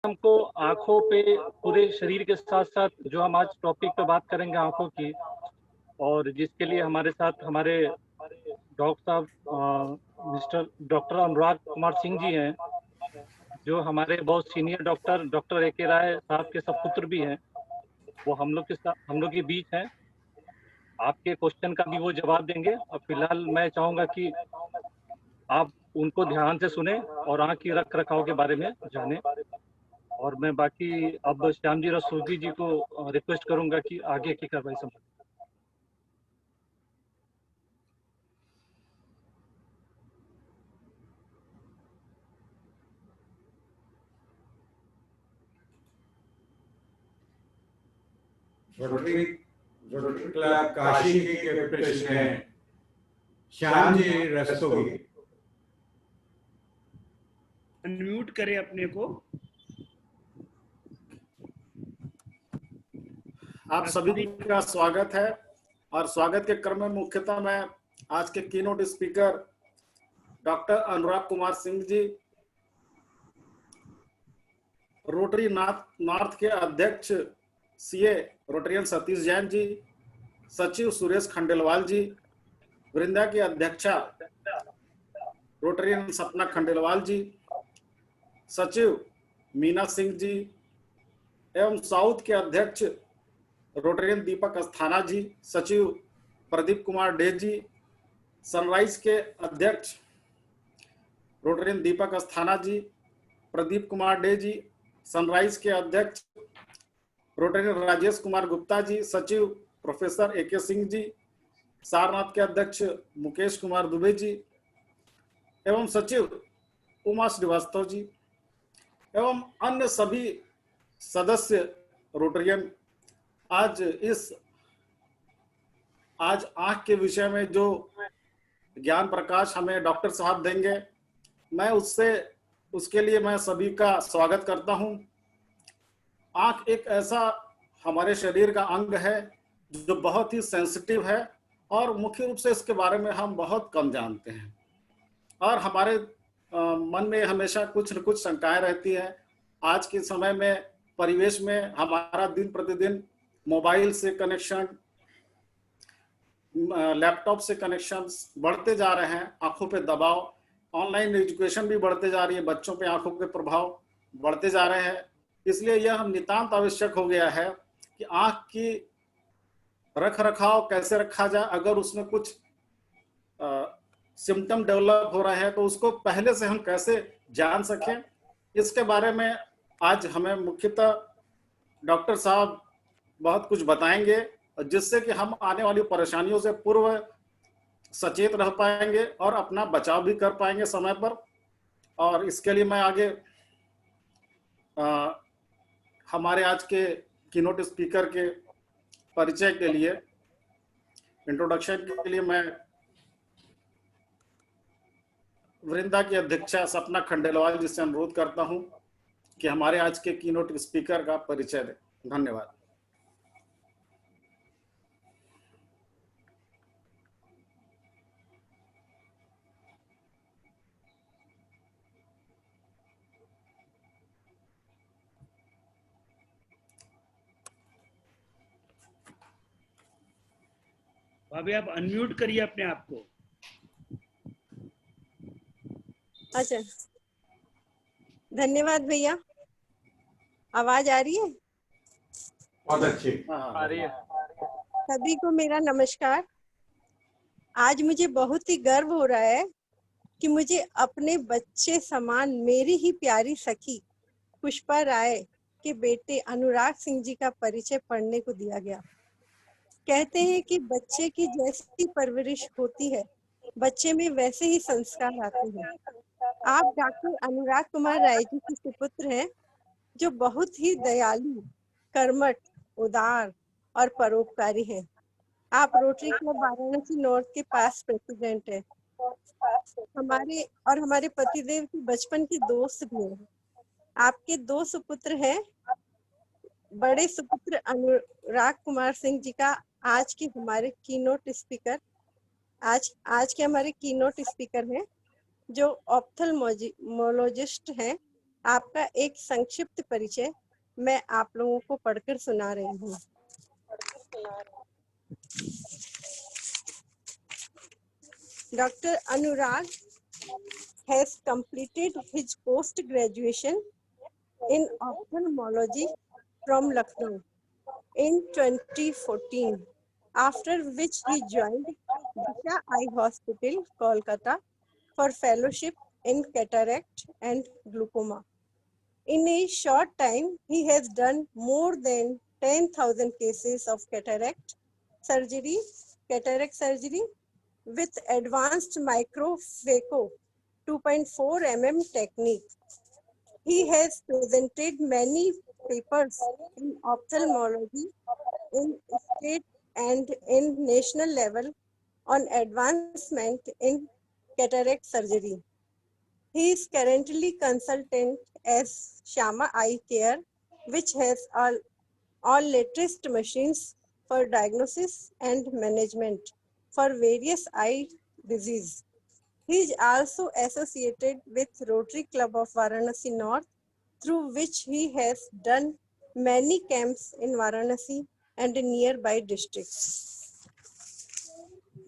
हमको आंखों पे पूरे शरीर के साथ साथ जो हम आज टॉपिक पे बात करेंगे आंखों की, और जिसके लिए हमारे साथ हमारे डॉक्टर साहब मिस्टर डॉक्टर अनुराग कुमार सिंह जी हैं, जो हमारे बहुत सीनियर डॉक्टर ए.के. राय साहब के सपुत्र भी हैं। वो हम लोग के साथ, हम लोग के बीच हैं। आपके क्वेश्चन का भी वो जवाब देंगे। और फिलहाल मैं चाहूंगा कि आप उनको ध्यान से सुने और आँख की रख रखाव के बारे में जाने। और मैं बाकी अब श्याम जी रस्तोगी जी को रिक्वेस्ट करूंगा कि आगे की कार्रवाई संभालें। रोटरी क्लब काशी के प्रेसिडेंट श्याम जी रस्तोगी। अनम्यूट करें अपने को। आप सभी का स्वागत है। और स्वागत के क्रम में मुख्यतः मैं आज के कीनोट स्पीकर डॉक्टर अनुराग कुमार सिंह जी, रोटरी नॉर्थ के अध्यक्ष सीए रोटरियन सतीश जैन जी, सचिव सुरेश खंडेलवाल जी, वृंदा की अध्यक्षा रोटरियन सपना खंडेलवाल जी, सचिव मीना सिंह जी एवं साउथ के अध्यक्ष रोटरियन दीपक अस्थाना जी, सचिव प्रदीप कुमार डे जी, सनराइज के अध्यक्ष रोटरियन दीपक अस्थाना जी, प्रदीप कुमार डे जी, सनराइज के अध्यक्ष रोटरियन राजेश कुमार गुप्ता जी, सचिव प्रोफेसर ए.के. सिंह जी, सारनाथ के अध्यक्ष मुकेश कुमार दुबे जी एवं सचिव उमा श्रीवास्तव जी एवं अन्य सभी सदस्य रोटरियन आज आंख के विषय में जो ज्ञान प्रकाश हमें डॉक्टर साहब देंगे, मैं उसके लिए मैं सभी का स्वागत करता हूं। आंख एक ऐसा हमारे शरीर का अंग है जो बहुत ही सेंसिटिव है और मुख्य रूप से इसके बारे में हम बहुत कम जानते हैं और हमारे मन में हमेशा कुछ न कुछ शंकाएं रहती हैं। आज के समय में परिवेश में हमारा दिन प्रतिदिन मोबाइल से कनेक्शन, लैपटॉप से कनेक्शन बढ़ते जा रहे हैं, आंखों पे दबाव, ऑनलाइन एजुकेशन भी बढ़ते जा रही है, बच्चों पे आंखों के प्रभाव बढ़ते जा रहे हैं। इसलिए यह नितांत आवश्यक हो गया है कि आंख की रख रखाव कैसे रखा जाए। अगर उसमें कुछ सिम्टम डेवलप हो रहे हैं तो उसको पहले से हम कैसे जान सकें, इसके बारे में आज हमें मुख्यतः डॉक्टर साहब बहुत कुछ बताएंगे, जिससे कि हम आने वाली परेशानियों से पूर्व सचेत रह पाएंगे और अपना बचाव भी कर पाएंगे समय पर। और इसके लिए मैं आगे हमारे आज के कीनोट स्पीकर के परिचय के लिए, इंट्रोडक्शन के लिए मैं वृंदा की अध्यक्षा सपना खंडेलवाल जी से अनुरोध करता हूं कि हमारे आज के कीनोट स्पीकर का परिचय दें। धन्यवाद। भाभी आप अनम्यूट करिए अपने आप को। अच्छा, धन्यवाद भैया। आवाज आ रही है? बहुत अच्छी आ रही है। सभी को मेरा नमस्कार। आज मुझे बहुत ही गर्व हो रहा है कि मुझे अपने बच्चे समान मेरी ही प्यारी सखी पुष्पा राय के बेटे अनुराग सिंह जी का परिचय पढ़ने को दिया गया। कहते हैं कि बच्चे की जैसी परवरिश होती है, बच्चे में वैसे ही संस्कार आते हैं। आप डॉक्टर अनुराग कुमार राय जी के सुपुत्र हैं, जो बहुत ही दयालु, कर्मठ, उदार और परोपकारी हैं। आप रोटरी क्लब वाराणसी नॉर्थ के पास प्रेसिडेंट हैं। हमारे पतिदेव के बचपन के दोस्त भी हैं। आपके दो सुपुत्र हैं। बड़े सुपुत्र अनुराग कुमार सिंह जी का आज के हमारे कीनोट स्पीकर हैं, जो ऑप्थेल्मोलॉजिस्ट हैं। आपका एक संक्षिप्त परिचय मैं आप लोगों को पढ़कर सुना रही हूँ। Dr. Anurag has completed his post-graduation in ophthalmology from Lucknow in 2014, after which he joined Disha Eye Hospital, Kolkata for fellowship in cataract and glaucoma. In a short time, he has done more than 10,000 cases of cataract surgery with advanced microphaco 2.4 mm technique. He has presented many papers in ophthalmology in state and in national level on advancement in cataract surgery. He is currently consultant as Shama Eye Care, which has all latest machines for diagnosis and management for various eye disease. He is also associated with Rotary Club of Varanasi North, through which he has done many camps in Varanasi and nearby districts.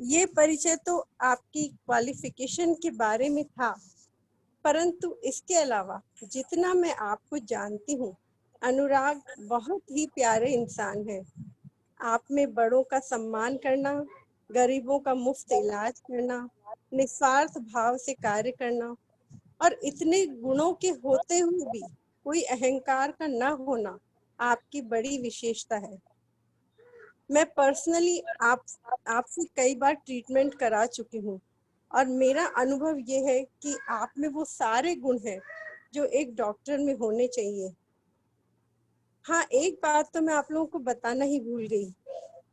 ये परिचय तो आपकी qualification के बारे में था, परंतु इसके अलावा जितना मैं आपको जानती हूँ, अनुराग बहुत ही प्यारे इंसान हैं। आप में बड़ों का सम्मान करना, गरीबों का मुफ्त इलाज करना, निस्वार्थ भाव से कार्य करना और इतने गुणों के होते हुए भी कोई अहंकार का न होना आपकी बड़ी विशेषता है। मैं पर्सनली आपसे कई बार ट्रीटमेंट करा चुकी हूँ और मेरा अनुभव ये है कि आप में वो सारे गुण हैं जो एक डॉक्टर में होने चाहिए। हाँ, एक बात तो मैं आप लोगों को बताना ही भूल गई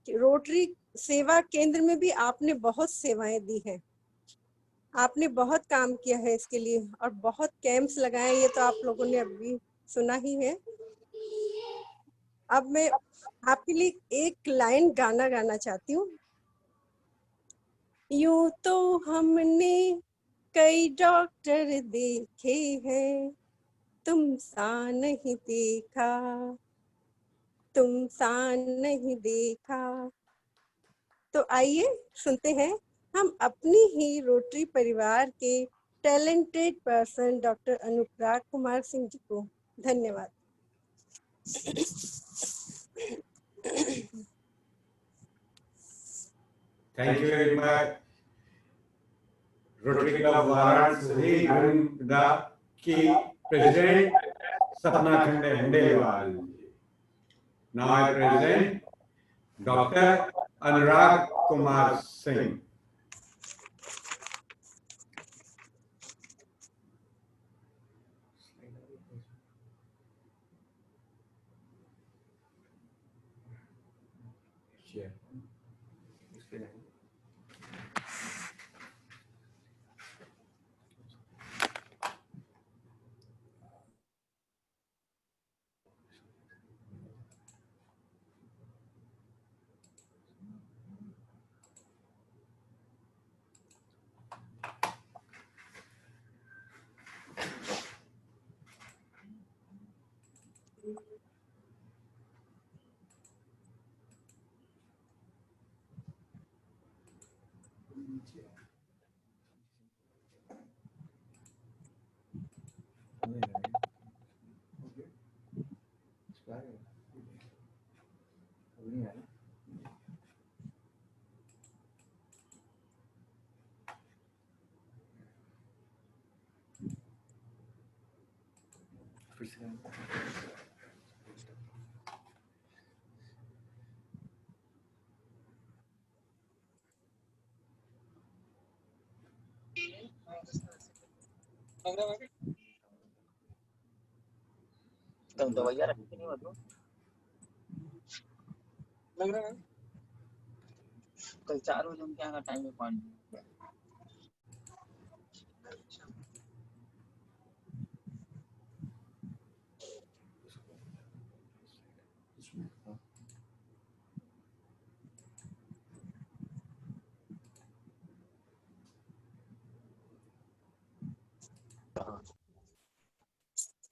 कि रोटरी सेवा केंद्र में भी आपने बहुत सेवाएं दी हैं। आपने बहुत काम किया है इसके लिए और बहुत कैंप्स लगाए, ये तो आप लोगों ने अभी सुना ही है। अब मैं आपके लिए एक लाइन गाना गाना चाहती हूँ। यूं तो हमने कई डॉक्टर देखे हैं, तुम सा नहीं देखा, तुम सा नहीं देखा। तो आइए सुनते हैं हम अपनी ही रोटरी परिवार के टैलेंटेड पर्सन डॉक्टर अनुराग कुमार सिंह जी को। धन्यवाद। Thank you very much. Rotary Club Varanasi Ganga की President Sapna Khande Handewal. Now I present Dr. Anurag Kumar Singh. तो दवाइयाँ रखी नहीं मतलब लग रहा है कल 4 बजे उनके यहाँ का टाइम है 5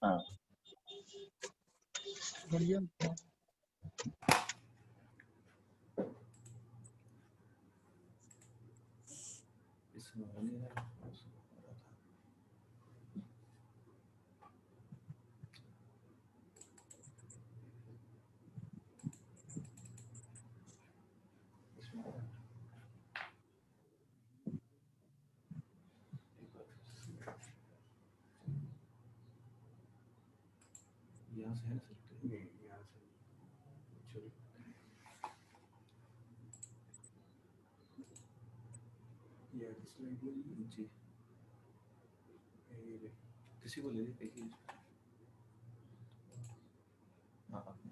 हाँ हाँ यहाँ से है ना सर? नहीं, यहाँ से चलो। ये स्लाइड बोलिए जी। ये किसी को ले लीजिए देखिए। हाँ आपने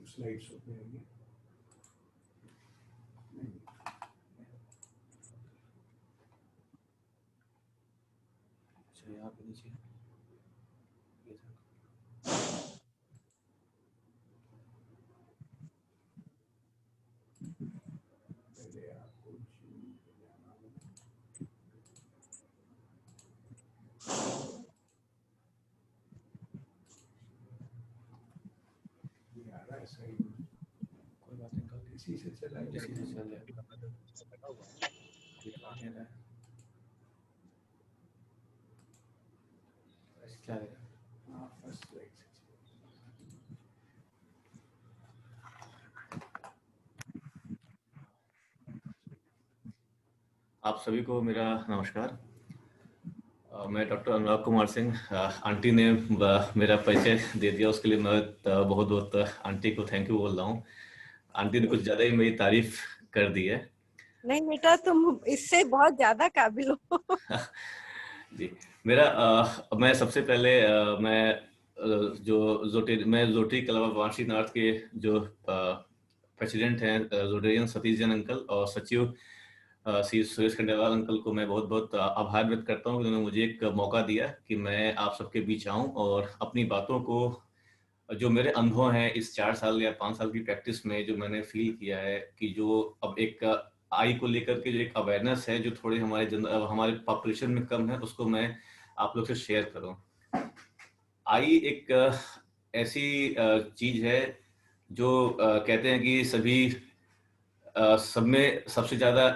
स्लाइड्स ओपन होंगी। अच्छा यहाँ पे नीचे ये था। पहले आपको जाना होगा। ये आ रहा है सही। कोई बात नहीं, कल इसी से चला जाएगा। इसी से चल जाएगा। क्या है? हाँ फर्स्ट स्लाइड से। आप सभी को मेरा नमस्कार। मैं डॉक्टर अनुराग कुमार सिंह। आंटी ने मेरा परिचय दे दिया, उसके लिए मैं बहुत बहुत आंटी को थैंक यू बोल रहा हूँ। आंटी ने कुछ ज़्यादा ही मेरी तारीफ कर दी है। नहीं बेटा, तुम इससे बहुत ज्यादा काबिल हो। जी मैं सबसे पहले मैं rotary club of Varanasi north के जो प्रेसिडेंट हैं रोटेरियन सतीश जैन अंकल और सचिव श्री सुरेश खंडेलवाल अंकल को मैं बहुत बहुत आभार व्यक्त करता हूँ कि उन्होंने मुझे एक मौका दिया कि मैं आप सबके बीच आऊँ और अपनी बातों को, जो मेरे अनुभव हैं इस 4 साल या 5 साल की प्रैक्टिस में, जो मैंने फील किया है कि जो अब एक आई को लेकर के जो एक अवेयरनेस है जो थोड़ी हमारे पॉपुलेशन में कम है, उसको मैं आप लोग से शेयर करूं। आई एक ऐसी चीज है जो कहते हैं कि सब में सबसे ज्यादा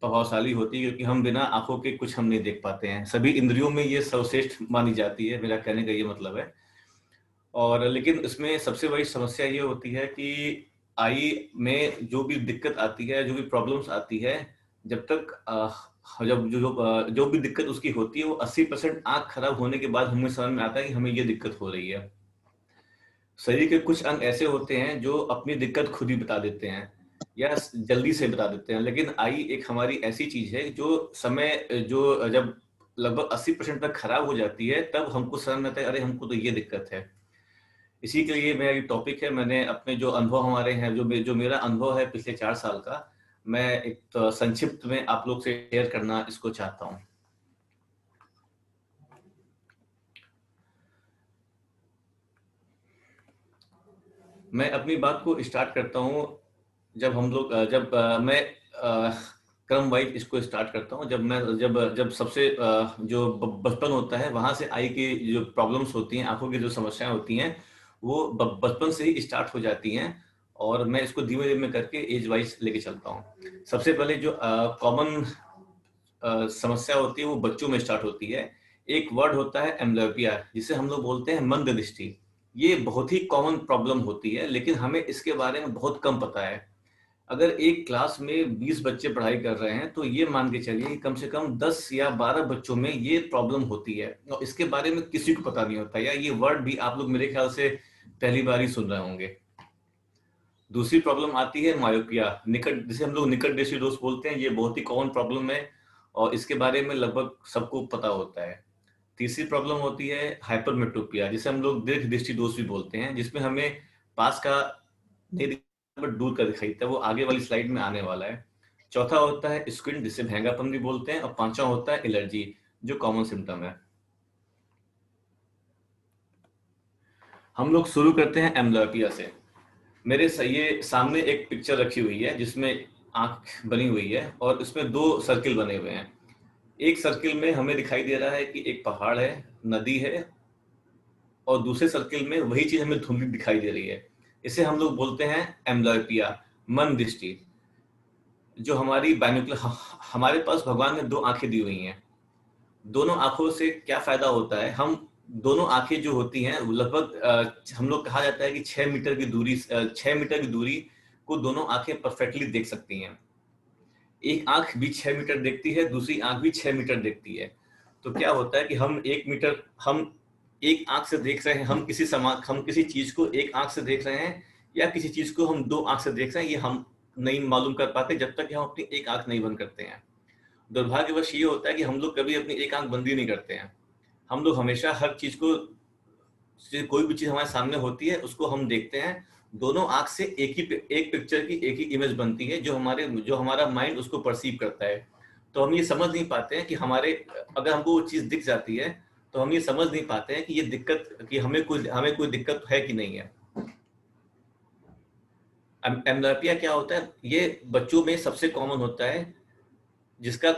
प्रभावशाली होती है, क्योंकि हम बिना आंखों के कुछ हम नहीं देख पाते हैं। सभी इंद्रियों में ये सर्वश्रेष्ठ मानी जाती है, मेरा कहने का ये मतलब है। और लेकिन इसमें सबसे बड़ी समस्या ये होती है कि आई में जो भी दिक्कत आती है, जो भी प्रॉब्लम्स आती है, जब तक जो भी दिक्कत उसकी होती है वो 80% आंख खराब होने के बाद हमें समझ में आता है कि हमें ये दिक्कत हो रही है। शरीर के कुछ अंग ऐसे होते हैं जो अपनी दिक्कत खुद ही बता देते हैं या जल्दी से बता देते हैं, लेकिन आई एक हमारी ऐसी चीज है जो जब लगभग 80% तक खराब हो जाती है तब हमको समझ में आता है अरे हमको तो ये दिक्कत है। इसी के लिए मेरा टॉपिक है, मैंने अपने जो अनुभव हमारे हैं, जो मेरा अनुभव है पिछले 4 साल का, मैं एक तो संक्षिप्त में आप लोग से शेयर करना इसको चाहता हूं। मैं अपनी बात को स्टार्ट करता हूं जब मैं क्रम वाइज इसको स्टार्ट करता हूं। जब सबसे जो बचपन होता है वहां से आई की जो प्रॉब्लम्स होती हैं, आंखों की जो समस्याएं होती हैं, वो बचपन से ही स्टार्ट हो जाती हैं और मैं इसको धीमे धीमे करके एज वाइज लेके चलता हूँ। सबसे पहले जो कॉमन समस्या होती है वो बच्चों में स्टार्ट होती है। एक वर्ड होता है एम्ब्लियोपिया, जिसे हम लोग बोलते हैं मंद दृष्टि। ये बहुत ही कॉमन प्रॉब्लम होती है, लेकिन हमें इसके बारे में बहुत कम पता है। अगर एक क्लास में 20 बच्चे पढ़ाई कर रहे हैं तो ये मान के चलिए कि कम से कम 10 या 12 बच्चों में ये प्रॉब्लम होती है और इसके बारे में किसी को पता नहीं होता, या ये वर्ड भी आप लोग मेरे ख्याल से पहली बार ही सुन रहे होंगे। दूसरी प्रॉब्लम आती है मायोपिया, जिसे हम लोग निकट दृष्टि दोष बोलते हैं। ये बहुत ही कॉमन प्रॉब्लम है और इसके बारे में लगभग सबको पता होता है। तीसरी प्रॉब्लम होती है हाइपरमेट्रोपिया, जिसे हम लोग दीर्घ दृष्टि दोष भी बोलते हैं, जिसमें हमें पास का नहीं बट दूर का दिखाई देता है, वो आगे वाली स्लाइड में आने वाला है। चौथा होता है स्क्विंट, जिसे भैंगापन भी बोलते हैं, और पांचवा होता है एलर्जी, जो कॉमन सिम्टम है। हम लोग शुरू करते हैं एम्ब्लियोपिया से। मेरे ये सामने एक पिक्चर रखी हुई है जिसमें आंख बनी हुई है और उसमें 2 सर्किल बने हुए हैं। एक सर्किल में हमें दिखाई दे रहा है कि एक पहाड़ है, नदी है, और दूसरे सर्किल में वही चीज हमें धुंधली दिखाई दे रही है। इसे हम लोग बोलते हैं एम्ब्लियोपिया, मंद दृष्टि। जो हमारी बाइनोकुलर, हमारे पास भगवान ने 2 आंखें दी हुई हैं। दोनों आंखों से क्या फायदा होता है, हम दोनों आंखें जो होती हैं लगभग हम लोग कहा जाता है कि 6 मीटर की दूरी 6 मीटर की दूरी को दोनों आंखें परफेक्टली देख सकती हैं। एक आंख भी 6 मीटर देखती है, दूसरी आंख भी 6 मीटर देखती है। तो क्या होता है कि हम एक आंख से देख रहे हैं, हम किसी चीज को एक आंख से देख रहे हैं या किसी चीज को हम 2 आंख से देख रहे हैं, ये हम नहीं मालूम कर पाते जब तक कि हम अपनी एक आंख नहीं बंद करते हैं। दुर्भाग्यवश ये होता है कि हम लोग कभी अपनी एक आंख बंद ही नहीं करते हैं। हम लोग हमेशा हर चीज को, कोई भी चीज हमारे सामने होती है उसको हम देखते हैं, दोनों आंख से एक पिक्चर की एक ही इमेज बनती है जो हमारा माइंड उसको परसीव करता है। तो हम ये समझ नहीं पाते हैं कि अगर हमको वो चीज दिख जाती है तो हम ये समझ नहीं पाते हैं कि ये दिक्कत, कि हमें कोई दिक्कत है कि नहीं है। एम्ब्लियोपिया क्या होता है, ये बच्चों में सबसे कॉमन होता है, जिसका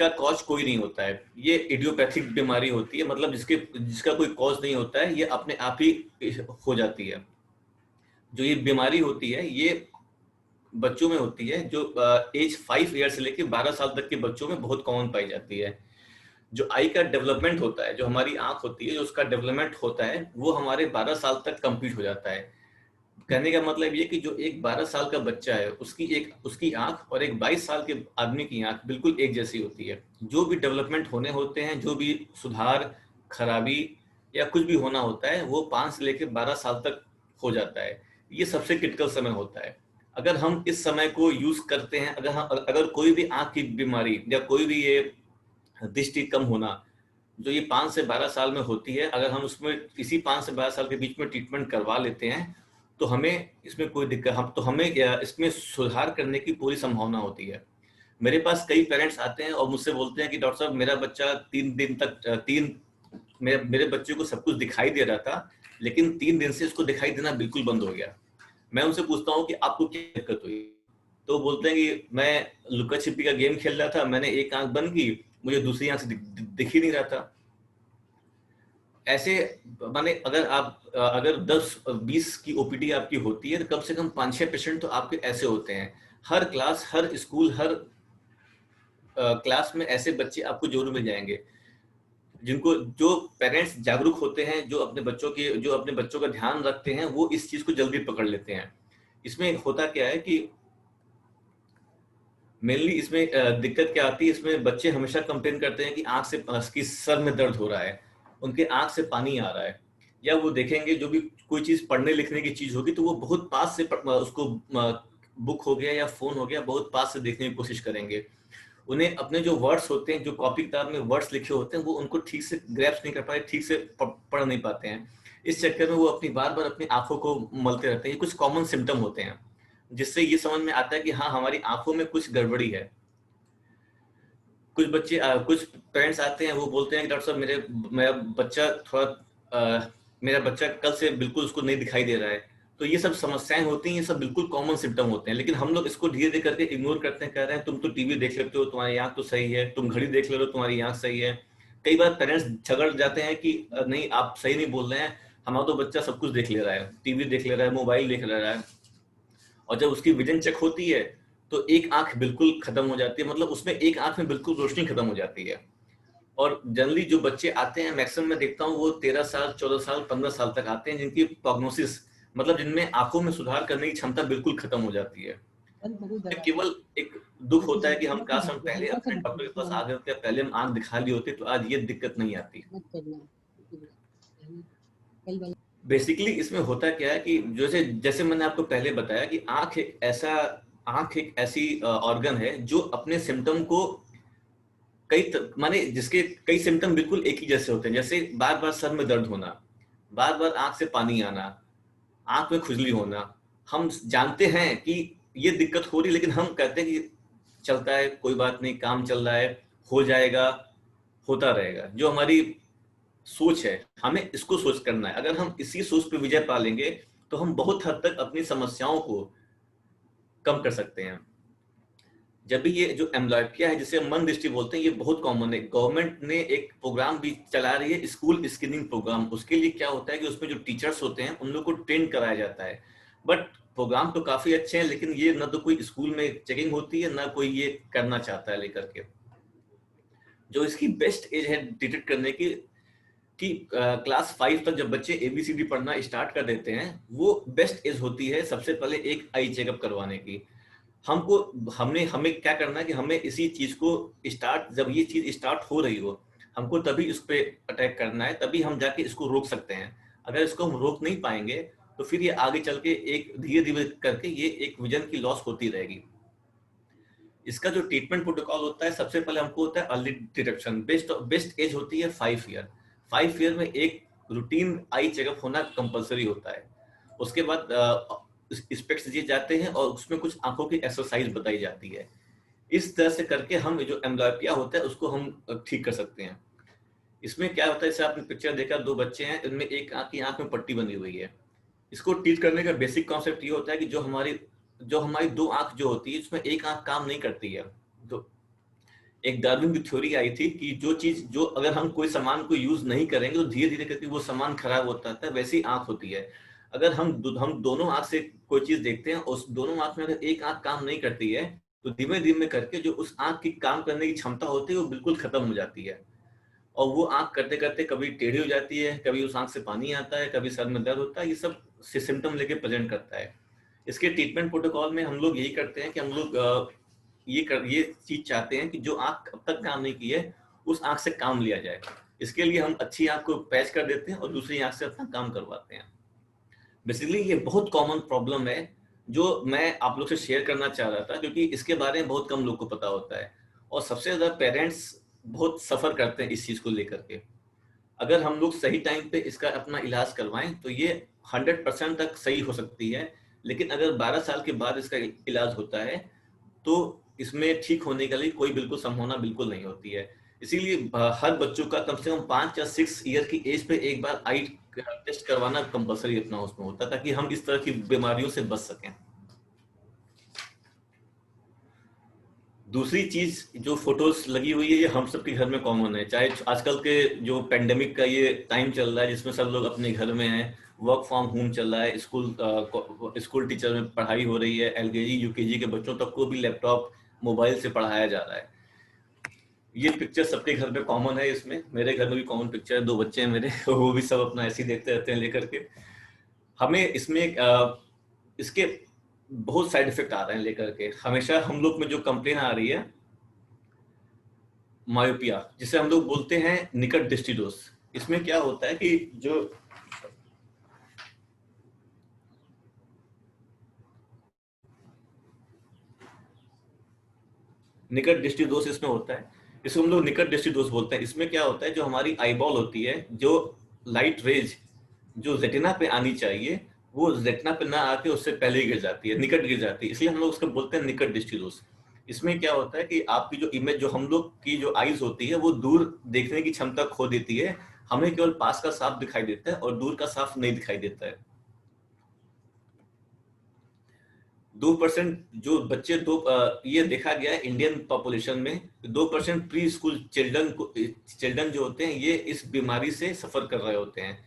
कॉज कोई नहीं होता है। ये इडियोपैथिक बीमारी होती है, मतलब जिसका कोई कॉज नहीं होता है, ये अपने आप ही हो जाती है। जो ये बीमारी होती है ये बच्चों में होती है, जो एज 5 ईयर से लेकर 12 साल तक के बच्चों में बहुत कॉमन पाई जाती है। जो आई का डेवलपमेंट होता है, जो हमारी आंख होती है, जो उसका डेवलपमेंट होता है, वो हमारे 12 साल तक कंप्लीट हो जाता है। कहने का मतलब ये कि जो एक 12 साल का बच्चा है उसकी आंख और एक 22 साल के आदमी की आंख बिल्कुल एक जैसी होती है। जो भी डेवलपमेंट होने होते हैं, जो भी सुधार, खराबी या कुछ भी होना होता है, वो 5 से लेकर 12 साल तक हो जाता है। ये सबसे क्रिटिकल समय होता है। अगर हम इस समय को यूज करते हैं, अगर कोई भी आंख की बीमारी या कोई भी ये दृष्टि कम होना जो ये 5 से 12 साल में होती है, अगर हम उसमें इसी 5 से 12 साल के बीच में ट्रीटमेंट करवा लेते हैं तो हमें इसमें कोई दिक्कत, हमें इसमें सुधार करने की पूरी संभावना होती है। मेरे पास कई पेरेंट्स आते हैं और मुझसे बोलते हैं कि डॉक्टर साहब, मेरा बच्चा 3 दिन तक मेरे बच्चे को सब कुछ दिखाई दे रहा था, लेकिन 3 दिन से उसको दिखाई देना बिल्कुल बंद हो गया। मैं उनसे पूछता हूँ कि आपको क्या दिक्कत हुई, तो बोलते हैं कि मैं लुका छिपी का गेम खेल रहा था, मैंने एक आंख बंद की, मुझे दूसरी आंख से दिख ही नहीं रहा था। ऐसे माने अगर 10-20 की ओपीडी आपकी होती है तो कम से कम 5-6 पेशेंट तो आपके ऐसे होते हैं। हर क्लास, हर स्कूल, हर क्लास में ऐसे बच्चे आपको जरूर मिल जाएंगे जो पेरेंट्स जागरूक होते हैं, जो अपने बच्चों का ध्यान रखते हैं, वो इस चीज को जल्दी पकड़ लेते हैं। इसमें होता क्या है कि मेनली इसमें दिक्कत क्या आती है, इसमें बच्चे हमेशा कंप्लेन करते हैं कि सर में दर्द हो रहा है, उनके आंख से पानी आ रहा है, या वो देखेंगे जो भी कोई चीज पढ़ने लिखने की चीज होगी तो वो बहुत पास से उसको बुक हो गया या फोन हो गया, बहुत पास से देखने की कोशिश करेंगे। उन्हें अपने जो वर्ड्स होते हैं, जो कॉपी किताब में वर्ड्स लिखे होते हैं, वो उनको ठीक से ग्रैप्स नहीं कर पाते, ठीक से पढ़ नहीं पाते हैं। इस चक्कर में वो बार बार अपनी आंखों को मलते रहते हैं। ये कुछ कॉमन सिम्टम होते हैं जिससे ये समझ में आता है कि हाँ, हमारी आंखों में कुछ गड़बड़ी है। कुछ पेरेंट्स आते हैं, वो बोलते हैं कि डॉक्टर साहब, मेरा बच्चा कल से बिल्कुल उसको नहीं दिखाई दे रहा है। तो ये सब समस्याएं होती हैं, ये सब बिल्कुल कॉमन सिम्टम होते हैं, लेकिन हम लोग इसको धीरे धीरे करके इग्नोर करते हैं, कह रहे हैं तुम तो टीवी देख लेते हो, तुम्हारी आंख तो सही है, तुम घड़ी देख ले रहे हो, तुम्हारी आंख सही है। कई बार पेरेंट्स झगड़ जाते हैं कि नहीं, आप सही नहीं बोल रहे हैं, हमारा तो बच्चा सब कुछ देख ले रहा है, टीवी देख ले रहा है, मोबाइल देख ले रहा है। और जब उसकी विजन चेक होती है तो एक आंख बिल्कुल खत्म हो जाती है, मतलब उसमें एक आंख में बिल्कुल रोशनी खत्म हो जाती है। और जनरली जो बच्चे आते हैं, मैक्सिमम मैं देखता हूँ, वो 13 साल, 14 साल, 15 साल तक आते हैं, जिनकी प्रोग्नोसिस, मतलब जिनमें आंखों में सुधार करने की क्षमता बिल्कुल खत्म हो जाती है। केवल एक दुख होता है कि हम पहले अपने डॉक्टर के पास आ गए होते, पहले हम आंख दिखा लिए होते तो आज ये दिक्कत नहीं आती। बेसिकली इसमें होता क्या है कि जैसे मैंने आपको पहले बताया कि आंख एक ऐसी ऑर्गन है जो अपने सिम्टम को जिसके कई सिम्टम बिल्कुल एक ही जैसे होते हैं। जैसे बार बार सर में दर्द होना, बार बार आंख से पानी आना, आंख में खुजली होना। हम जानते हैं कि ये दिक्कत हो रही है, लेकिन हम कहते हैं कि चलता है, कोई बात नहीं, काम चल रहा है, हो जाएगा, होता रहेगा। जो हमारी सोच है, हमें इसको सोच करना है। अगर हम इसी सोच पे विजय पा लेंगे तो हम बहुत हद तक अपनी समस्याओं को कम कर सकते हैं। जब भी ये जो एम्ब्लॉयपिया है, जिसे मन दृष्टि बोलते हैं, ये बहुत कॉमन है। गवर्नमेंट ने एक प्रोग्राम भी चला रही है, स्कूल स्क्रीनिंग प्रोग्राम। उसके लिए क्या होता है कि उसमें जो टीचर्स होते हैं उन लोग को ट्रेन कराया जाता है। बट प्रोग्राम तो काफी अच्छे हैं, लेकिन ये ना तो कोई स्कूल में चेकिंग होती है, ना कोई ये करना चाहता है लेकर के। जो इसकी बेस्ट एज है डिटेक्ट करने की कि क्लास 5 तक जब बच्चे ABCD पढ़ना स्टार्ट कर देते हैं, वो बेस्ट एज होती है सबसे पहले एक आई चेकअप करवाने की। हमें क्या करना है कि हमें इसी चीज को जब ये चीज स्टार्ट हो रही हो, हमको तभी इस पे अटैक करना है, तभी हम जाके इसको रोक सकते हैं। अगर इसको हम रोक नहीं पाएंगे तो फिर ये आगे चल के एक धीरे धीरे करके ये एक विजन की लॉस होती रहेगी। इसका जो ट्रीटमेंट प्रोटोकॉल होता है, सबसे पहले हमको होता है अर्ली डिटेक्शन। बेस्ट एज होती है 5 ईयर। 5 ईयर में एक रूटीन आई चेकअप होना कंपलसरी होता है। उसके बाद स्पेक्ट्स दिए जाते हैं और उसमें कुछ आंखों की एक्सरसाइज बताई जाती है। इस तरह से करके हम जो एम्ब्लॉयपिया होता है उसको हम ठीक कर सकते हैं। इसमें क्या होता है, जैसे आपने पिक्चर देखा, 2 बच्चे हैं, इनमें एक आंख की आंख में पट्टी बनी हुई है। इसको ट्रीट करने का बेसिक कॉन्सेप्ट ये होता है कि जो हमारी 2 आंख जो होती है, इसमें एक आंख काम नहीं करती है। तो एक डार्विन की थ्योरी आई थी कि जो अगर हम कोई सामान को यूज नहीं करेंगे तो धीरे धीरे करके वो सामान खराब होता है, वैसी आंख होती है। अगर हम दोनों आंख से कोई चीज देखते हैं, उस दोनों आंख में अगर एक आंख काम नहीं करती है तो धीमे धीमे करके जो उस आंख की काम करने की क्षमता होती है वो बिल्कुल खत्म हो जाती है। और वो आंख करते करते कभी टेढ़ी हो जाती है, कभी उस आंख से पानी आता है, कभी सर में दर्द होता है। ये सब सिम्टम लेके प्रेजेंट करता है। इसके ट्रीटमेंट प्रोटोकॉल में हम लोग यही करते हैं कि हम लोग ये चीज चाहते हैं कि जो आंख अब तक काम नहीं की है उस आंख से काम लिया जाए। इसके लिए हम अच्छी आंख को पैच कर देते हैं और दूसरी आंख से अपना काम करवाते हैं। बेसिकली ये बहुत कॉमन प्रॉब्लम है जो मैं आप लोग से शेयर करना चाह रहा था, क्योंकि इसके बारे में बहुत कम लोग को पता होता है और सबसे ज्यादा पेरेंट्स बहुत सफर करते हैं इस चीज को लेकर के। अगर हम लोग सही टाइम पे इसका अपना इलाज करवाएं तो ये 100% तक सही हो सकती है। लेकिन अगर 12 साल के बाद इसका इलाज होता है तो इसमें ठीक होने के लिए कोई बिल्कुल संभावना बिल्कुल नहीं होती है। इसीलिए हर बच्चों का कम से कम 5 या 6 ईयर की एज पे एक बार आई टेस्ट करवाना कंपलसरी अपना उसमें होता है, ताकि हम इस तरह की बीमारियों से बच सकें। दूसरी चीज जो फोटोज लगी हुई है, ये हम सबके घर में कॉमन है। चाहे आजकल के जो पेंडेमिक का ये टाइम चल रहा है जिसमें सब लोग अपने घर में हैं, वर्क फ्रॉम होम चल रहा है, स्कूल टीचर में पढ़ाई हो रही है, LKG UKG के बच्चों तक को भी लैपटॉप मोबाइल से पढ़ाया जा रहा है। ये पिक्चर सबके घर में कॉमन है। इसमें मेरे घर में भी कॉमन पिक्चर है, 2 बच्चे हैं मेरे वो भी सब अपना ऐसे ही देखते रहते हैं लेकर के। हमें इसमें इसके बहुत साइड इफेक्ट आ रहे हैं लेकर के। हमेशा हम लोग में जो कंप्लेन आ रही है मायोपिया, जिसे हम लोग बोलते हैं निकट दृष्टि दोष। इसमें क्या होता है कि जो निकट दृष्टि दोष इसमें होता है, इसको हम लोग निकट दृष्टि दोष बोलते हैं। इसमें क्या होता है, जो हमारी आईबॉल होती है, जो लाइट रेज जो रेटिना पे आनी चाहिए वो रेटिना पे ना आके उससे पहले ही गिर जाती है, निकट गिर जाती है, इसलिए हम लोग उसको बोलते हैं निकट दृष्टि दोष। इसमें क्या होता है कि आपकी जो इमेज, जो हम लोग की जो आईज होती है, वो दूर देखने की क्षमता खो देती है। हमें केवल पास का साफ दिखाई देता है और दूर का साफ नहीं दिखाई देता है। 2% जो बच्चे ये देखा गया है इंडियन पॉपुलेशन में, 2% प्री स्कूल चिल्ड्रन जो होते हैं ये इस बीमारी से सफर कर रहे होते हैं।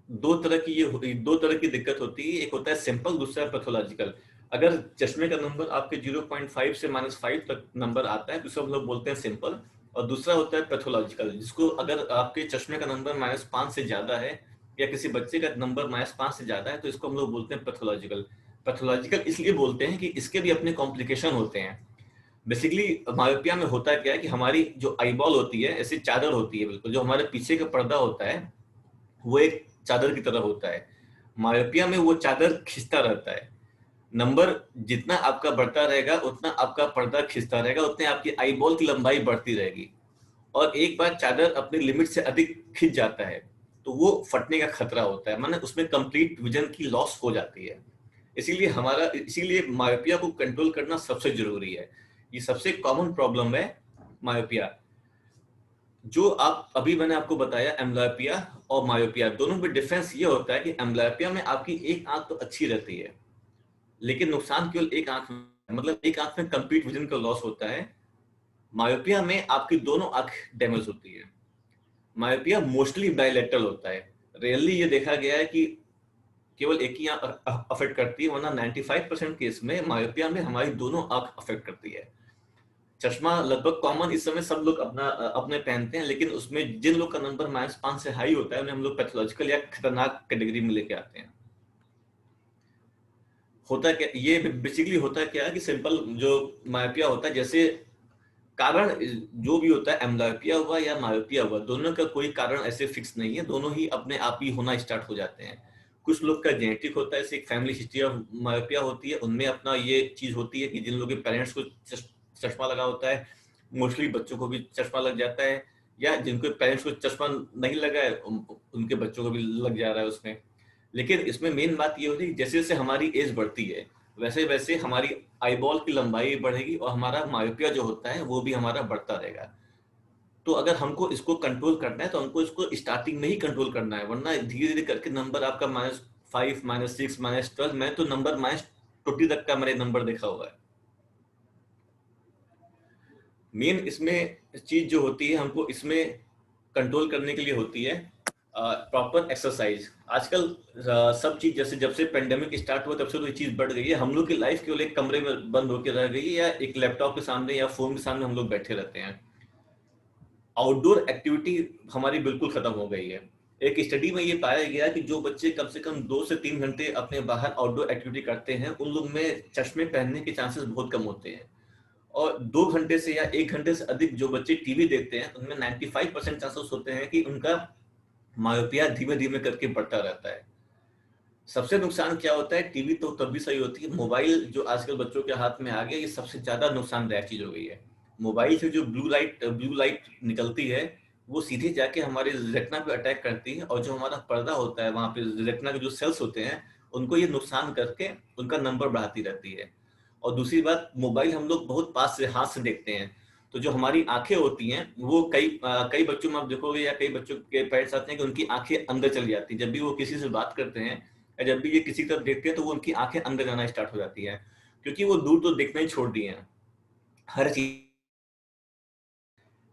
दो तरह की दिक्कत होती है, एक होता है सिंपल, दूसरा पैथोलॉजिकल। अगर चश्मे का नंबर आपके 0.5 से -5 तक नंबर आता है तो इसको हम लोग बोलते हैं सिंपल, और दूसरा होता है पैथोलॉजिकल, जिसको अगर आपके चश्मे का नंबर -5 से ज्यादा है या किसी बच्चे का नंबर -5 से ज्यादा है तो इसको हम लोग बोलते हैं पैथोलॉजिकल। पैथोलॉजिकल इसलिए बोलते हैं कि इसके भी अपने कॉम्प्लिकेशन होते हैं। बेसिकली मायोपिया में होता क्या है कि हमारी जो आईबॉल होती है ऐसी चादर होती है, बिल्कुल जो हमारे पीछे का पर्दा होता है वो एक चादर की तरह होता है। मायोपिया में वो चादर खिंचता रहता है, नंबर जितना आपका बढ़ता रहेगा उतना आपका पर्दा खिंचता रहेगा, उतने आपकी आईबॉल की लंबाई बढ़ती रहेगी। और एक बार चादर अपनी लिमिट से अधिक खिंच जाता है तो वो फटने का खतरा होता है, माने उसमें कंप्लीट विजन की लॉस हो जाती है। इसीलिए मायोपिया को कंट्रोल करना सबसे जरूरी है। ये सबसे कॉमन प्रॉब्लम है मायोपिया। जो आप अभी मैंने आपको बताया एम्ब्लायोपिया और मायोपिया, दोनों में डिफरेंस ये होता है कि एम्ब्लायोपिया में आपकी एक आंख तो अच्छी रहती है, लेकिन नुकसान केवल एक आंख में, मतलब एक आंख में कंप्लीट विजन का लॉस होता है। मायोपिया में आपकी दोनों आंख डैमेज होती है। मायोपिया मोस्टली बायलेटरल होता है, रियली ये देखा गया है कि केवल एक ही आंख अफेक्ट करती है, वरना 95% केस में मायोपिया में हमारी दोनों आंख अफेक्ट करती है। चश्मा लगभग कॉमन इस समय सब लोग अपने पहनते हैं, लेकिन उसमें जिन लोग का नंबर -5 से हाई होता है उन्हें हम लोग पैथोलॉजिकल या खतरनाक कैटेगरी में लेके आते हैं। होता क्या ये बेसिकली होता है क्या कि सिंपल जो मायोपिया होता है, जैसे कारण जो भी होता है, एम्ब्लायोपिया हुआ या मायोपिया हुआ, दोनों का कोई कारण ऐसे फिक्स नहीं है, दोनों ही अपने आप ही होना स्टार्ट हो जाते हैं। कुछ लोग का जेनेटिक होता है, जैसे एक फैमिली हिस्ट्री ऑफ मायोपिया होती है, उनमें अपना ये चीज होती है कि जिन लोगों के पेरेंट्स को चश्मा लगा होता है, मोस्टली बच्चों को भी चश्मा लग जाता है, या जिनके पेरेंट्स को चश्मा नहीं लगा है उनके बच्चों को भी लग जा रहा है उसमें। लेकिन इसमें मेन बात ये होती है कि जैसे जैसे हमारी एज बढ़ती है वैसे वैसे हमारी आईबॉल की लंबाई बढ़ेगी और हमारा मायोपिया जो होता है वो भी हमारा बढ़ता रहेगा। तो अगर हमको इसको कंट्रोल करना है तो हमको इसको स्टार्टिंग में ही कंट्रोल करना है, वरना धीरे धीरे करके नंबर आपका -5, -6, -12, मैं तो नंबर -20 तक का मैंने नंबर देखा हुआ है। मेन इसमें चीज जो होती है हमको इसमें कंट्रोल करने के लिए होती है प्रॉपर एक्सरसाइज। आजकल सब चीज जैसे जब से पेंडेमिक स्टार्ट हुआ तब से तो ये चीज बढ़ गई है। हम लोग की लाइफ केवल एक कमरे में बंद होकर रह गई है या एक लैपटॉप के सामने या फोन के सामने हम लोग बैठे रहते हैं। आउटडोर एक्टिविटी हमारी बिल्कुल खत्म हो गई है। एक स्टडी में ये पाया गया कि जो बच्चे कम से कम 2 से 3 घंटे अपने बाहर आउटडोर एक्टिविटी करते हैं उन लोग में चश्मे पहनने के चांसेस बहुत कम होते हैं, और 2 घंटे से या 1 घंटे से अधिक जो बच्चे टीवी देखते हैं उनमें 95% चांसेस होते हैं कि उनका मायोपिया धीमे धीमे करके बढ़ता रहता है। सबसे नुकसान क्या होता है, टीवी तो तब भी सही होती है, मोबाइल जो आजकल बच्चों के हाथ में आ गया ये सबसे ज्यादा नुकसानदायक चीज हो गई है। मोबाइल से जो ब्लू लाइट निकलती है वो सीधे जाके हमारे रेटिना पे अटैक करती है, और जो हमारा पर्दा होता है वहां पे रेटिना के जो सेल्स होते हैं उनको ये नुकसान करके उनका नंबर बढ़ाती रहती है। और दूसरी बात, मोबाइल हम लोग बहुत पास से हाथ से देखते हैं, तो जो हमारी आंखें होती हैं वो कई बच्चों में आप देखोगे या कई बच्चों के पेरेंट्स आते हैं कि उनकी आंखें अंदर चली जाती हैं। जब भी वो किसी से बात करते हैं या जब भी ये किसी तरफ देखते हैं तो वो उनकी आंखें अंदर जाना स्टार्ट हो जाती है, क्योंकि वो दूर तो देखना ही छोड़ दिए हैं हर चीज।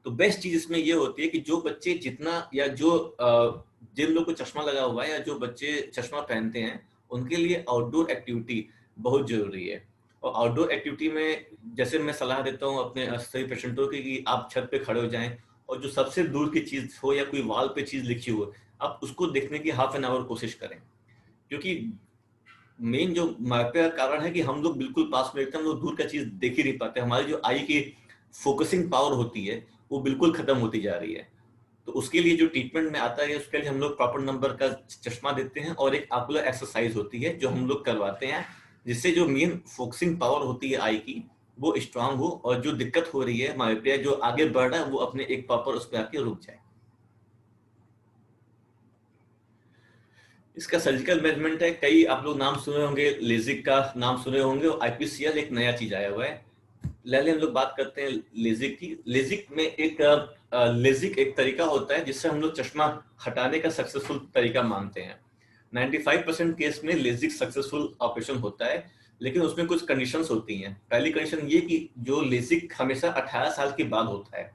तो बेस्ट चीज इसमें ये होती है कि जो बच्चे जितना या जो जिन लोग को चश्मा लगा हुआ है या जो बच्चे चश्मा पहनते हैं उनके लिए आउटडोर एक्टिविटी बहुत जरूरी है। और आउटडोर एक्टिविटी में जैसे मैं सलाह देता हूँ अपने सभी पेशेंटों की कि आप छत पे खड़े हो जाएं और जो सबसे दूर की चीज हो या कोई वॉल पे चीज लिखी हो आप उसको देखने की ½ एन आवर कोशिश करें, क्योंकि मेन जो मायोपिया का कारण है कि हम लोग बिल्कुल पास में देखते हैं, हम लोग दूर का चीज देख ही नहीं पाते, हमारी जो आई की फोकसिंग पावर होती है वो बिल्कुल खत्म होती जा रही है। तो उसके लिए जो ट्रीटमेंट में आता है उसके लिए हम लोग प्रॉपर नंबर का चश्मा देते हैं और एक आकुलर एक्सरसाइज होती है जो हम लोग करवाते हैं, जिससे जो मेन फोकसिंग पावर होती है आई की वो स्ट्रांग हो और जो दिक्कत हो रही है मायोपिया जो आगे बढ़ रहा है वो अपने एक प्रॉपर उस पर आके रुक जाए। इसका सर्जिकल मेजरमेंट है, कई आप लोग नाम सुने होंगे, लेजिक का नाम सुने होंगे, आईपीसीएल एक नया चीज आया हुआ है। पहले हम लोग बात करते हैं लेजिक की। लेजिक में लेजिक एक तरीका होता है जिससे हम लोग चश्मा हटाने का सक्सेसफुल तरीका मानते हैं। 95% केस में लेजिक सक्सेसफुल ऑपरेशन होता है, लेकिन उसमें कुछ कंडीशंस होती हैं। पहली कंडीशन ये कि जो लेजिक हमेशा 18 साल के बाद होता है।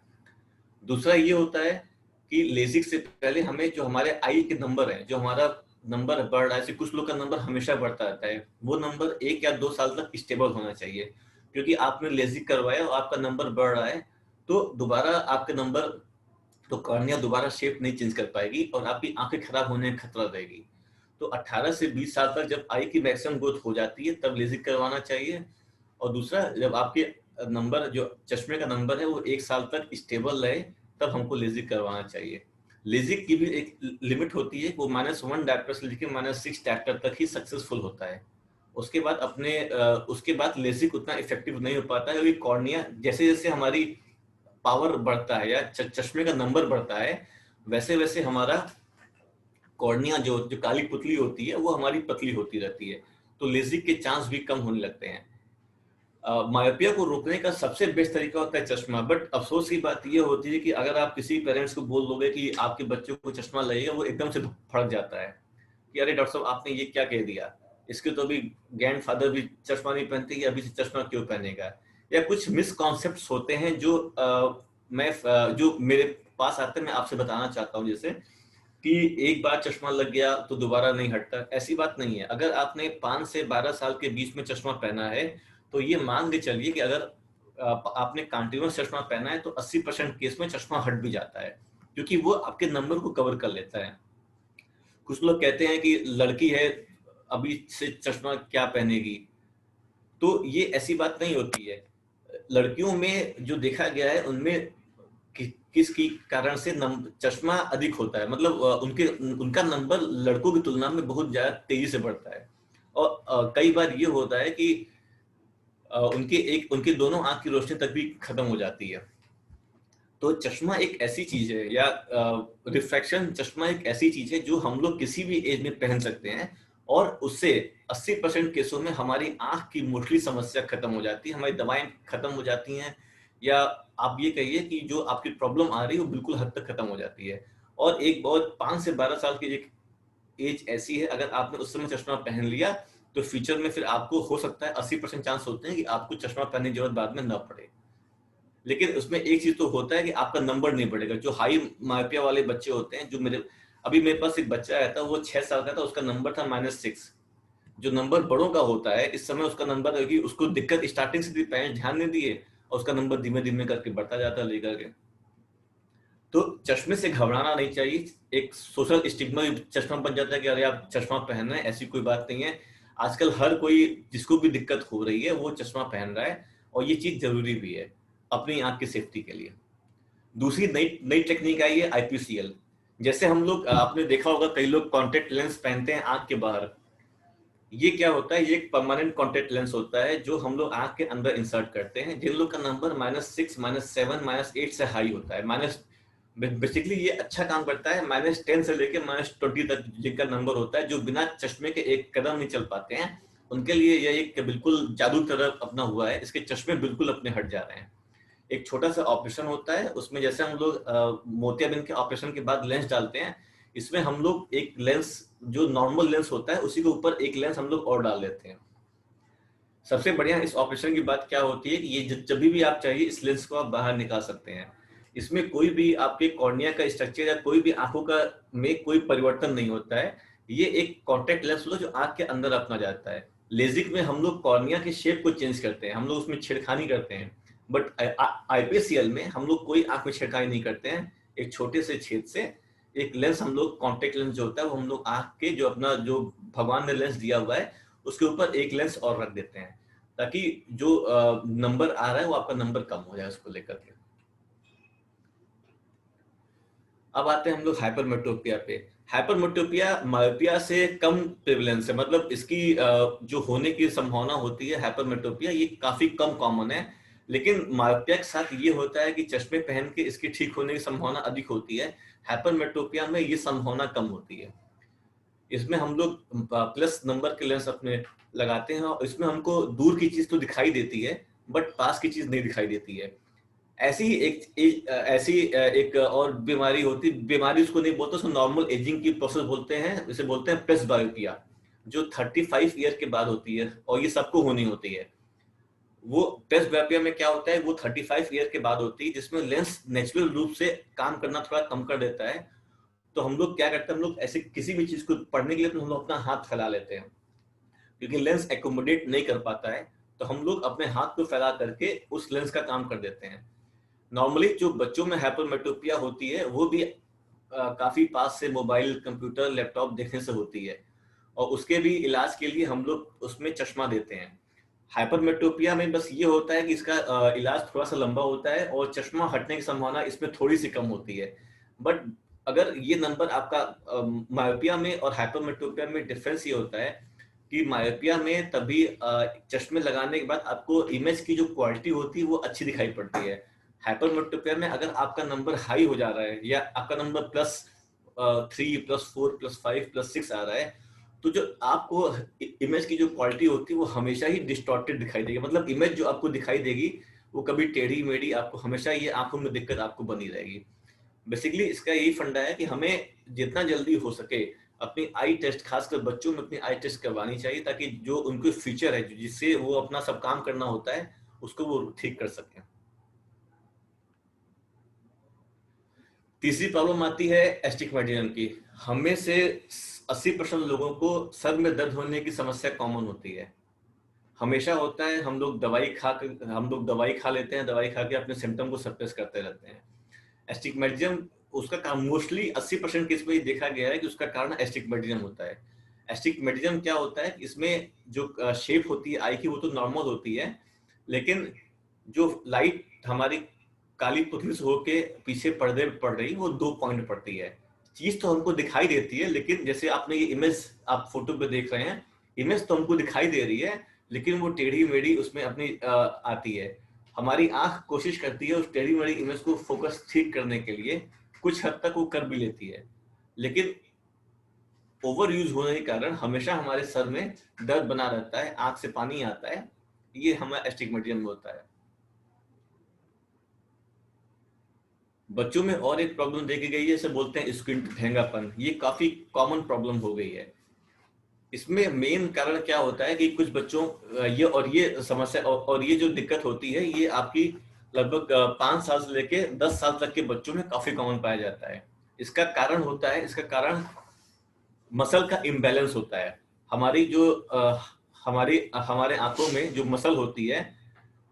दूसरा ये होता है कि लेजिक से पहले हमें जो हमारे आई के नंबर है, जो हमारा नंबर बढ़ रहा है, कुछ लोग का नंबर हमेशा बढ़ता रहता है, वो नंबर 1 या 2 साल तक स्टेबल होना चाहिए। क्योंकि आपने लेजिक करवाया और आपका नंबर बढ़ रहा है तो दोबारा आपके नंबर तो कॉर्निया दोबारा शेप नहीं चेंज कर पाएगी और आपकी आंखें खराब होने का खतरा रहेगी। तो 18 से 20 साल तक जब आई की मैक्सिमम ग्रोथ हो जाती है तब लेजिक करवाना चाहिए। और दूसरा, जब आपके नंबर जो चश्मे का नंबर है वो 1 साल तक स्टेबल रहे तब हमको लेजिक करवाना चाहिए। लेजिक की भी एक लिमिट होती है, वो -1 डायप्टर से लेकर -6 डायप्टर तक ही सक्सेसफुल होता है। उसके बाद लेजिक उतना इफेक्टिव नहीं हो पाता है, क्योंकि कॉर्निया जैसे जैसे हमारी पावर बढ़ता है या चश्मे का नंबर बढ़ता है वैसे वैसे हमारा कॉर्निया जो काली पुतली होती है वो हमारी पतली होती रहती है, तो लेजिक के चांस भी कम होने लगते हैं। मायोपिया को रोकने का सबसे बेस्ट तरीका होता है चश्मा। बट अफसोस की बात ये होती है कि अगर आप किसी पेरेंट्स को बोल दोगे कि आपके बच्चों को चश्मा लगेगा, वो एकदम से भड़क जाता है कि अरे डॉक्टर साहब आपने ये क्या कह दिया, इसके तो अभी ग्रैंड फादर भी चश्मा नहीं पहनते, कि अभी से चश्मा क्यों पहनेगा। या कुछ मिसकॉन्सेप्ट्स होते हैं जो जो मेरे पास आते हैं, मैं आपसे बताना चाहता हूँ। जैसे कि एक बार चश्मा लग गया तो दोबारा नहीं हटता, ऐसी बात नहीं है। अगर आपने 5 से 12 साल के बीच में चश्मा पहना है तो ये मान के चलिए कि अगर आपने कंटिन्यूअस चश्मा पहना है तो 80% केस में चश्मा हट भी जाता है, क्योंकि वो आपके नंबर को कवर कर लेता है। कुछ लोग कहते हैं कि लड़की है अभी से चश्मा क्या पहनेगी, तो ये ऐसी बात नहीं होती है। लड़कियों में जो देखा गया है उनमें किसकी कारण से चश्मा अधिक होता है, मतलब उनका नंबर लड़कों की तुलना में बहुत ज्यादा तेजी से बढ़ता है। और कई बार ये होता है कि उनके दोनों आंख की रोशनी तक भी खत्म हो जाती है। तो चश्मा एक ऐसी चीज है, या रिफ्रैक्शन चश्मा एक ऐसी चीज है जो हम लोग किसी भी एज में पहन सकते हैं, और उससे 80% केसों में हमारी आंख की मोस्टली समस्या खत्म हो जाती है, हमारी दवाएं खत्म हो जाती हैं, या आप ये कहिए कि जो आपकी प्रॉब्लम आ रही है वो बिल्कुल हद तक खत्म हो जाती है। और एक बहुत 5 से 12 साल की एक एज ऐसी है, अगर आपने उस समय चश्मा पहन लिया तो फ्यूचर में फिर आपको हो सकता है 80% चांस होते हैं कि आपको चश्मा पहनने की जरूरत बाद में न पड़े। लेकिन उसमें एक चीज तो होता है कि आपका नंबर नहीं बढ़ेगा। जो हाई मायोपिया वाले बच्चे होते हैं, जो मेरे पास एक बच्चा आया था, वो 6 साल का था, उसका नंबर था -6। जो नंबर बड़ों का होता है, इस समय उसका नंबर है कि उसको दिक्कत स्टार्टिंग से पेरेंट्स ध्यान नहीं दिए और उसका नंबर धीमे धीमे करके बढ़ता जाता लेकर के। तो चश्मे से घबराना नहीं चाहिए। एक सोशल स्टिग्मा चश्मा बन जाता है कि अरे आप चश्मा पहन रहे हैं, ऐसी कोई बात नहीं है। आजकल हर कोई जिसको भी दिक्कत हो रही है वो चश्मा पहन रहा है, और ये चीज जरूरी भी है अपनी आंख की सेफ्टी के लिए। दूसरी नई टेक्निक आई है आईपीसीएल। जैसे हम लोग, आपने देखा होगा कई लोग कॉन्टेक्ट लेंस पहनते हैं आंख के बाहर। ये क्या होता है, ये एक परमानेंट कॉन्टेक्ट लेंस होता है जो हम लोग आंख के अंदर इंसर्ट करते हैं। जिन लोग का नंबर -6, -7, -8 से हाई होता है, बेसिकली ये अच्छा काम करता है -10 से लेके -20 तक जिनका नंबर होता है, जो बिना चश्मे के एक कदम नहीं चल पाते हैं, उनके लिए ये एक बिल्कुल जादू तरह अपना हुआ है। इसके चश्मे बिल्कुल अपने हट जा रहे हैं। एक छोटा सा ऑपरेशन होता है, उसमें जैसे हम लोग मोतियाबिंद के ऑपरेशन के बाद लेंस डालते हैं, इसमें हम लोग एक लेंस जो नॉर्मल लेंस होता है उसी के ऊपर एक लेंस हम लोग और डाल देते हैं। सबसे बढ़िया इस ऑपरेशन की बात क्या होती है कि ये जब भी आप चाहिए इस लेंस को आप बाहर निकाल सकते हैं। इसमें कोई भी आपके कॉर्निया का स्ट्रक्चर या कोई भी आंखों का में कोई परिवर्तन नहीं होता है। ये एक कॉन्टेक्ट लेंस होता है जो आंख के अंदर अपना जाता है। लेजिक में हम लोग कॉर्निया के शेप को चेंज करते हैं, हम लोग उसमें छेड़खानी करते हैं, बट आईपीसीएल में हम लोग कोई आंख में छेड़खानी नहीं करते हैं। एक छोटे से छेद से एक लेंस हम लोग, कॉन्टेक्ट लेंस जो होता है वो हम लोग आंख के जो अपना जो भगवान ने लेंस दिया हुआ है उसके ऊपर एक लेंस और रख देते हैं, ताकि जो नंबर आ रहा है वो आपका नंबर कम हो जाए उसको लेकर के। अब आते हैं हम लोग हाइपरमेट्रोपिया पे। हाइपरमेट्रोपिया मायोपिया से कम प्रेवलेंस है, मतलब इसकी जो होने की संभावना होती है हाइपरमेट्रोपिया, ये काफी कम कॉमन है। लेकिन मायोपिया के साथ ये होता है कि चश्मे पहन के इसकी ठीक होने की संभावना अधिक होती है। हाइपरमेट्रोपिया में ये संभावना कम होती है। इसमें हम लोग प्लस नंबर के लेंस अपने लगाते हैं और इसमें हमको दूर की चीज तो दिखाई देती है बट पास की चीज नहीं दिखाई देती है। ऐसी एक और बीमारी होती, बीमारी उसको नहीं बोलते, उसको नॉर्मल एजिंग की प्रोसेस बोलते हैं। इसे बोलते हैं प्रेसबायोपिया, जो 35 ईयर के बाद होती है और ये सबको होनी होती है। वो प्रेसबायोपिया में क्या होता है, वो 35 ईयर के बाद होती है, जिसमें लेंस नेचुरल रूप से काम करना थोड़ा कम कर देता है। तो हम लोग क्या करते हैं, हम लोग ऐसे किसी भी चीज को पढ़ने के लिए तो हम लोग अपना हाथ फैला लेते हैं, क्योंकि लेंस एकोमोडेट नहीं कर पाता है, तो हम लोग अपने हाथ को फैला करके उस लेंस का काम कर देते हैं। नॉर्मली जो बच्चों में हाइपरमेट्रोपिया होती है वो भी काफी पास से मोबाइल, कंप्यूटर, लैपटॉप देखने से होती है, और उसके भी इलाज के लिए हम लोग उसमें चश्मा देते हैं। हाइपरमेट्रोपिया में बस ये होता है कि इसका इलाज थोड़ा सा लंबा होता है और चश्मा हटने की संभावना इसमें थोड़ी सी कम होती है। बट अगर ये नंबर आपका मायोपिया में और हाइपरमेट्रोपिया में डिफरेंस ये होता है कि मायोपिया में तभी चश्मे लगाने के बाद आपको इमेज की जो क्वालिटी होती है वो अच्छी दिखाई पड़ती है। हाइपरमेट्रोपिया में अगर आपका नंबर हाई हो जा रहा है या आपका नंबर +3, +4, +5, +6 आ रहा है, तो जो आपको इमेज की जो क्वालिटी होती है वो हमेशा ही डिस्टॉर्टेड दिखाई देगी। मतलब इमेज जो आपको दिखाई देगी वो कभी टेढ़ी मेढ़ी, आपको हमेशा ये आंखों में दिक्कत आपको बनी रहेगी। बेसिकली इसका यही फंडा है कि हमें जितना जल्दी हो सके अपनी आई टेस्ट, खासकर बच्चों में अपनी आई टेस्ट करवानी चाहिए, ताकि जो उनके फ्यूचर है जिससे वो अपना सब काम करना होता है उसको वो ठीक कर सकें। तीसरी प्रॉब्लम आती है एस्टिग्मेटिज्म की। हमें से 80% लोगों को सर में दर्द होने की समस्या कॉमन होती है, हमेशा होता है। हम लोग दवाई खा लेते हैं, दवाई खा के अपने सिम्टम को सप्रेस करते रहते हैं। एस्टिग्मेटिज्म उसका कारण मोस्टली 80% केस में देखा गया है कि उसका कारण एस्टिग्मेटिज्म होता है। एस्टिग्मेटिज्म क्या होता है, इसमें जो शेप होती है आई की वो तो नॉर्मल होती है, लेकिन जो लाइट हमारी काली पुतली से होके पीछे पर्दे पे पड़ रही वो 2 पॉइंट पड़ती है। चीज तो हमको दिखाई देती है, लेकिन जैसे आपने ये इमेज आप फोटो पे देख रहे हैं, इमेज तो हमको दिखाई दे रही है लेकिन वो टेढ़ी मेढ़ी उसमें अपनी आती है। हमारी आंख कोशिश करती है उस टेढ़ी मेढ़ी इमेज को फोकस ठीक करने के लिए, कुछ हद तक वो कर भी लेती है, लेकिन ओवर यूज होने के कारण हमेशा हमारे सर में दर्द बना रहता है, आंख से पानी आता है। ये हमारा एस्टिग्मेटिज्म में होता है। बच्चों में और एक प्रॉब्लम देखी गई है, जैसे बोलते हैं स्क्विंट, भेंगापन। ये काफी कॉमन प्रॉब्लम हो गई है। इसमें मेन कारण क्या होता है कि कुछ बच्चों ये समस्या और ये जो दिक्कत होती है ये आपकी लगभग 5 साल से लेके 10 साल तक के बच्चों में काफी कॉमन पाया जाता है। इसका कारण मसल का इम्बैलेंस होता है। हमारी जो हमारे आंखों में जो मसल होती है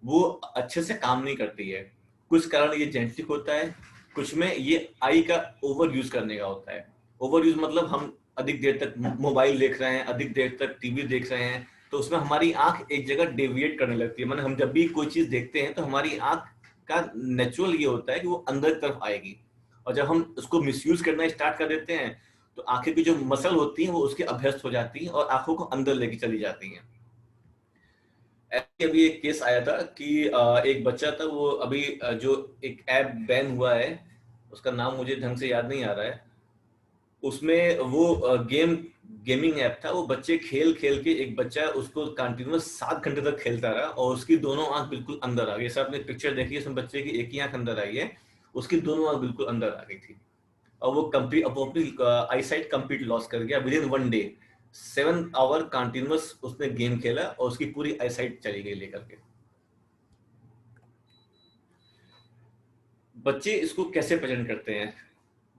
वो अच्छे से काम नहीं करती है। कुछ कारण ये जेनेटिक होता है, कुछ में ये आई का ओवर यूज करने का होता है। ओवर यूज मतलब हम अधिक देर तक मोबाइल देख रहे हैं, अधिक देर तक टीवी देख रहे हैं, तो उसमें हमारी आंख एक जगह डेविएट करने लगती है। मतलब हम जब भी कोई चीज देखते हैं तो हमारी आंख का नेचुरल ये होता है कि वो अंदर की तरफ आएगी, और जब हम उसको मिसयूज करना स्टार्ट कर देते हैं तो आंखें की जो मसल होती है वो उसके अभ्यस्त हो जाती है और आंखों को अंदर लेके चली जाती हैं। अभी एक केस आया था कि एक बच्चा था, वो अभी जो एक ऐप बैन हुआ है उसका नाम मुझे ढंग से याद नहीं आ रहा है, उसमें वो गेमिंग ऐप था। वो बच्चे खेल खेल के एक बच्चा उसको कंटिन्यूअस 7 घंटे तक खेलता रहा और उसकी दोनों आंख बिल्कुल अंदर आ गई। जैसे आपने पिक्चर देखी है, उसमें बच्चे की एक ही आंख अंदर आई है, उसकी दोनों आंख बिल्कुल अंदर आ गई थी और वो अपनी आई साइट कंप्लीट लॉस कर गया within 1 day. 7 hour continuous उसने गेम खेला और उसकी पूरी आई साइट चली गई लेकर के। बच्चे इसको कैसे प्रेजेंट करते हैं?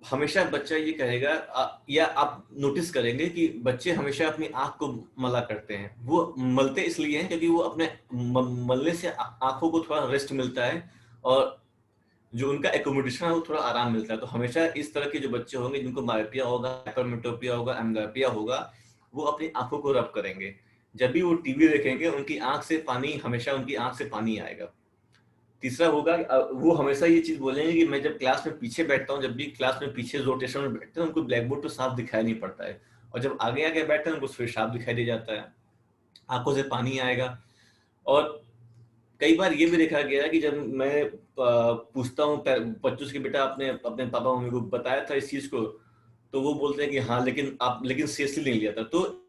हमेशा बच्चा ये कहेगा या आप नोटिस करेंगे कि बच्चे हमेशा अपनी आंख को मला करते हैं। वो मलते इसलिए हैं क्योंकि वो अपने मलने से आंखों को थोड़ा रेस्ट मिलता है और जो उनका एकोमोडेशन है वो थोड़ा आराम मिलता है। तो हमेशा इस तरह के जो बच्चे होंगे जिनको मायोपिया होगा, हाइपरमेट्रोपिया होगा, एम्ब्लियोपिया होगा, वो अपनी आंखों को रब करेंगे। जब भी वो टीवी देखेंगे उनकी आंख से पानी आएगा। तीसरा होगा वो हमेशा ये चीज बोलेंगे कि मैं जब क्लास में पीछे बैठता हूँ, जब भी क्लास में पीछे रोटेशन में बैठते हैं उनको ब्लैक बोर्ड तो साफ दिखाई नहीं पड़ता है, और जब आगे आगे बैठते हैं उनको फिर साफ दिखाई दे जाता है, आंखों से पानी आएगा। और कई बार ये भी देखा गया है कि जब मैं पूछता हूँ बच्चों से कि बेटा आपने अपने पापा मम्मी को बताया था इस चीज को, तो वो बोलते हैं कि हाँ लेकिन सीरियसली नहीं लिया था। तो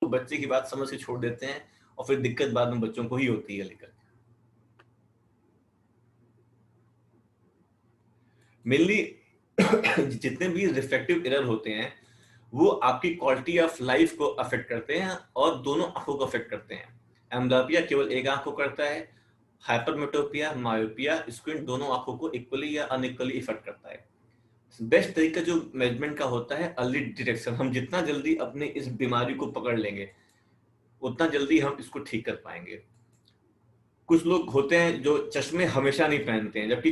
बच्चे की बात समझ के छोड़ देते हैं और फिर दिक्कत बाद में बच्चों को ही होती है लेकर। मेनली जितने भी रिफ्रैक्टिव एरर होते हैं वो आपकी क्वालिटी ऑफ लाइफ को अफेक्ट करते हैं और दोनों आंखों को अफेक्ट करते हैं। एम्ब्लियोपिया केवल एक आंख को करता है, हाइपरमेट्रोपिया, मायोपिया, स्क्विंट दोनों आंखों को इक्वली या अनइक्वली इफेक्ट करता है। बेस्ट तरीका जो मैनेजमेंट का होता है अर्ली डिटेक्शन। हम जितना जल्दी अपने इस बीमारी को पकड़ लेंगे उतना जल्दी हम इसको ठीक कर पाएंगे। कुछ लोग होते हैं जो चश्मे हमेशा नहीं पहनते हैं, जबकि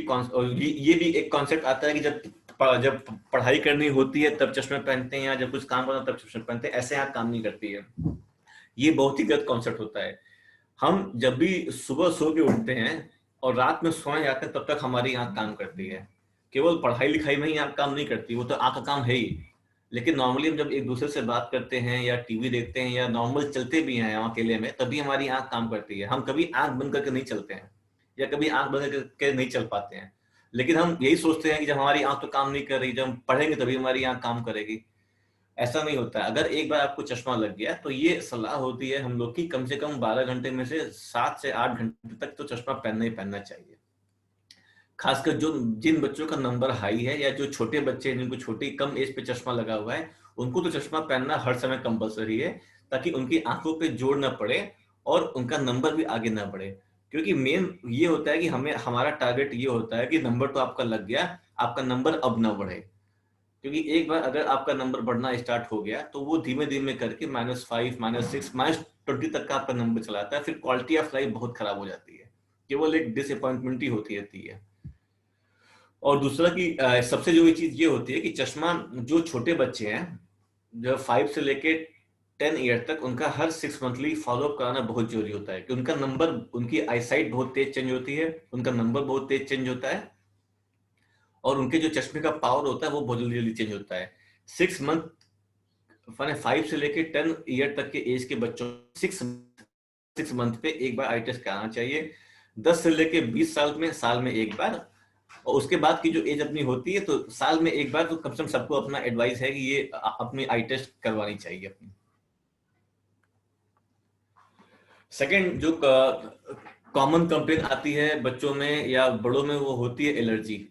ये भी एक कॉन्सेप्ट आता है कि जब पढ़ाई करनी होती है तब चश्मे पहनते हैं या जब कुछ काम करना तब चश्मे पहनते हैं। ऐसे आंख काम नहीं करती है, ये बहुत ही गलत कॉन्सेप्ट होता है। हम जब भी सुबह सो के उठते हैं और रात में सोने जाते हैं तब तक हमारी आंख काम करती है। केवल पढ़ाई लिखाई में ही आंख काम नहीं करती, वो तो आंख का काम है ही। लेकिन नॉर्मली हम जब एक दूसरे से बात करते हैं या टीवी देखते हैं या नॉर्मल चलते भी हैं अकेले में, तभी हमारी आंख काम करती है। हम कभी आंख बंद करके नहीं चलते हैं या कभी आंख बंद करके नहीं चल पाते हैं। लेकिन हम यही सोचते हैं कि जब हमारी आंख तो काम नहीं कर रही, जब हम पढ़ेंगे तभी हमारी आंख काम करेगी। ऐसा नहीं होता है। अगर एक बार आपको चश्मा लग गया तो ये सलाह होती है हम लोग की, कम से कम 12 घंटे में से 7 से 8 घंटे तक तो चश्मा पहनना ही पहनना चाहिए। खासकर जो जिन बच्चों का नंबर हाई है या जो छोटे बच्चे हैं जिनको छोटी कम एज पे चश्मा लगा हुआ है, उनको तो चश्मा पहनना हर समय कंपलसरी है, ताकि उनकी आंखों पे जोर ना पड़े और उनका नंबर भी आगे ना बढ़े। क्योंकि मेन ये होता है कि हमें हमारा टारगेट ये होता है कि नंबर तो आपका लग गया, आपका नंबर अब ना बढ़े। क्योंकि एक बार अगर आपका नंबर बढ़ना स्टार्ट हो गया तो वो धीमे धीमे करके -5, -6, -20 तक का आपका नंबर चलाता है। फिर क्वालिटी ऑफ लाइफ बहुत खराब हो जाती है, केवल एक डिसअपॉइंटमेंट ही होती रहती है। और दूसरा कि सबसे जो चीज ये होती है कि चश्मा जो छोटे बच्चे हैं, जो 5 से लेके 10 ईयर तक, उनका हर 6 मंथली फॉलोअप कराना बहुत जरूरी होता है कि उनका नंबर, उनकी आईसाइट बहुत तेज चेंज होती है, उनका नंबर बहुत तेज चेंज होता है और उनके जो चश्मे का पावर होता है वो बहुत जल्दी जल्दी चेंज होता है। 6 मंथ 5 से लेके 10 ईयर तक के एज के बच्चों 6 मंथ पे एक बार आई टेस्ट कराना चाहिए। 10 से लेके 20 साल में एक बार, और उसके बाद की जो एज अपनी होती है तो साल में एक बार तो कम से कम सबको अपना एडवाइस है कि ये अपनी आई टेस्ट करवानी चाहिए अपनी। सेकंड जो कॉमन कंप्लेन आती है बच्चों में या बड़ों में, वो होती है एलर्जी।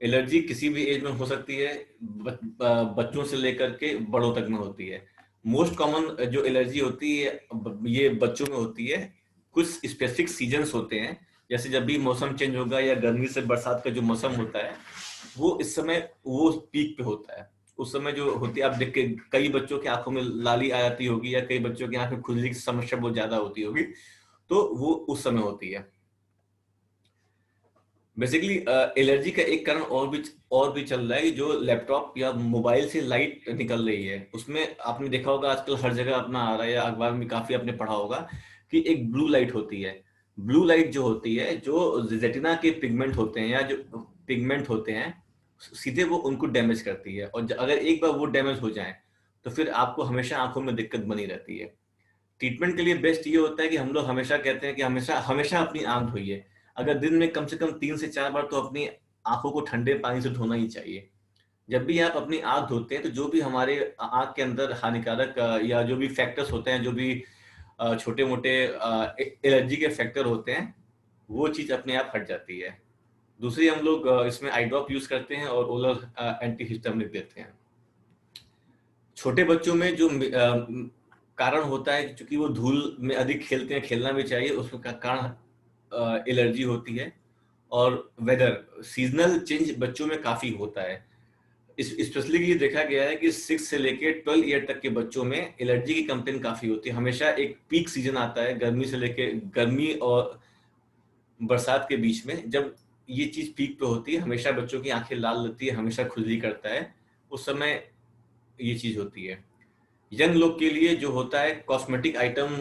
एलर्जी किसी भी एज में हो सकती है, बच्चों से लेकर के बड़ों तक में होती है। मोस्ट कॉमन जो एलर्जी होती है ये बच्चों में होती है। कुछ स्पेसिफिक सीजन्स होते हैं, जैसे जब भी मौसम चेंज होगा या गर्मी से बरसात का जो मौसम होता है वो इस समय वो पीक पे होता है। उस समय जो होती है, आप देख के कई बच्चों की आंखों में लाली आ जाती होगी या कई बच्चों की आंख में खुजली की समस्या बहुत ज्यादा होती होगी, तो वो उस समय होती है। बेसिकली एलर्जी का एक कारण और भी चल रहा है कि जो लैपटॉप या मोबाइल से लाइट निकल रही है, उसमें आपने देखा होगा आजकल हर जगह अपना आ रहा है या अखबार में काफी आपने पढ़ा होगा कि एक ब्लू लाइट होती है। ब्लू लाइट जो होती है, जो रेटिना के पिगमेंट होते हैं या जो पिगमेंट होते हैं, सीधे वो उनको डैमेज करती है। और अगर एक बार वो डैमेज हो जाए तो फिर आपको हमेशा आंखों में दिक्कत बनी रहती है। ट्रीटमेंट के लिए बेस्ट ये होता है कि हम लोग हमेशा कहते हैं कि हमेशा अपनी आंख धोइए। अगर दिन में कम से कम 3 से 4 बार तो अपनी आंखों को ठंडे पानी से धोना ही चाहिए। जब भी आप अपनी आंख धोते हैं तो जो भी हमारे आंख के अंदर हानिकारक या जो भी फैक्टर्स होते हैं, जो भी छोटे मोटे एलर्जी के फैक्टर होते हैं, वो चीज अपने आप हट जाती है। दूसरी, हम लोग इसमें आई ड्रॉप यूज करते हैं और ओरल एंटीहिस्टामिनिक देते हैं। छोटे बच्चों में जो कारण होता है, क्योंकि वो धूल में अधिक खेलते हैं, खेलना भी चाहिए, उसका कारण एलर्जी होती है। और वेदर सीजनल चेंज बच्चों में काफी होता है। स्पेशली ये देखा गया है कि 6 से लेके 12 ईयर तक के बच्चों में एलर्जी की कंप्लेन काफी होती है। हमेशा एक पीक सीजन आता है गर्मी और बरसात के बीच में, जब ये चीज पीक पे होती है, हमेशा बच्चों की आंखें लाल रहती है, हमेशा खुजली करता है, उस समय ये चीज होती है। यंग लोग के लिए जो होता है कॉस्मेटिक आइटम,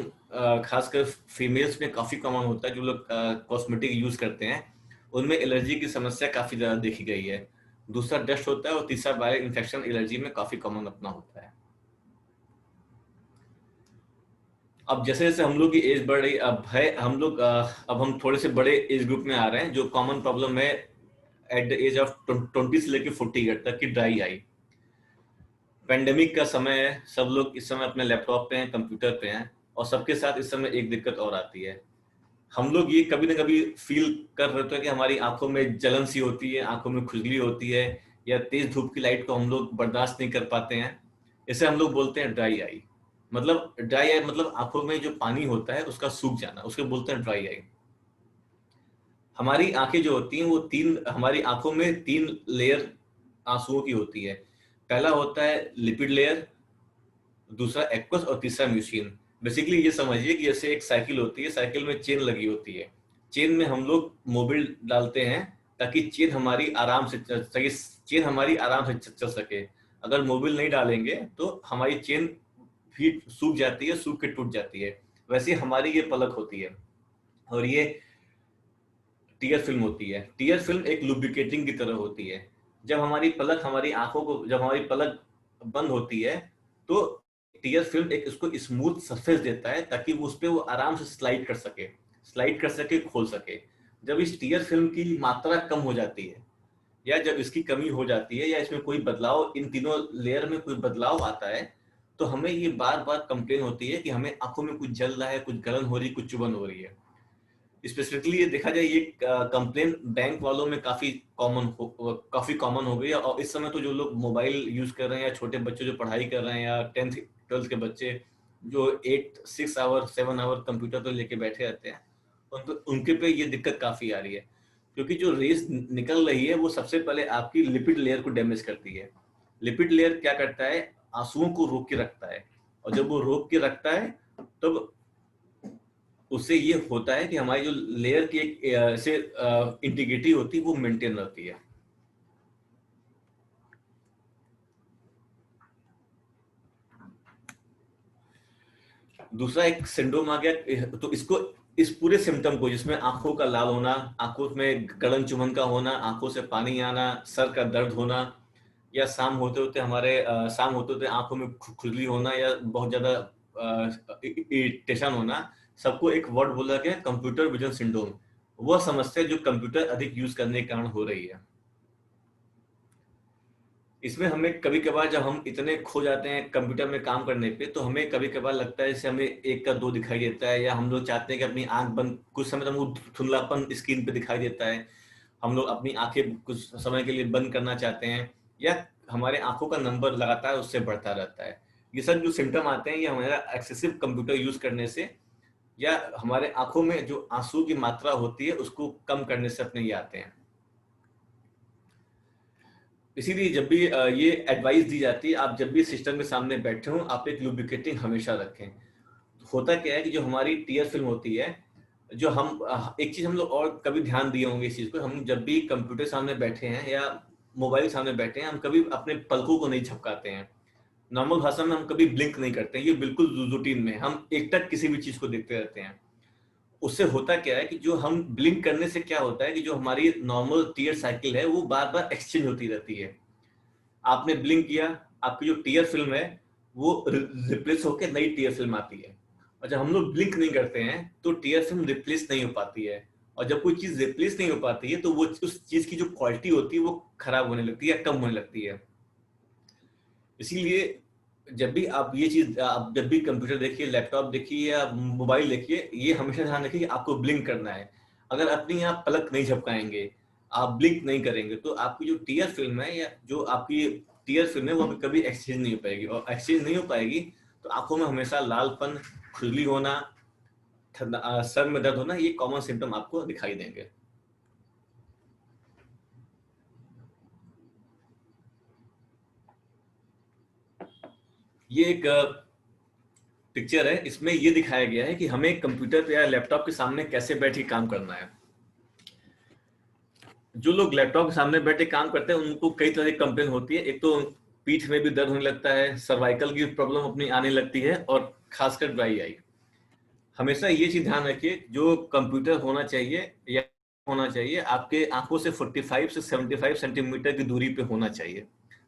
खासकर फीमेल्स में काफी कॉमन होता है, जो लोग कॉस्मेटिक यूज करते हैं उनमें एलर्जी की समस्या काफी ज्यादा देखी गई है। दूसरा डस्ट होता है और तीसरा वायरल इन्फेक्शन एलर्जी में काफी कॉमन अपना होता है। अब जैसे जैसे हम लोग की एज बढ़ रही अब हम थोड़े से बड़े एज ग्रुप में आ रहे हैं। जो कॉमन प्रॉब्लम है एट द एज ऑफ 20 से लेकर 40 ईयर तक की, ड्राई आई। पेंडेमिक का समय है, सब लोग इस समय अपने लैपटॉप पे हैं, कंप्यूटर पे हैं, और सबके साथ इस समय एक दिक्कत और आती है। हम लोग ये कभी ना कभी फील कर रहे हैं कि हमारी आंखों में जलन सी होती है, आंखों में खुजली होती है, या तेज धूप की लाइट को हम लोग बर्दाश्त नहीं कर पाते हैं। इसे हम लोग बोलते हैं ड्राई आई। ड्राई आई मतलब आंखों में जो पानी होता है उसका सूख जाना, उसको बोलते हैं ड्राई आई। हमारी आंखें जो होती हैं वो हमारी आंखों में 3 लेयर आंसुओं की होती है। पहला होता है लिपिड लेयर, दूसरा एक्वस और तीसरा म्यूसिन। बेसिकली ये समझिए कि जैसे एक साइकिल होती है, साइकिल में चेन लगी होती है, चेन में हम लोग मोबिल डालते हैं ताकि चेन हमारी आराम से चल सके। अगर मोबिल नहीं डालेंगे तो हमारी चेन भी सूख जाती है, सूख के टूट जाती है। वैसे हमारी ये पलक होती है और ये टीयर फिल्म होती है। टीयर फिल्म एक लुब्रिकेटिंग की तरह होती है। जब हमारी पलक बंद होती है तो टीयर फिल्म एक इसको स्मूथ सरफेस देता है ताकि उस पे वो आराम से स्लाइड कर सके, खोल सके। जब इस टीयर फिल्म की मात्रा कम हो जाती है या जब इसकी कमी हो जाती है या इसमें कोई बदलाव, इन तीनों लेयर में कोई बदलाव आता है, तो हमें ये बार बार कंप्लेन होती है कि हमें आंखों में कुछ जल रहा है, कुछ गलन हो रही है, कुछ चुभन हो रही है। स्पेसिफिकली ये देखा जाए, ये कंप्लेन बैंक वालों में काफी कॉमन हो गई है। और इस समय तो जो लोग मोबाइल यूज कर रहे हैं या छोटे बच्चे जो पढ़ाई कर रहे हैं या 10th 12th के बच्चे जो 6 आवर 7 आवर कंप्यूटर तो लेके बैठे रहते हैं, उनके पे ये दिक्कत काफी आ रही है, क्योंकि जो रेस निकल रही है वो सबसे पहले आपकी लिपिड लेयर को डैमेज करती है। लिपिड लेयर क्या करता है, आंसुओं को रोक के रखता है, और जब वो रोक के रखता है तब उससे ये होता है कि हमारी जो लेयर की एक ऐसे इंटीग्रिटी होती है वो मेंटेन रहती है। दूसरा एक सिंड्रोम आ गया, तो इसको, इस पूरे सिम्टम को, जिसमें आंखों का लाल होना, आंखों में गलन चुभन का होना, आंखों से पानी आना, सर का दर्द होना, या शाम होते होते आंखों में खुजली होना, या बहुत ज्यादा इरिटेशन होना, सबको एक वर्ड बोला गया, कंप्यूटर विजन सिंड्रोम। वह समस्या जो कंप्यूटर अधिक यूज करने के कारण हो रही है। इसमें हमें कभी कभार, जब हम इतने खो जाते हैं कंप्यूटर में काम करने पे, तो हमें कभी कभार लगता है जैसे हमें 1 का 2 दिखाई देता है, या हम लोग चाहते हैं कि अपनी आंख बंद, कुछ समय तक वो धुंधलापन स्क्रीन पे दिखाई देता है, हम लोग अपनी आंखें कुछ समय के लिए बंद करना चाहते हैं, या हमारे आंखों का नंबर लगातार उससे बढ़ता रहता है। ये सब जो सिम्टम आते हैं, ये हमारा एक्सेसिव कंप्यूटर यूज करने से, या हमारे आंखों में जो आंसू की मात्रा होती है उसको कम करने से अपने ये आते हैं। इसीलिए जब भी ये एडवाइस दी जाती है, आप जब भी सिस्टम के सामने बैठे हो, आप एक लुब्रिकेटिंग हमेशा रखें। होता क्या है कि जो हमारी टीयर फिल्म होती है, जो हम एक चीज हम लोग और कभी ध्यान दिए होंगे इस चीज को, हम जब भी कंप्यूटर सामने बैठे हैं या मोबाइल सामने बैठे हैं, हम कभी अपने पलकों को नहीं झपकाते हैं। नॉर्मल भाषा में हम कभी ब्लिंक नहीं करते हैं, ये बिल्कुल रूटीन में हम एकटक किसी भी चीज को देखते रहते हैं। उससे होता क्या है कि जो हम ब्लिंक करने से क्या होता है कि जो हमारी नॉर्मल टीयर साइकिल है वो बार बार एक्सचेंज होती रहती है। आपने ब्लिंक किया, आपकी जो टीयर फिल्म है वो रिप्लेस होकर नई टीयर फिल्म आती है, और जब हम लोग ब्लिंक नहीं करते हैं तो टीयर फिल्म रिप्लेस नहीं हो पाती है, और जब कोई चीज रिप्लेस नहीं हो पाती है तो वो उस चीज की जो क्वालिटी होती है वो खराब होने लगती है या कम होने लगती है। इसीलिए जब भी आप ये चीज, आप जब भी कंप्यूटर देखिए, लैपटॉप देखिए या मोबाइल देखिए, ये हमेशा ध्यान रखिए कि आपको ब्लिंक करना है। अगर अपनी आप पलक नहीं झपकाएंगे, आप ब्लिंक नहीं करेंगे, तो आपकी जो टीयर फिल्म है या जो आपकी टीयर फिल्म है वो कभी एक्सचेंज नहीं हो पाएगी, और एक्सचेंज नहीं हो पाएगी तो आंखों में हमेशा लालपन, खुजली होना, सर में दर्द होना, ये कॉमन सिम्टम आपको दिखाई देंगे। ये एक पिक्चर है, इसमें ये दिखाया गया है कि हमें कंप्यूटर या लैपटॉप के सामने कैसे बैठ के काम करना है। जो लोग लैपटॉप के सामने बैठ के काम करते हैं उनको कई तरह की कंप्लेन होती है। एक तो पीठ में भी दर्द होने लगता है, सर्वाइकल की प्रॉब्लम अपनी आने लगती है, और खासकर ड्राई आई। हमेशा ये चीज ध्यान रखिए, जो कंप्यूटर होना चाहिए या होना चाहिए आपके आंखों से 45 से 75 सेंटीमीटर की दूरी पे होना चाहिए।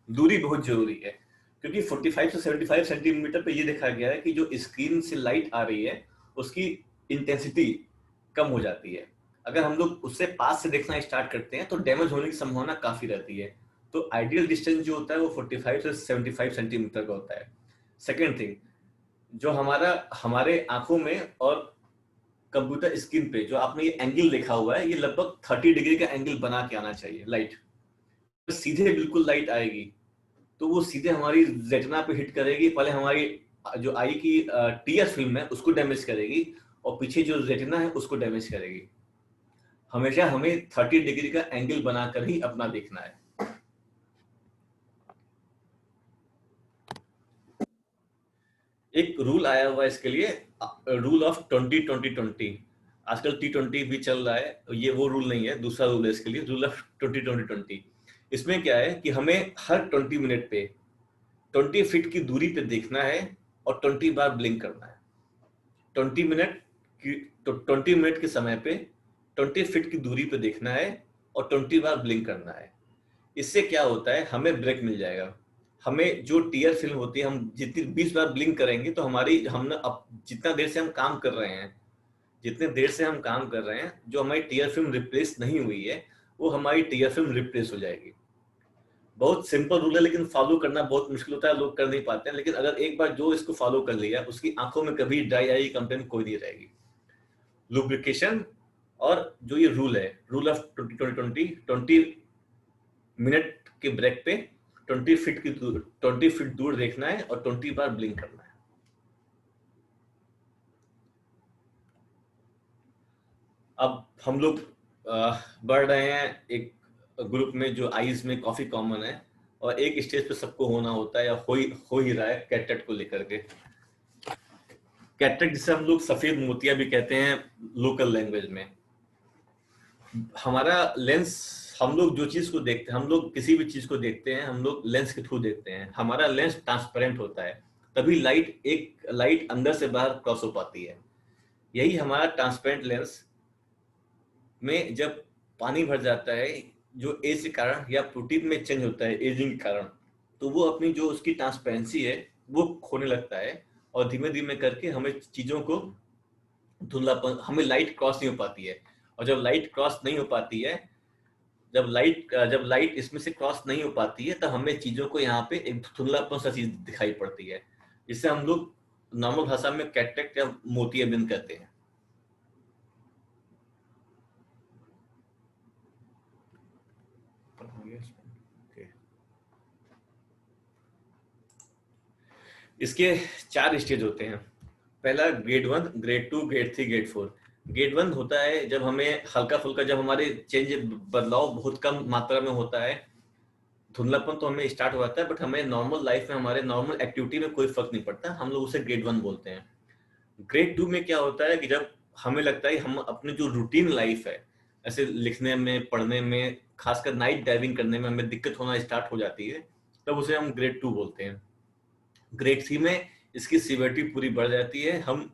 दूरी बहुत जरूरी है, क्योंकि 45 से 75 सेंटीमीटर पे ये देखा गया है कि जो स्क्रीन से लाइट आ रही है उसकी इंटेंसिटी कम हो जाती है। अगर हम लोग उससे पास से देखना स्टार्ट करते हैं तो डैमेज होने की संभावना काफी रहती है। तो आइडियल डिस्टेंस जो होता है वो 45 से 75 सेंटीमीटर का होता है। सेकेंड थिंग, जो हमारे आंखों में और कंप्यूटर स्क्रीन पे जो आपने ये एंगल देखा हुआ है, ये लगभग 30 डिग्री का एंगल बना के आना चाहिए। लाइट सीधे बिल्कुल लाइट आएगी तो वो सीधे हमारी रेटिना पे हिट करेगी, पहले हमारी जो आई की टीयर फिल्म है उसको डैमेज करेगी, और पीछे जो रेटिना है उसको डैमेज करेगी। हमेशा हमें 30 डिग्री का एंगल बनाकर ही अपना देखना है। एक रूल आया हुआ है इसके लिए, रूल ऑफ 20-20-20। आजकल T20 भी चल रहा है, ये वो रूल नहीं है, दूसरा रूल है इसके लिए, रूल ऑफ 20-20-20। इसमें क्या है कि हमें हर 20 मिनट पे 20 फीट की दूरी पे देखना है और 20 बार ब्लिंक करना है। 20 मिनट के समय पे 20 फीट की दूरी पे देखना है और 20 बार ब्लिंक करना है। इससे क्या होता है, हमें ब्रेक मिल जाएगा। हमें जो टीयर फिल्म होती है, हम जितनी 20 बार ब्लिंक करेंगे तो हमने अब जितना देर से हम काम कर रहे हैं, जो हमारी टीयर फिल्म रिप्लेस नहीं हुई है, वो हमारी टीयर फिल्म रिप्लेस हो जाएगी। बहुत सिंपल रूल है, लेकिन फॉलो करना बहुत मुश्किल होता है, लोग कर नहीं पाते हैं। लेकिन अगर एक बार जो इसको फॉलो कर लिया, उसकी आंखों में कभी ड्राई आई कंप्लेन कोई नहीं रहेगी। लुब्रिकेशन और जो ये रूल है, रूल ऑफ 20 मिनट के ब्रेक पे 20 फीट दूर देखना है और 20 बार ब्लिंक करना है। अब हम लोग बढ़ रहे हैं एक ग्रुप में जो आईज में काफी कॉमन है, और एक स्टेज पे सबको होना होता है या हो ही रहा है, कैटरेक्ट को लेकर के। कैटरेक्ट जिसे हम लोग सफेद मोतिया भी कहते हैं लोकल लैंग्वेज में। हमारा लेंस, हम लोग जो चीज को देखते हैं, हम लोग किसी भी चीज को देखते हैं, हम लोग लेंस के थ्रू देखते हैं। हमारा लेंस ट्रांसपेरेंट होता है, तभी लाइट अंदर से बाहर क्रॉस हो पाती है। यही हमारा ट्रांसपेरेंट लेंस में जब पानी भर जाता है, जो एज के कारण या प्रोटीन में चेंज होता है एजिंग के कारण, तो वो अपनी जो उसकी ट्रांसपेरेंसी है वो खोने लगता है, और धीमे धीमे करके हमें चीजों को धुंधलापन, हमें लाइट क्रॉस नहीं हो पाती है। और जब लाइट क्रॉस नहीं हो पाती है, जब लाइट इसमें से क्रॉस नहीं हो पाती है, तब हमें चीजों को यहाँ पे एक धुंधलापन सा चीज दिखाई पड़ती है, जिसे हम लोग नॉर्मल भाषा में कैटरेक्ट या मोतियाबिंद कहते हैं। इसके 4 स्टेज होते हैं। पहला grade 1, grade 2, grade 3, grade 4। Grade 1 होता है जब हमें हल्का फुल्का, जब हमारे बदलाव बहुत कम मात्रा में होता है, धुंधलापन तो हमें स्टार्ट हो जाता है, बट हमें नॉर्मल लाइफ में, हमारे नॉर्मल एक्टिविटी में कोई फर्क नहीं पड़ता, हम लोग उसे ग्रेड 1 बोलते हैं। ग्रेड 2 में क्या होता है कि जब हमें लगता है हम अपनी जो रूटीन लाइफ है, ऐसे लिखने में, पढ़ने में, खासकर नाइट ड्राइविंग करने में हमें दिक्कत होना स्टार्ट हो जाती है, तब उसे हम ग्रेड 2 बोलते हैं। ग्रेड 3 में इसकी सीवियरिटी पूरी बढ़ जाती है। हम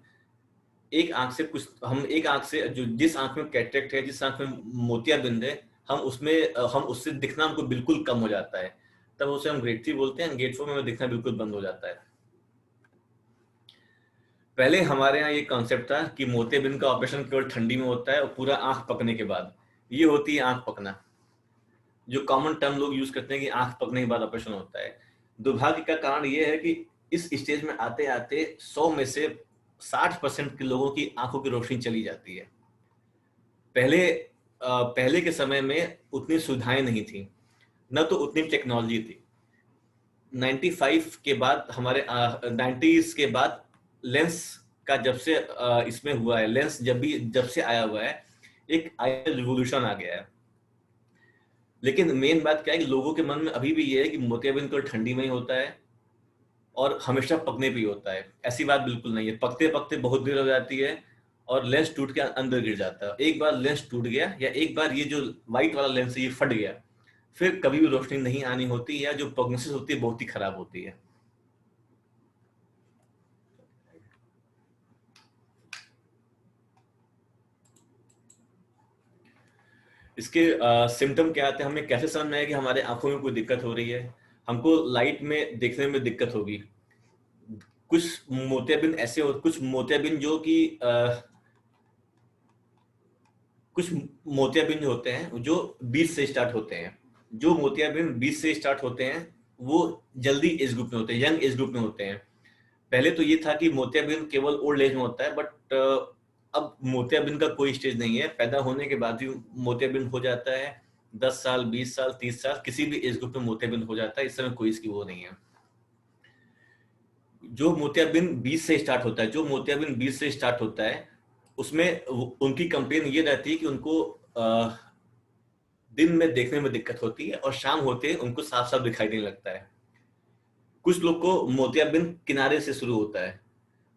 एक आंख से जो जिस आंख में कैटरेक्ट है, जिस आंख में मोतियाबिंद है, हम उससे दिखना हमको बिल्कुल कम हो जाता है, तब उसे हम ग्रेड 3 बोलते हैं। ग्रेड 4 में हमें दिखना बिल्कुल बंद हो जाता है। पहले हमारे यहाँ ये कॉन्सेप्ट था कि मोतियाबिंद का ऑपरेशन केवल ठंडी में होता है और पूरा आंख पकने के बाद। ये होती है आंख पकना, जो कॉमन टर्म लोग यूज करते हैं कि आंख पकने के बाद ऑपरेशन होता है। दुर्भाग्य का कारण ये है कि इस स्टेज में आते आते 100 में से 60% के लोगों की आंखों की रोशनी चली जाती है। पहले के समय में उतनी सुविधाएं नहीं थी, न तो उतनी टेक्नोलॉजी थी। 95 के बाद, हमारे 90s के बाद लेंस का जब से इसमें हुआ है, लेंस जब से आया हुआ है, एक रिवोल्यूशन आ गया है। लेकिन मेन बात क्या है कि लोगों के मन में अभी भी ये है कि मोतियाबिंद तो ठंडी में ही होता है और हमेशा पकने पे ही होता है। ऐसी बात बिल्कुल नहीं है। पकते पकते बहुत देर हो जाती है और लेंस टूट के अंदर गिर जाता है। एक बार लेंस टूट गया, या एक बार ये जो व्हाइट वाला लेंस है ये फट गया, फिर कभी भी रोशनी नहीं आनी होती, या जो प्रोग्नोसिस होती है बहुत ही खराब होती है। इसके सिम्टम क्या आते हैं, हमें कैसे समझ में आया कि हमारे आंखों में कोई दिक्कत हो रही है? हमको लाइट में देखने में दिक्कत होगी। कुछ मोतियाबिंद जो कि कुछ मोतियाबिंद होते हैं जो 20 से स्टार्ट होते हैं। जो मोतियाबिंद 20 से स्टार्ट होते हैं वो जल्दी एज ग्रुप में होते हैं, यंग एज ग्रुप में होते हैं। पहले तो ये था कि मोतियाबिंद केवल ओल्ड एज में होता है, बट अब मोतियाबिंद का कोई स्टेज नहीं है। पैदा होने के बाद भी मोतियाबिंद हो जाता है। 10 साल, 20 साल, 30 साल, किसी भी एज ग्रुप में मोतियाबिंद हो जाता है। इस समय कोई इसकी वो नहीं है। जो मोतियाबिंद 20 से स्टार्ट होता है उसमें उनकी कंप्लेन ये रहती है कि उनको दिन में देखने में दिक्कत होती है और शाम होते उनको साफ साफ दिखाई देने लगता है। कुछ लोग को मोतियाबिंद किनारे से शुरू होता है।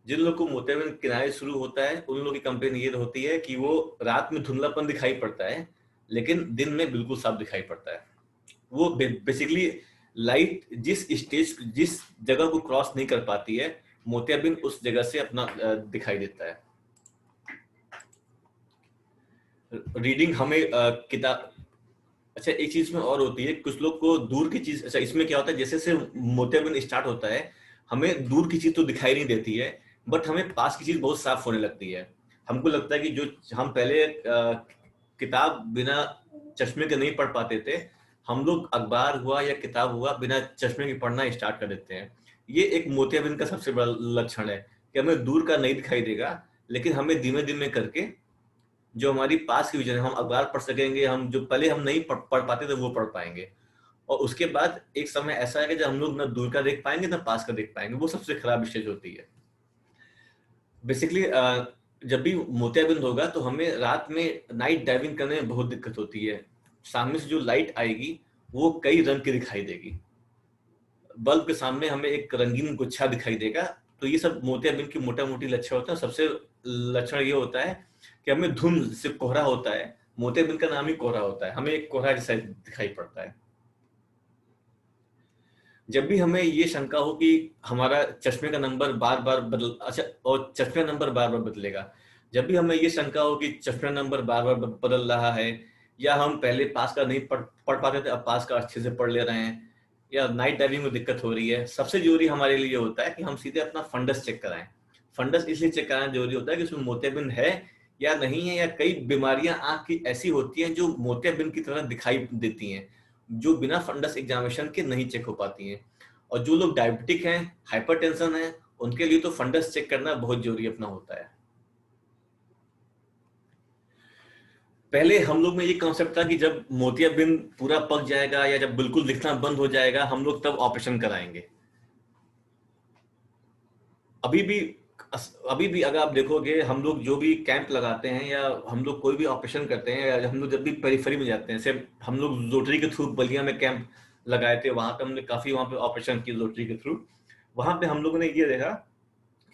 जिन लोग को मोतियाबिंद किनारे शुरू होता है उन लोगों की कंप्लेन ये होती है कि वो रात में धुंधलापन दिखाई पड़ता है, लेकिन दिन में बिल्कुल साफ दिखाई पड़ता है। वो बेसिकली लाइट जिस जगह को क्रॉस नहीं कर पाती है, मोतियाबिंद उस जगह से अपना दिखाई देता है। रीडिंग हमें किताब, अच्छा एक चीज में और होती है, कुछ लोग को दूर की चीज, अच्छा इसमें क्या होता है, जैसे मोतियाबिंद स्टार्ट होता है हमें दूर की चीज तो दिखाई नहीं देती है, बट हमें पास की चीज बहुत साफ होने लगती है। हमको लगता है कि जो हम पहले किताब बिना चश्मे के नहीं पढ़ पाते थे, हम लोग अखबार हुआ या किताब हुआ बिना चश्मे के पढ़ना स्टार्ट कर देते हैं। ये एक मोतियाबिंद का सबसे बड़ा लक्षण है कि हमें दूर का नहीं दिखाई देगा, लेकिन हमें धीमे धीमे करके जो हमारी पास की विजन है, हम अखबार पढ़ सकेंगे, हम जो पहले हम नहीं पढ़ पाते थे वो पढ़ पाएंगे। और उसके बाद एक समय ऐसा है कि जब हम लोग ना दूर का देख पाएंगे ना पास का देख पाएंगे, वो सबसे खराब स्टेज होती है। बेसिकली जब भी मोतियाबिंद होगा तो हमें रात में नाइट डाइविंग करने में बहुत दिक्कत होती है। सामने से जो लाइट आएगी वो कई रंग की दिखाई देगी, बल्ब के सामने हमें एक रंगीन गुच्छा दिखाई देगा। तो ये सब मोतियाबिंद की मोटा मोटी लक्षण होता है। सबसे लक्षण ये होता है कि हमें धुंध से कोहरा होता है, मोतियाबिंद का नाम ही कोहरा होता है, हमें एक कोहरा जैसा दिखाई पड़ता है। जब भी हमें ये शंका हो कि हमारा चश्मे का नंबर बार बार और चश्मे का नंबर बार बार बदलेगा, जब भी हमें ये शंका हो कि चश्मे का नंबर बार बार बदल रहा है, या हम पहले पास का नहीं पढ़ पाते थे अब पास का अच्छे से पढ़ ले रहे हैं, या नाइट डाइविंग में दिक्कत हो रही है, सबसे जरूरी हमारे लिए होता है कि हम सीधे अपना फंडस चेक कराएं। फंडस इसलिए चेक कराना जरूरी होता है कि उसमें मोतियाबिंद है या नहीं है, या कई बीमारियां आंख की ऐसी होती हैं जो मोतियाबिंद की तरह दिखाई देती हैं, जो बिना फंडस एग्जामिनेशन के नहीं चेक हो पाती हैं। और जो लोग डायबिटिक हैं, हाइपरटेंशन है, उनके लिए तो फंडस चेक करना बहुत जरूरी अपना होता है। पहले हम लोग में ये कॉन्सेप्ट था कि जब मोतियाबिंद पूरा पक जाएगा या जब बिल्कुल दिखना बंद हो जाएगा हम लोग तब ऑपरेशन कराएंगे। अभी भी अगर आप देखोगे, हम लोग जो भी कैंप लगाते हैं या हम लोग कोई भी ऑपरेशन करते हैं, या हम लोग जब भी पेरिफेरी में जाते हैं, सिर्फ हम लोग रोटरी के थ्रू बलिया में कैंप लगाए थे, वहां पे हमने काफी वहां पे ऑपरेशन किए रोटरी के थ्रू। वहां पे हम लोगों ने ये देखा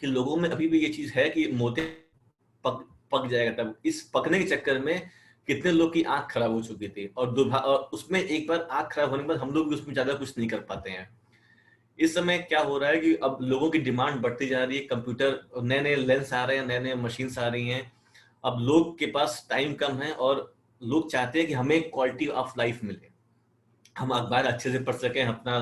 कि लोगों में अभी भी ये चीज है कि मोतिया पक जाएगा। तब इस पकने के चक्कर में कितने लोग की आंख खराब हो चुकी थी, और उसमें एक बार आंख खराब होने के बाद हम लोग भी उसमें ज्यादा कुछ नहीं कर पाते हैं। इस समय क्या हो रहा है कि अब लोगों की डिमांड बढ़ती जा रही है, कंप्यूटर, नए नए लेंस आ रहे हैं, नए नए मशीन्स आ रही हैं, अब लोग के पास टाइम कम है और लोग चाहते हैं कि हमें क्वालिटी ऑफ लाइफ मिले, हम अखबार अच्छे से पढ़ सकें, अपना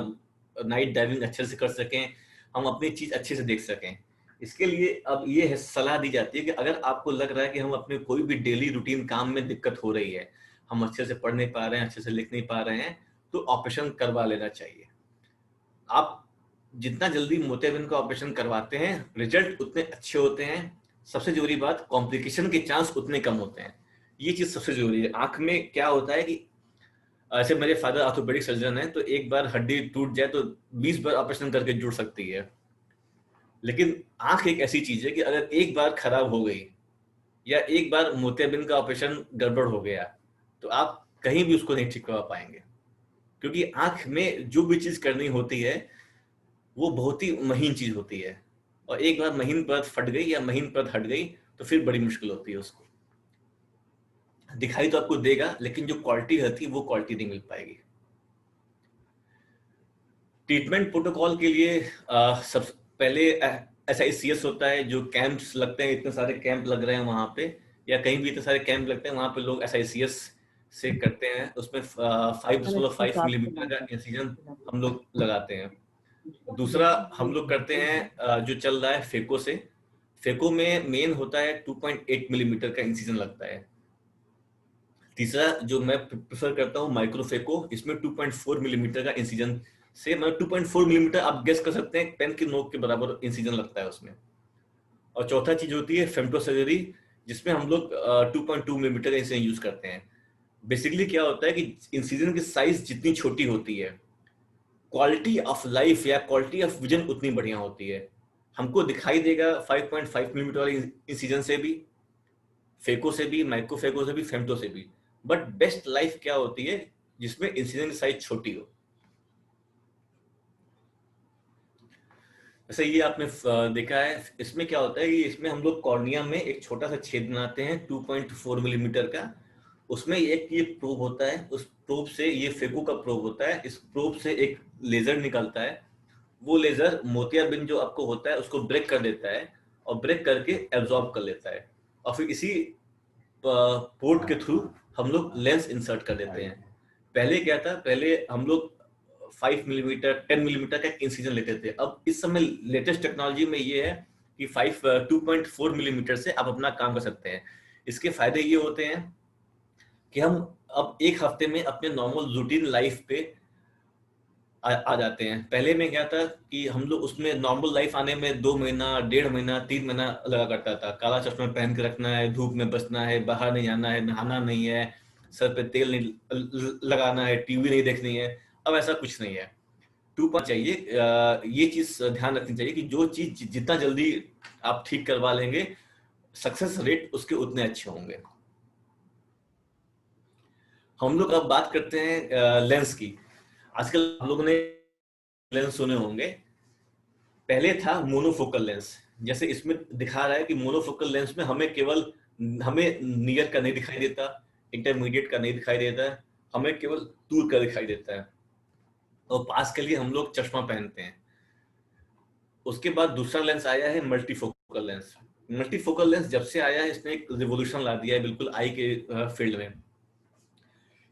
नाइट डाइविंग अच्छे से कर सकें, हम अपनी चीज अच्छे से देख सकें। इसके लिए अब ये सलाह दी जाती है कि अगर आपको लग रहा है कि हम अपने कोई भी डेली रूटीन काम में दिक्कत हो रही है, हम अच्छे से पढ़ नहीं पा रहे हैं, अच्छे से लिख नहीं पा रहे हैं, तो ऑपरेशन करवा लेना चाहिए। आप जितना जल्दी मोतियाबिंद का ऑपरेशन करवाते हैं रिजल्ट उतने अच्छे होते हैं। सबसे जरूरी बात, कॉम्प्लिकेशन के चांस उतने कम होते हैं। ये चीज सबसे जरूरी है। आंख में क्या होता है कि ऐसे मेरे फादर ऑर्थोपेडिक सर्जन है, तो एक बार हड्डी टूट जाए तो 20 बार ऑपरेशन करके जुड़ सकती है, लेकिन आंख एक ऐसी चीज है कि अगर एक बार खराब हो गई या एक बार मोतियाबिंद का ऑपरेशन गड़बड़ हो गया तो आप कहीं भी उसको नहीं ठीक करवा पाएंगे, क्योंकि आंख में जो भी चीज करनी होती है वो बहुत ही महीन चीज होती है, और एक बार महीन परत फट गई या महीन परत हट गई तो फिर बड़ी मुश्किल होती है। उसको दिखाई तो आपको देगा, लेकिन जो क्वालिटी रहती है वो क्वालिटी नहीं मिल पाएगी। ट्रीटमेंट प्रोटोकॉल के लिए सब पहले SICS होता है, जो कैंप्स लगते हैं, इतने सारे कैंप लग रहे हैं वहां पे, या कहीं भी इतने सारे कैंप लगते हैं, वहां पे लोग SICS से करते हैं। उसमें 5.5 मिलीमीटर का इंसिजन हम लोग लगाते हैं। दूसरा हम लोग करते हैं जो चल रहा है फेको से। फेको में मेन होता है 2.8 मिलीमीटर का इंसिजन लगता है। तीसरा जो मैं प्रेफर करता हूँ माइक्रोफेको, इसमें 2.4 मिलीमीटर का इंसिजन से, मतलब 2.4 मिलीमीटर आप गेस कर सकते हैं, पेन की नोक के बराबर इंसिजन लगता है उसमें। और चौथा चीज होती है फेमटो सर्जरी, जिसमें हम लोग 2.2 मिलीमीटर का इंसिजन यूज करते हैं। बेसिकली क्या होता है कि इंसिजन की साइज जितनी छोटी होती है, क्वालिटी ऑफ लाइफ या क्वालिटी ऑफ विजन उतनी बढ़िया होती है। हमको दिखाई देगा 5.5 मिलीमीटर वाले इंसिजन से भी, फेको से भी, माइक्रोफेको से भी, फेमटो से भी, बट बेस्ट लाइफ क्या होती है जिसमें इंसिजन की साइज छोटी हो। जैसे ये आपने देखा है, इसमें क्या होता है कि इसमें हम लोग कॉर्निया में एक छोटा सा छेद बनाते हैं 2.4 मिलीमीटर का। उसमें एक ये प्रोब होता है, उस प्रोब से, ये फेको का प्रोब होता है, इस प्रोब से एक लेजर निकलता है। वो लेजर मोतियाबिंद जो आपको होता है उसको ब्रेक कर देता है, और ब्रेक करके एब्जॉर्ब कर लेता है, और फिर इसी पोर्ट के थ्रू हम लोग लेंस इंसर्ट कर देते हैं। पहले क्या था, पहले हम लोग 5 मिलीमीटर 10 मिलीमीटर का इंसिजन लेते थे। अब इस समय लेटेस्ट टेक्नोलॉजी में ये है कि 2.4 मिलीमीटर से आप अपना काम कर सकते हैं। इसके फायदे ये होते हैं कि हम अब एक हफ्ते में अपने नॉर्मल रूटीन लाइफ पे आ जाते हैं। पहले में क्या था कि हम लोग उसमें नॉर्मल लाइफ आने में 2 महीना, 1.5 महीना, 3 महीना लगा करता था। काला चश्मा पहन के रखना है, धूप में बचना है, बाहर नहीं जाना है, नहाना नहीं है, सर पे तेल नहीं लगाना है, टीवी नहीं देखनी है। अब ऐसा कुछ नहीं है। 2 चाहिए, ये चीज ध्यान रखनी चाहिए कि जो चीज जितना जल्दी आप ठीक करवा लेंगे, सक्सेस रेट उसके उतने अच्छे होंगे। हम लोग अब बात करते हैं लेंस की। आजकल आप लोगों ने लेंस सुने होंगे। पहले था मोनोफोकल लेंस, जैसे इसमें दिखा रहा है कि मोनोफोकल लेंस में हमें नियर का नहीं दिखाई देता, इंटरमीडिएट का नहीं दिखाई देता है, हमें केवल दूर का दिखाई देता है, और पास के लिए हम लोग चश्मा पहनते हैं। उसके बाद दूसरा लेंस आया है मल्टीफोकल लेंस। मल्टीफोकल लेंस जब से आया है, इसने एक रिवोल्यूशन ला दिया है बिल्कुल आई के फील्ड में।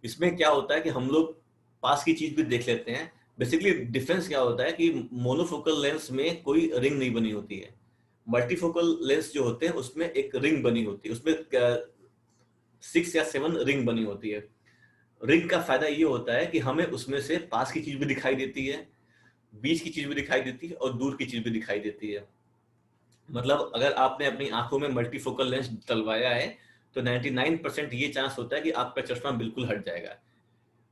इसमें क्या होता है कि हम लोग पास की चीज भी देख लेते हैं। बेसिकली डिफरेंस क्या होता है कि मोनोफोकल लेंस में कोई रिंग नहीं बनी होती है। मल्टीफोकल लेंस जो होते हैं उसमें एक रिंग बनी होती है, उसमें 6 या 7 रिंग बनी होती है। रिंग का फायदा ये होता है कि हमें उसमें से पास की चीज भी दिखाई देती है, बीच की चीज भी दिखाई देती है, और दूर की चीज भी दिखाई देती है। मतलब अगर आपने अपनी आंखों में मल्टीफोकल लेंस डलवाया है तो 99% ये चांस होता है कि आपका चश्मा बिल्कुल हट जाएगा।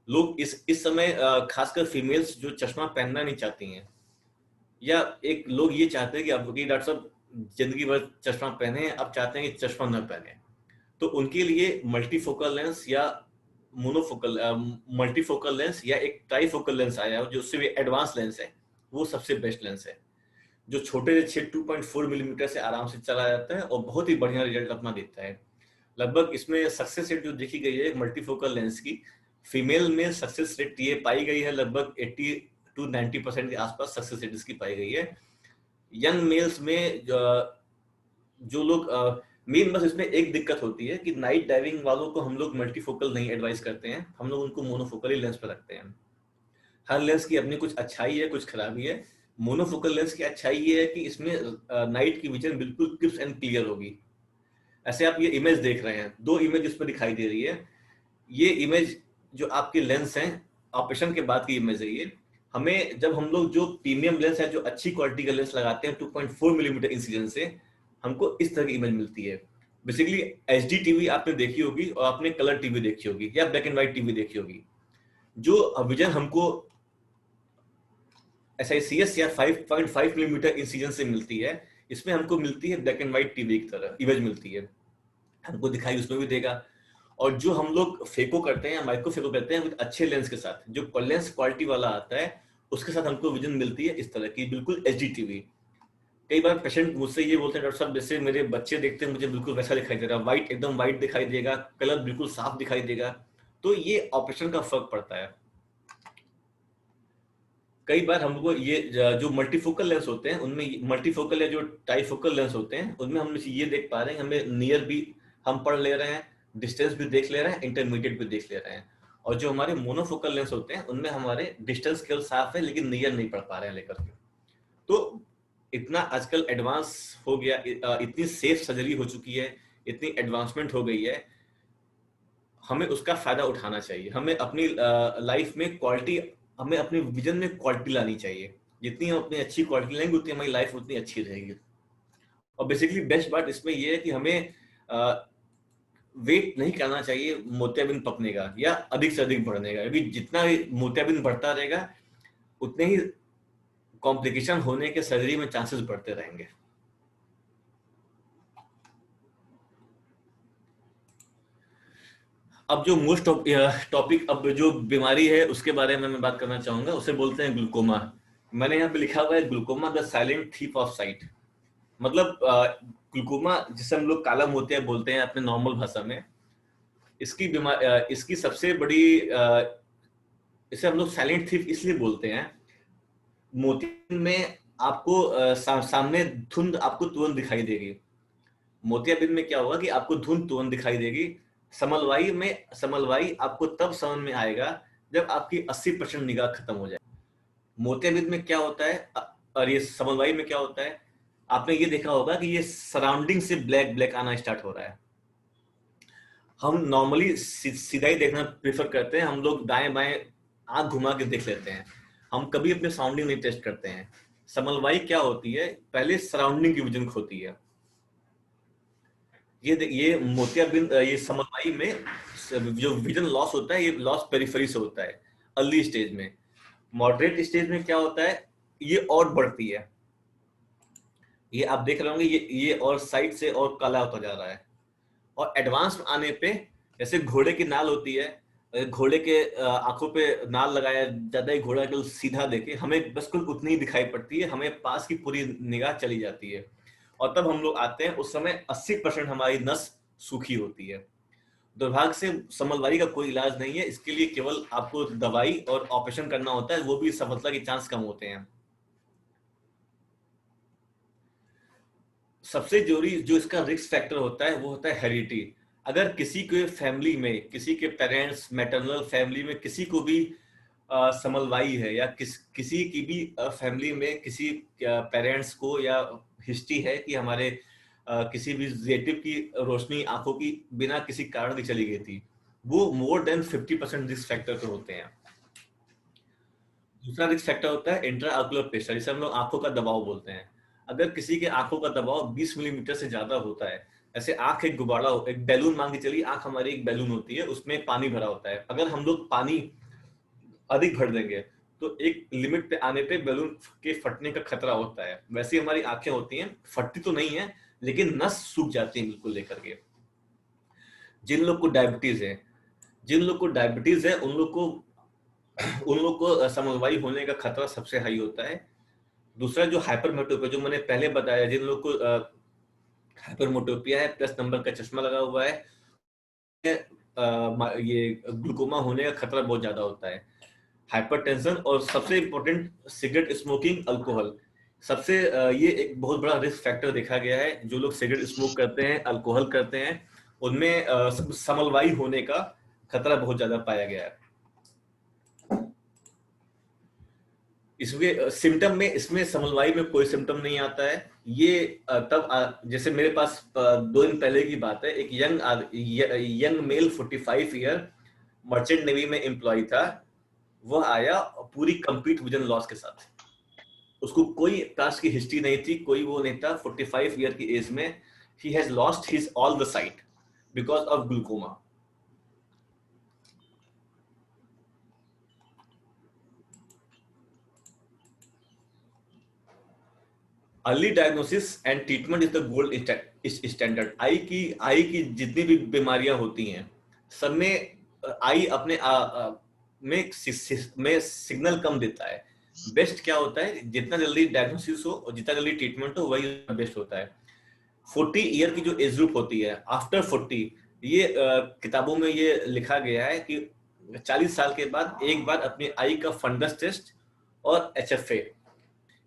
लोग इस समय खासकर फीमेल्स जो चश्मा पहनना नहीं चाहती हैं, या एक लोग ये चाहते हैं कि अब डॉक्टर साहब जिंदगी भर चश्मा पहने, अब चाहते हैं कि चश्मा न पहने, तो उनके लिए मल्टीफोकल लेंस या मल्टीफोकल लेंस या एक ट्राईफोकल लेंस आया है जो उससे भी एडवांस लेंस है, वो सबसे बेस्ट लेंस है, जो छोटे से 2.4 मिलीमीटर से आराम से चला जाता है और बहुत ही बढ़िया रिजल्ट अपना देता है। लगभग इसमें सक्सेस रेट जो देखी गई है मल्टीफोकल लेंस की, फीमेल में सक्सेस रेट ये पाई गई है लगभग 80 to 90% के आसपास सक्सेस रेट इसकी पाई गई है। यंग मेल्स में जो लोग मेन बस इसमें एक दिक्कत होती है कि नाइट डाइविंग वालों को हम लोग मल्टीफोकल नहीं एडवाइस करते हैं, हम लोग उनको मोनोफोकल ही लेंस पर रखते हैं। हर लेंस की अपनी कुछ अच्छाई है, कुछ खराबी है। मोनोफोकल लेंस की अच्छाई ये है कि इसमें नाइट की विजन बिल्कुल क्रिस्प एंड क्लियर होगी। ऐसे आप ये इमेज देख रहे हैं, 2 इमेज इस पर दिखाई दे रही है। ये इमेज जो आपके लेंस हैं, ऑपरेशन के बाद की इमेज है ये। हमें जब हम लोग जो प्रीमियम लेंस है, जो अच्छी क्वालिटी का लेंस लगाते हैं 2.4 मिलीमीटर इंसिडेंस से, हमको इस तरह की इमेज मिलती है। बेसिकली एचडी टीवी आपने देखी होगी और आपने कलर टीवी देखी होगी या ब्लैक एंड व्हाइट टीवी देखी होगी। जो विजन हमको SICS या 5.5 मिलीमीटर इंसिडेंस से मिलती है, इसमें हमको मिलती है ब्लैक एंड व्हाइट टीवी की तरह इमेज मिलती है, हमको दिखाई उसमें भी देगा। और जो हम लोग फेको करते हैं, माइक्रो फेको करते हैं अच्छे लेंस के साथ, जो लेंस क्वालिटी वाला आता है उसके साथ हमको विजन मिलती है इस तरह की, बिल्कुल एचडी टीवी। कई बार पेशेंट मुझसे ये बोलते हैं, डॉक्टर साहब जैसे मेरे बच्चे देखते हैं मुझे बिल्कुल वैसा दिखाई दे रहा है, व्हाइट एकदम व्हाइट दिखाई देगा, कलर बिल्कुल साफ दिखाई देगा। तो ये ऑपरेशन का फर्क पड़ता है। कई बार हमको ये जो मल्टीफोकल लेंस होते हैं उनमें, मल्टीफोकल या जो ट्राईफोकल लेंस होते हैं उनमें हम ये देख पा रहे हैं, हमें नियर भी हम पढ़ ले रहे हैं, डिस्टेंस भी देख ले रहे हैं, इंटरमीडिएट भी देख ले रहे हैं। और जो हमारे मोनोफोकल लेंस होते हैं उनमें हमारे डिस्टेंस केवल साफ है लेकिन नियर नहीं पढ़ पा रहे हैं लेकर के। तो इतना आजकल एडवांस हो गया, इतनी सेफ सर्जरी हो चुकी है, इतनी एडवांसमेंट हो गई है, हमें उसका फायदा उठाना चाहिए। हमें अपनी लाइफ में क्वालिटी, हमें अपने विजन में क्वालिटी लानी चाहिए। जितनी हम अपनी अच्छी क्वालिटी लेंगे उतनी हमारी लाइफ उतनी अच्छी रहेगी। और बेसिकली बेस्ट बात इसमें यह है कि हमें वेट नहीं करना चाहिए मोतियाबिंद पकने का या अधिक से अधिक बढ़ने का, क्योंकि जितना मोतियाबिंद बढ़ता रहेगा उतने ही कॉम्प्लिकेशन होने के सर्जरी में चांसेस बढ़ते रहेंगे। अब जो मोस्ट टॉपिक, अब जो बीमारी है उसके बारे में मैं बात करना चाहूंगा, उसे बोलते हैं ग्लूकोमा। मैंने यहाँ पे लिखा हुआ है glaucoma the silent thief of site. मतलब ग्लूकोमा जिसे हम लोग काला मोतिया बोलते हैं अपने नॉर्मल भाषा में, इसकी सबसे बड़ी, इसे हम लोग साइलेंट थीफ इसलिए बोलते हैं, मोतियाबिंद में आपको सामने धुंध आपको तुरंत दिखाई देगी। मोतियाबिंद में क्या होगा कि आपको धुंध तुरंत दिखाई देगी। समलवाई आपको तब समझ में आएगा जब आपकी 80% निगाह खत्म हो जाए। मोतियाबिंद में क्या होता है और ये समलवाई में क्या होता है, आपने ये देखा होगा कि ये सराउंडिंग से ब्लैक ब्लैक आना स्टार्ट हो रहा है। हम नॉर्मली सीधा ही देखना प्रेफर करते हैं, हम लोग दाएं बाएं आंख घुमा के देख लेते हैं, हम कभी अपने साउंडिंग नहीं टेस्ट करते हैं। समलवाई क्या होती है, पहले सराउंडिंग की विजन होती है। ये मोतियाबिंद, ये समलवाई में जो विजन लॉस होता है, ये लॉस पेरिफेरी से होता है अर्ली स्टेज में। मॉडरेट स्टेज में क्या होता है, ये और बढ़ती है, ये आप देख रहे होंगे, ये और साइड से और काला होता जा रहा है। और एडवांस में आने पे, जैसे घोड़े की नाल होती है, घोड़े के आंखों पे नाल लगाया जाता है, घोड़ा केवल सीधा देखे, हमें बस कुल उतनी ही दिखाई पड़ती है, हमें पास की पूरी निगाह चली जाती है। और तब हम लोग आते हैं, उस समय 80% हमारी नस सूखी होती है। दुर्भाग्य से समलवाई का कोई इलाज नहीं है, इसके लिए केवल आपको दवाई और ऑपरेशन करना होता है, वो भी सफलता के चांस कम होते हैं। सबसे जरूरी जो इसका रिस्क फैक्टर होता है वो होता है हेरिडिटी। अगर किसी के फैमिली में, किसी के पेरेंट्स, मैटरनल फैमिली में किसी को भी समलवाई है, या किसी की भी फैमिली में किसी पेरेंट्स को या हिस्ट्री है कि हमारे किसी भी रिलेटिव की रोशनी आंखों की बिना किसी कारण की चली गई थी, वो मोर देन 50% रिस्क फैक्टर पे होते हैं। दूसरा रिस्क फैक्टर होता है इंट्राऑक्यूलर प्रेशर, जिसे हम लोग आंखों का दबाव बोलते हैं। अगर किसी के आंखों का दबाव 20 मिलीमीटर से ज्यादा होता है, ऐसे आंख एक गुब्बारा, एक बैलून मान के चलिए, आंख हमारी एक बैलून होती है, उसमें पानी भरा होता है। अगर हम लोग पानी अधिक भर देंगे तो एक लिमिट पे आने पे बैलून के फटने का खतरा होता है। वैसे हमारी आंखें होती हैं, फटती तो नहीं है लेकिन नस सूख जाती है बिल्कुल लेकर के। जिन लोग को डायबिटीज है उन लोग को समलवाई होने का खतरा सबसे हाई होता है। दूसरा जो हाइपरमेट्रोपिया, जो मैंने पहले बताया, जिन लोग को हाइपरमेट्रोपिया है, प्लस नंबर का चश्मा लगा हुआ है, ये ग्लूकोमा होने का खतरा बहुत ज्यादा होता है। हाइपरटेंशन, और सबसे इंपॉर्टेंट सिगरेट स्मोकिंग, अल्कोहल। सबसे ये एक बहुत बड़ा रिस्क फैक्टर देखा गया है। जो लोग सिगरेट स्मोक करते हैं, अल्कोहल करते हैं, उनमें समलवाई होने का खतरा बहुत ज्यादा पाया गया है। इसमें सिम्टम में, इसमें समलवाई में कोई सिम्टम नहीं आता है। ये तब जैसे मेरे पास 2 दिन पहले की बात है, एक young mail 45 year merchant navy में एम्प्लॉय था। वह आया पूरी कंप्लीट विजन लॉस के साथ, उसको कोई पास्ट की हिस्ट्री नहीं थी, कोई वो नहीं था। 45 ईयर की एज में ही has lost his all the sight because of glaucoma. Early diagnosis and treatment is the gold standard. Eye की जितनी भी बीमारियां होती हैं, सब में आई अपने में सिग्नल कम देता है। बेस्ट क्या होता है, जितना जल्दी डायग्नोसिस हो और जितना जल्दी ट्रीटमेंट हो, वही बेस्ट होता है। 40 ईयर की जो एज ग्रुप होती है, आफ्टर 40, ये किताबों में ये लिखा गया है कि 40 साल के बाद एक बार अपनी आई का फंडस टेस्ट और HFA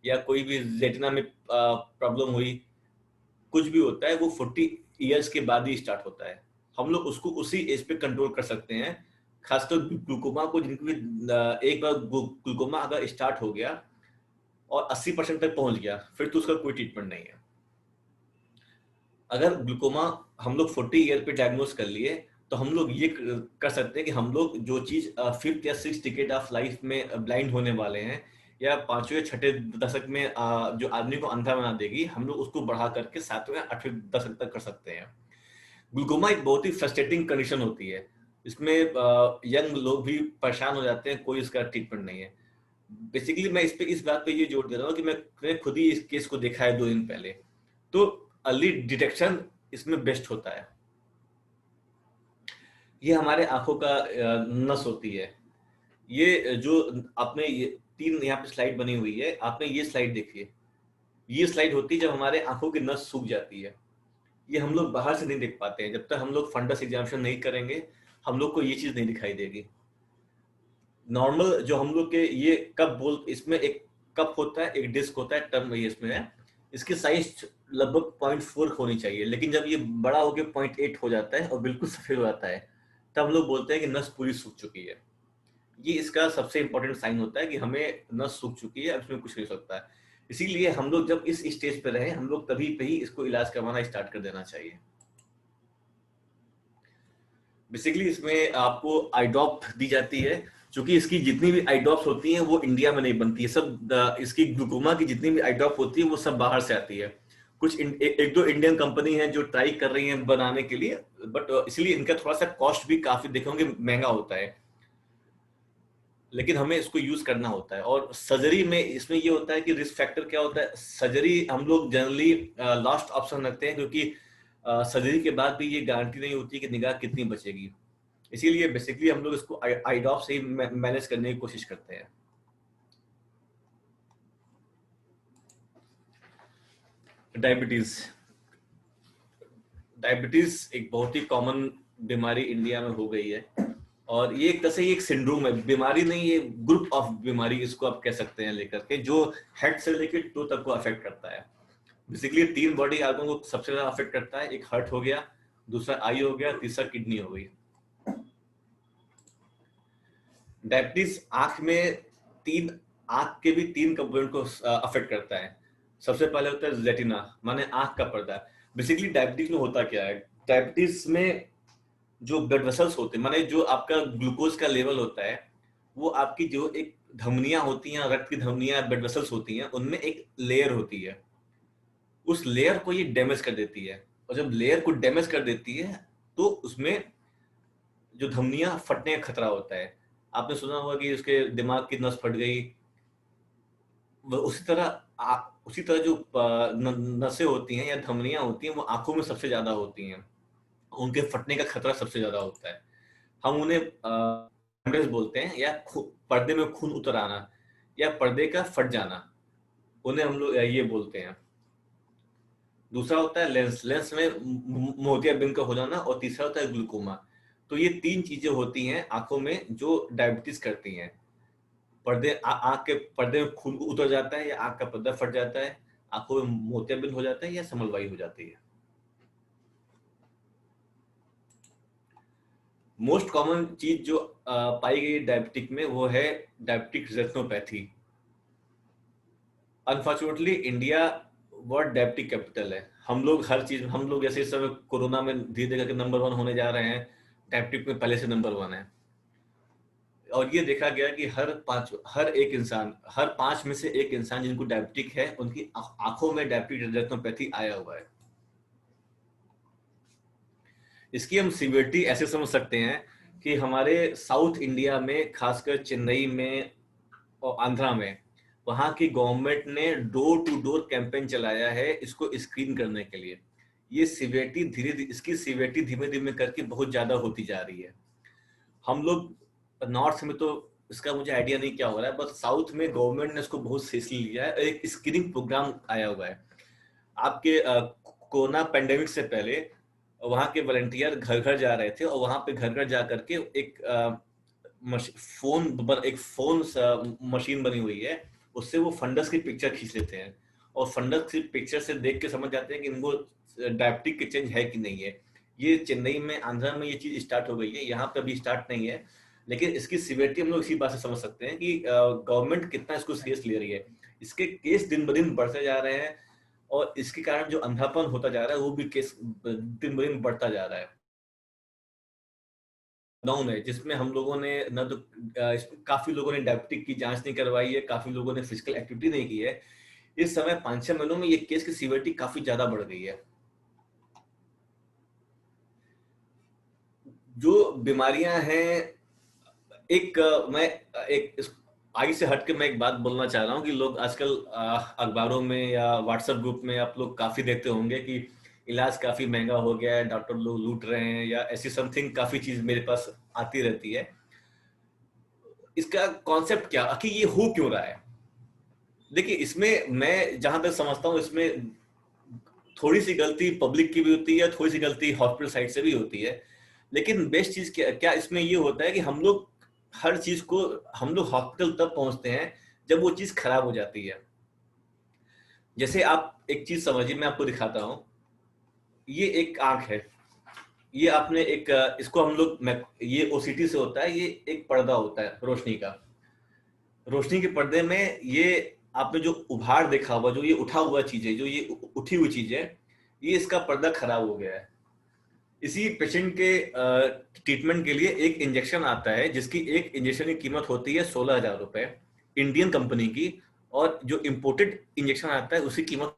या कोई भी रेटिना में प्रॉब्लम हुई, कुछ भी होता है, वो 40 इयर्स के बाद ही स्टार्ट होता है। हम लोग उसको उसी एज पे कंट्रोल कर सकते हैं। खासकर ग्लूकोमा को, जिनको भी एक बार ग्लूकोमा अगर स्टार्ट हो गया और 80% तक पहुंच गया, फिर तो उसका कोई ट्रीटमेंट नहीं है। अगर ग्लूकोमा हम लोग 40 ईयर पे डायग्नोस कर लिए, तो हम लोग ये कर सकते हैं कि हम लोग जो चीज 5th या 6th डिकेड ऑफ लाइफ में ब्लाइंड होने वाले हैं, या 5वें या 6ठे दशक में जो आदमी को अंधा बना देगी, हम लोग उसको बढ़ा करके 7वें या 8वें दशक तक कर सकते हैं। ग्लूकोमा एक बहुत ही फ्रस्ट्रेटिंग कंडीशन होती है, इसमें यंग लोग भी परेशान हो जाते हैं, कोई इसका ट्रीटमेंट नहीं है। बेसिकली मैं इस बात पे ये जोर दे रहा हूँ कि मैं खुद ही इस केस को देखा है 2 दिन पहले। तो अर्ली डिटेक्शन इसमें बेस्ट होता है। ये हमारे आंखों का नस होती है। ये जो आपने ये 3 यहाँ पे स्लाइड बनी हुई है, आपने ये स्लाइड देखिए। ये स्लाइड होती है जब हमारे आंखों की नस सूख जाती है। ये हम लोग बाहर से नहीं देख पाते हैं, जब तक हम लोग फंडस एग्जामिनेशन नहीं करेंगे हम लोग को ये चीज नहीं दिखाई देगी। नॉर्मल जो हम लोग के ये कप बोल, इसमें एक कप होता है, एक डिस्क होता है, टर्म ये इसमें है। इसकी साइज लगभग 0.4 होनी चाहिए, लेकिन जब ये बड़ा होकर 0.8 हो जाता है और बिल्कुल सफेद हो जाता है, तब हम लोग बोलते हैं कि नस पूरी सूख चुकी है। ये इसका सबसे इंपॉर्टेंट साइन होता है कि हमें नस सूख चुकी है, इसमें कुछ नहीं हो सकता है। इसीलिए हम लोग जब इस स्टेज पे रहे, हम लोग तभी पे ही इसको इलाज करवाना स्टार्ट कर देना चाहिए। बेसिकली इसमें आपको आई ड्रॉप दी जाती है, क्योंकि इसकी जितनी भी आई ड्रॉप्स होती हैं वो इंडिया में नहीं बनती है, सब इसकी ग्लूकोमा की जितनी भी आई ड्रॉप होती है वो सब बाहर से आती है। कुछ एक दो इंडियन कंपनी है जो ट्राई कर रही हैं बनाने के लिए, बट इसलिए इनका थोड़ा सा कॉस्ट भी काफी देखेंगे महंगा होता है, लेकिन हमें इसको यूज करना होता है। और सर्जरी में इसमें ये होता है कि रिस्क फैक्टर क्या होता है, सर्जरी हम लोग जनरली लास्ट ऑप्शन रखते हैं, क्योंकि सर्जरी के बाद भी ये गारंटी नहीं होती कि निगाह कितनी बचेगी, इसीलिए बेसिकली हम लोग इसको आई ड्रॉप से ही मैनेज करने की कोशिश करते हैं। डायबिटीज एक बहुत ही कॉमन बीमारी इंडिया में हो गई है, और ये एक तरह से एक सिंड्रोम है, बीमारी नहीं, ये ग्रुप ऑफ बीमारी इसको आप कह सकते हैं लेकर के, जो हेड से लेकर टो तक को अफेक्ट करता है। बेसिकली 3 बॉडी आर्गन को सबसे ज्यादा अफेक्ट करता है, एक हार्ट हो गया, दूसरा आई हो गया, तीसरा किडनी हो गई। डायबिटीज आंख के भी 3 कंपोनेंट को अफेक्ट करता है। सबसे पहले होता है रेटिना, माने आंख का पर्दा। बेसिकली डायबिटीज में होता क्या है, डायबिटीज में जो ब्लड वेसल्स होते हैं, माने जो आपका ग्लूकोज का लेवल होता है, वो आपकी जो एक धमनियां होती हैं, रक्त की धमनियां, ब्लड वेसल्स होती हैं, उनमें एक लेयर होती है, उस लेयर को ये डैमेज कर देती है। और जब लेयर को डैमेज कर देती है तो उसमें जो धमनियां फटने का खतरा होता है। आपने सुना होगा कि उसके दिमाग की नस फट गई, उसी तरह जो नसें होती हैं या धमनियां होती हैं वो आंखों में सबसे ज्यादा होती हैं, उनके फटने का खतरा सबसे ज्यादा होता है। हम उन्हें हेमरेज बोलते हैं, या पर्दे में खून उतर आना या पर्दे का फट जाना, उन्हें हम लोग ये बोलते हैं। दूसरा होता है लेंस में मोतियाबिंद का हो जाना, और तीसरा होता है ग्लूकोमा। तो ये 3 चीजें होती हैं आंखों में जो डायबिटीज करती हैं। आंख के पर्दे में खून उतर जाता है, या आंख का पर्दा फट जाता है, आंखों में मोतियाबिंद हो जाता है, या समलवाई हो जाती है। मोस्ट कॉमन चीज जो पाई गई डायबिटिक में वो है diabetic retinopathy. Unfortunately India world diabetic capital है। हम लोग जैसे इस समय कोरोना में धीरे धीरे नंबर 1 होने जा रहे हैं, डायबिटिक में पहले से नंबर 1 है। और ये देखा गया कि हर 5 में से एक इंसान जिनको डायबिटिक है, उनकी आंखों में डायबिटिक रेटिनोपैथी आया हुआ है। इसकी हम सीवियरिटी ऐसे समझ सकते हैं कि हमारे साउथ इंडिया में, खासकर चेन्नई में और आंध्रा में, वहां की गवर्नमेंट ने डोर टू डोर कैंपेन चलाया है इसको स्क्रीन करने के लिए। ये इसकी सीवियरिटी धीमे धीमे करके बहुत ज्यादा होती जा रही है। हम लोग नॉर्थ में तो इसका मुझे आइडिया नहीं क्या हो रहा है, बट साउथ में गवर्नमेंट ने इसको बहुत सीरियसली लिया है। एक स्क्रीनिंग प्रोग्राम आया हुआ है। आपके कोरोना पेंडेमिक से पहले वहां के वॉलंटियर घर घर जा रहे थे, और वहां पे घर घर जा करके एक फोन मशीन बनी हुई है, उससे वो फंडस की पिक्चर खींच लेते हैं, और फंडस की पिक्चर से देख के समझ जाते हैं कि इनको डायबिटिक के चेंज है कि नहीं है। ये चेन्नई में, आंध्रा में ये चीज स्टार्ट हो गई है, यहाँ पे अभी स्टार्ट नहीं है, लेकिन इसकी सीवियरिटी हम लोग इसी बात से समझ सकते हैं कि गवर्नमेंट कितना इसको सीरियस ले रही है। इसके केस दिन ब दिन बढ़ते जा रहे हैं, और इसके कारण जो अंधापन होता जा रहा है वो भी केस दिन ब दिन बढ़ता जा रहा है। लॉकडाउन है जिसमें हम लोगों ने न तो काफी लोगों ने डायबिटिक की जांच नहीं करवाई है, काफी लोगों ने फिजिकल एक्टिविटी नहीं की है। इस समय 5-6 महीनों में ये केस की सीवियरिटी काफी ज्यादा बढ़ गई है। जो बीमारियां हैं, आगे से हट के मैं एक बात बोलना चाह रहा हूँ कि लोग आजकल अखबारों में या व्हाट्सएप ग्रुप में आप लोग काफी देखते होंगे कि इलाज काफी महंगा हो गया है, डॉक्टर लोग लूट रहे हैं, या ऐसी समथिंग काफी चीज मेरे पास आती रहती है। इसका कॉन्सेप्ट क्या, कि ये हो क्यों रहा है? देखिए, इसमें मैं जहां तक समझता हूँ, इसमें थोड़ी सी गलती पब्लिक की भी होती है, थोड़ी सी गलती हॉस्पिटल साइड से भी होती है। लेकिन बेस्ट चीज क्या इसमें ये होता है कि हम लोग हॉस्पिटल तब पहुंचते हैं जब वो चीज खराब हो जाती है। जैसे आप एक चीज समझिए, मैं आपको दिखाता हूं। ये एक आंख है, ये आपने इसको हम लोग, ये ओसीटी से होता है, ये एक पर्दा होता है रोशनी का। रोशनी के पर्दे में ये आपने जो उभार देखा हुआ, जो ये उठा हुआ चीज है, जो ये उठी हुई चीज है, ये इसका पर्दा खराब हो गया है। इसी पेशेंट के ट्रीटमेंट के लिए एक इंजेक्शन आता है जिसकी एक इंजेक्शन की कीमत होती है 16,000 रुपए इंडियन कंपनी की, और जो इंपोर्टेड इंजेक्शन आता है उसकी कीमत,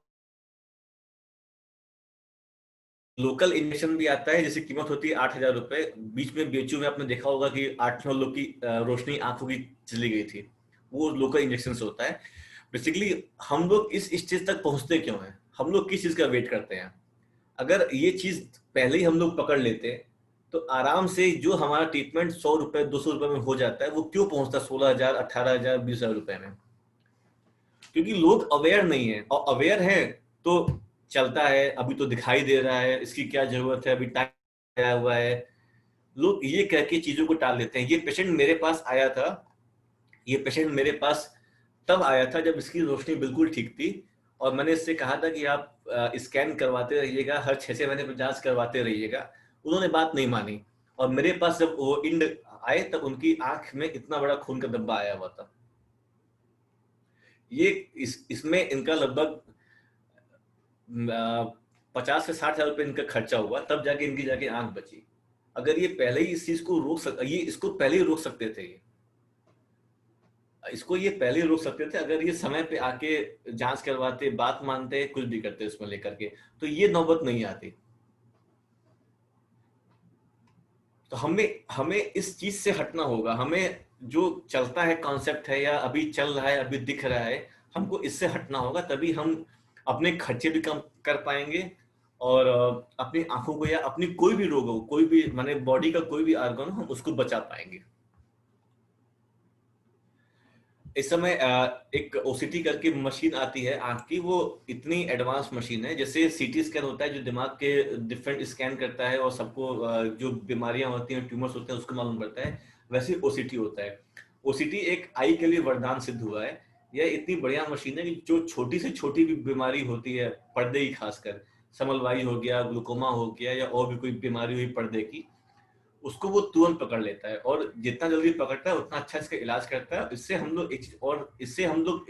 लोकल इंजेक्शन भी आता है जिसकी कीमत होती है 8,000 रुपए। बीच में बीएचयू में आपने देखा होगा कि 8-9 लोग की रोशनी आंखों की चली गई थी, वो लोकल इंजेक्शन से होता है। बेसिकली हम लोग इस स्टेज तक पहुंचते क्यों हैं, हम लोग किस चीज का वेट करते हैं? अगर ये चीज पहले ही हम लोग पकड़ लेते तो आराम से जो हमारा ट्रीटमेंट 100 रुपए 200 रुपए में हो जाता है, वो क्यों पहुंचता 16,000 18,000 20,000 रुपए में? क्योंकि लोग अवेयर नहीं है, और अवेयर है तो चलता है, अभी तो दिखाई दे रहा है, इसकी क्या जरूरत है, अभी टाइम आया हुआ है, लोग ये कह के चीजों को टाल देते हैं। ये पेशेंट मेरे पास आया था, ये पेशेंट मेरे पास तब आया था जब इसकी रोशनी बिल्कुल ठीक थी, और मैंने इससे कहा था कि आप स्कैन करवाते रहिएगा, हर 6 महीने पर जांच करवाते रहिएगा। उन्होंने बात नहीं मानी, और मेरे पास जब वो इंड आए तब उनकी आंख में इतना बड़ा खून का धब्बा आया हुआ था। ये इसमें इनका लगभग 50 से 60 हजार रुपए इनका खर्चा हुआ, तब जाके इनकी जाके आंख बची। अगर ये पहले ही इस चीज को ये इसको पहले ही रोक सकते थे, इसको ये पहले ही रोक सकते थे अगर ये समय पे आके जांच करवाते, बात मानते, कुछ भी करते उसमें लेकर के, तो ये नौबत नहीं आती। तो हमें इस चीज से हटना होगा। हमें जो चलता है कॉन्सेप्ट है या अभी चल रहा है, अभी दिख रहा है, हमको इससे हटना होगा, तभी हम अपने खर्चे भी कम कर पाएंगे, और अपनी आंखों को या अपनी कोई भी रोग हो, कोई भी माने बॉडी का कोई भी ऑर्गन हो, हम उसको बचा पाएंगे। इस समय एक ओसीटी करके मशीन आती है आंख की, वो इतनी एडवांस मशीन है, जैसे सीटी स्कैन होता है जो दिमाग के डिफरेंट स्कैन करता है और सबको जो बीमारियां होती हैं, ट्यूमर्स होते हैं, उसको मालूम पड़ता है, वैसे ओसीटी होता है। ओसीटी एक आई के लिए वरदान सिद्ध हुआ है। यह इतनी बढ़िया मशीन है कि जो छोटी से छोटी भी बीमारी होती है, पर्दे की खासकर, समलवाई हो गया, ग्लूकोमा हो गया, या और भी कोई बीमारी हुई पर्दे की, उसको वो तुरंत पकड़ लेता है, और जितना जल्दी पकड़ता है उतना अच्छा इसका इलाज करता है। इससे हम लोग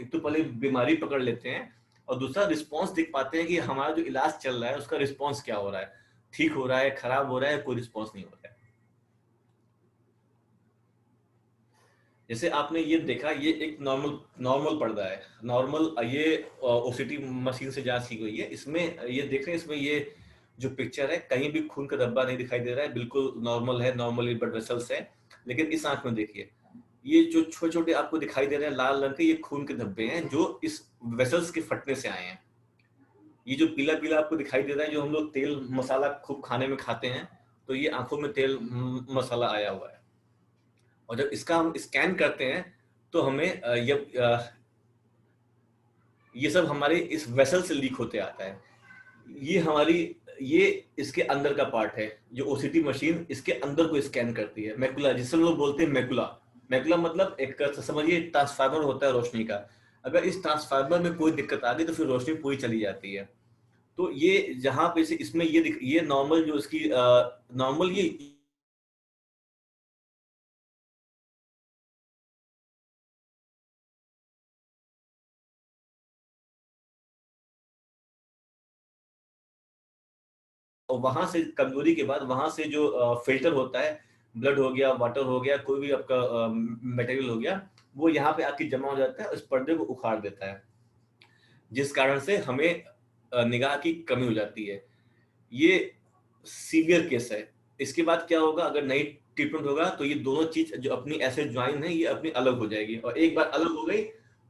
एक तो पहले बीमारी पकड़ लेते हैं, और दूसरा रिस्पांस देख पाते हैं कि हमारा जो इलाज चल रहा है उसका रिस्पांस क्या हो रहा है, ठीक हो रहा है, खराब हो रहा है, कोई रिस्पांस नहीं हो रहा है। जैसे आपने ये देखा, ये एक नॉर्मल पर्दा है, नॉर्मल, ये ओसीटी मशीन से जांच की गई है। इसमें ये देख रहे हैं, इसमें ये जो पिक्चर है, कहीं भी खून का धब्बा नहीं दिखाई दे रहा है, बिल्कुल नॉर्मल है, नॉर्मली ब्लड वेसल्स है। लेकिन इस आंख में देखिए, ये जो छोटे छोटे आपको दिखाई दे रहे हैं लाल रंग के, ये खून के धब्बे हैं जो इस वेसल्स के फटने से आए हैं। ये जो पीला पीला आपको दिखाई दे रहा है, जो हम लोग तेल मसाला खूब खाने में खाते हैं, तो ये आंखों में तेल मसाला आया हुआ है। और जब इसका हम स्कैन करते हैं तो हमें ये सब हमारे इस वेसल से लीक होते आता है। ये इसके अंदर का पार्ट है, जो ओसीटी मशीन इसके अंदर को स्कैन करती है। मैकुला, जिसे लोग बोलते हैं मैकुला मतलब एक समझिए ट्रांसफार्मर होता है रोशनी का। अगर इस ट्रांसफार्मर में कोई दिक्कत आ गई तो फिर रोशनी पूरी चली जाती है। तो ये जहां पे से इसमें ये नॉर्मल जो इसकी नॉर्मल ये और वहां से कमजोरी के बाद वहां से जो फिल्टर होता है, ब्लड हो गया, वाटर हो गया, कोई भी आपका मटेरियल हो गया, वो यहाँ पे आके जमा हो जाता है, उस पर्दे को उखाड़ देता है, जिस कारण से हमें निगाह की कमी हो जाती है। ये सीवियर केस है। इसके बाद क्या होगा, अगर नई ट्रीटमेंट होगा तो ये दोनों चीज जो अपनी ऐसे ज्वाइन है, ये अपनी अलग हो जाएगी, और एक बार अलग हो गई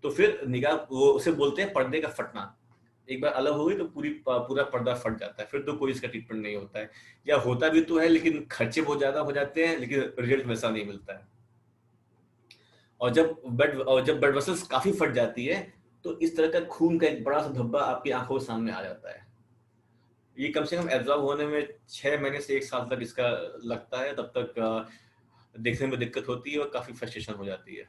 तो फिर निगाह, वो उसे बोलते हैं पर्दे का फटना। एक बार अलग हो गई तो पूरा पर्दा फट जाता है, फिर तो कोई इसका ट्रीटमेंट नहीं होता है, या होता भी तो है लेकिन खर्चे बहुत ज्यादा हो जाते हैं, लेकिन रिजल्ट वैसा नहीं मिलता है। और जब ब्लड वेसल्स काफी फट जाती है तो इस तरह का खून का एक बड़ा सा धब्बा आपकी आंखों के सामने आ जाता है। ये कम से कम एब्जॉर्ब होने में 6 महीने से 1 साल तक इसका लगता है, तब तक देखने में दिक्कत होती है और काफी फ्रस्ट्रेशन हो जाती है।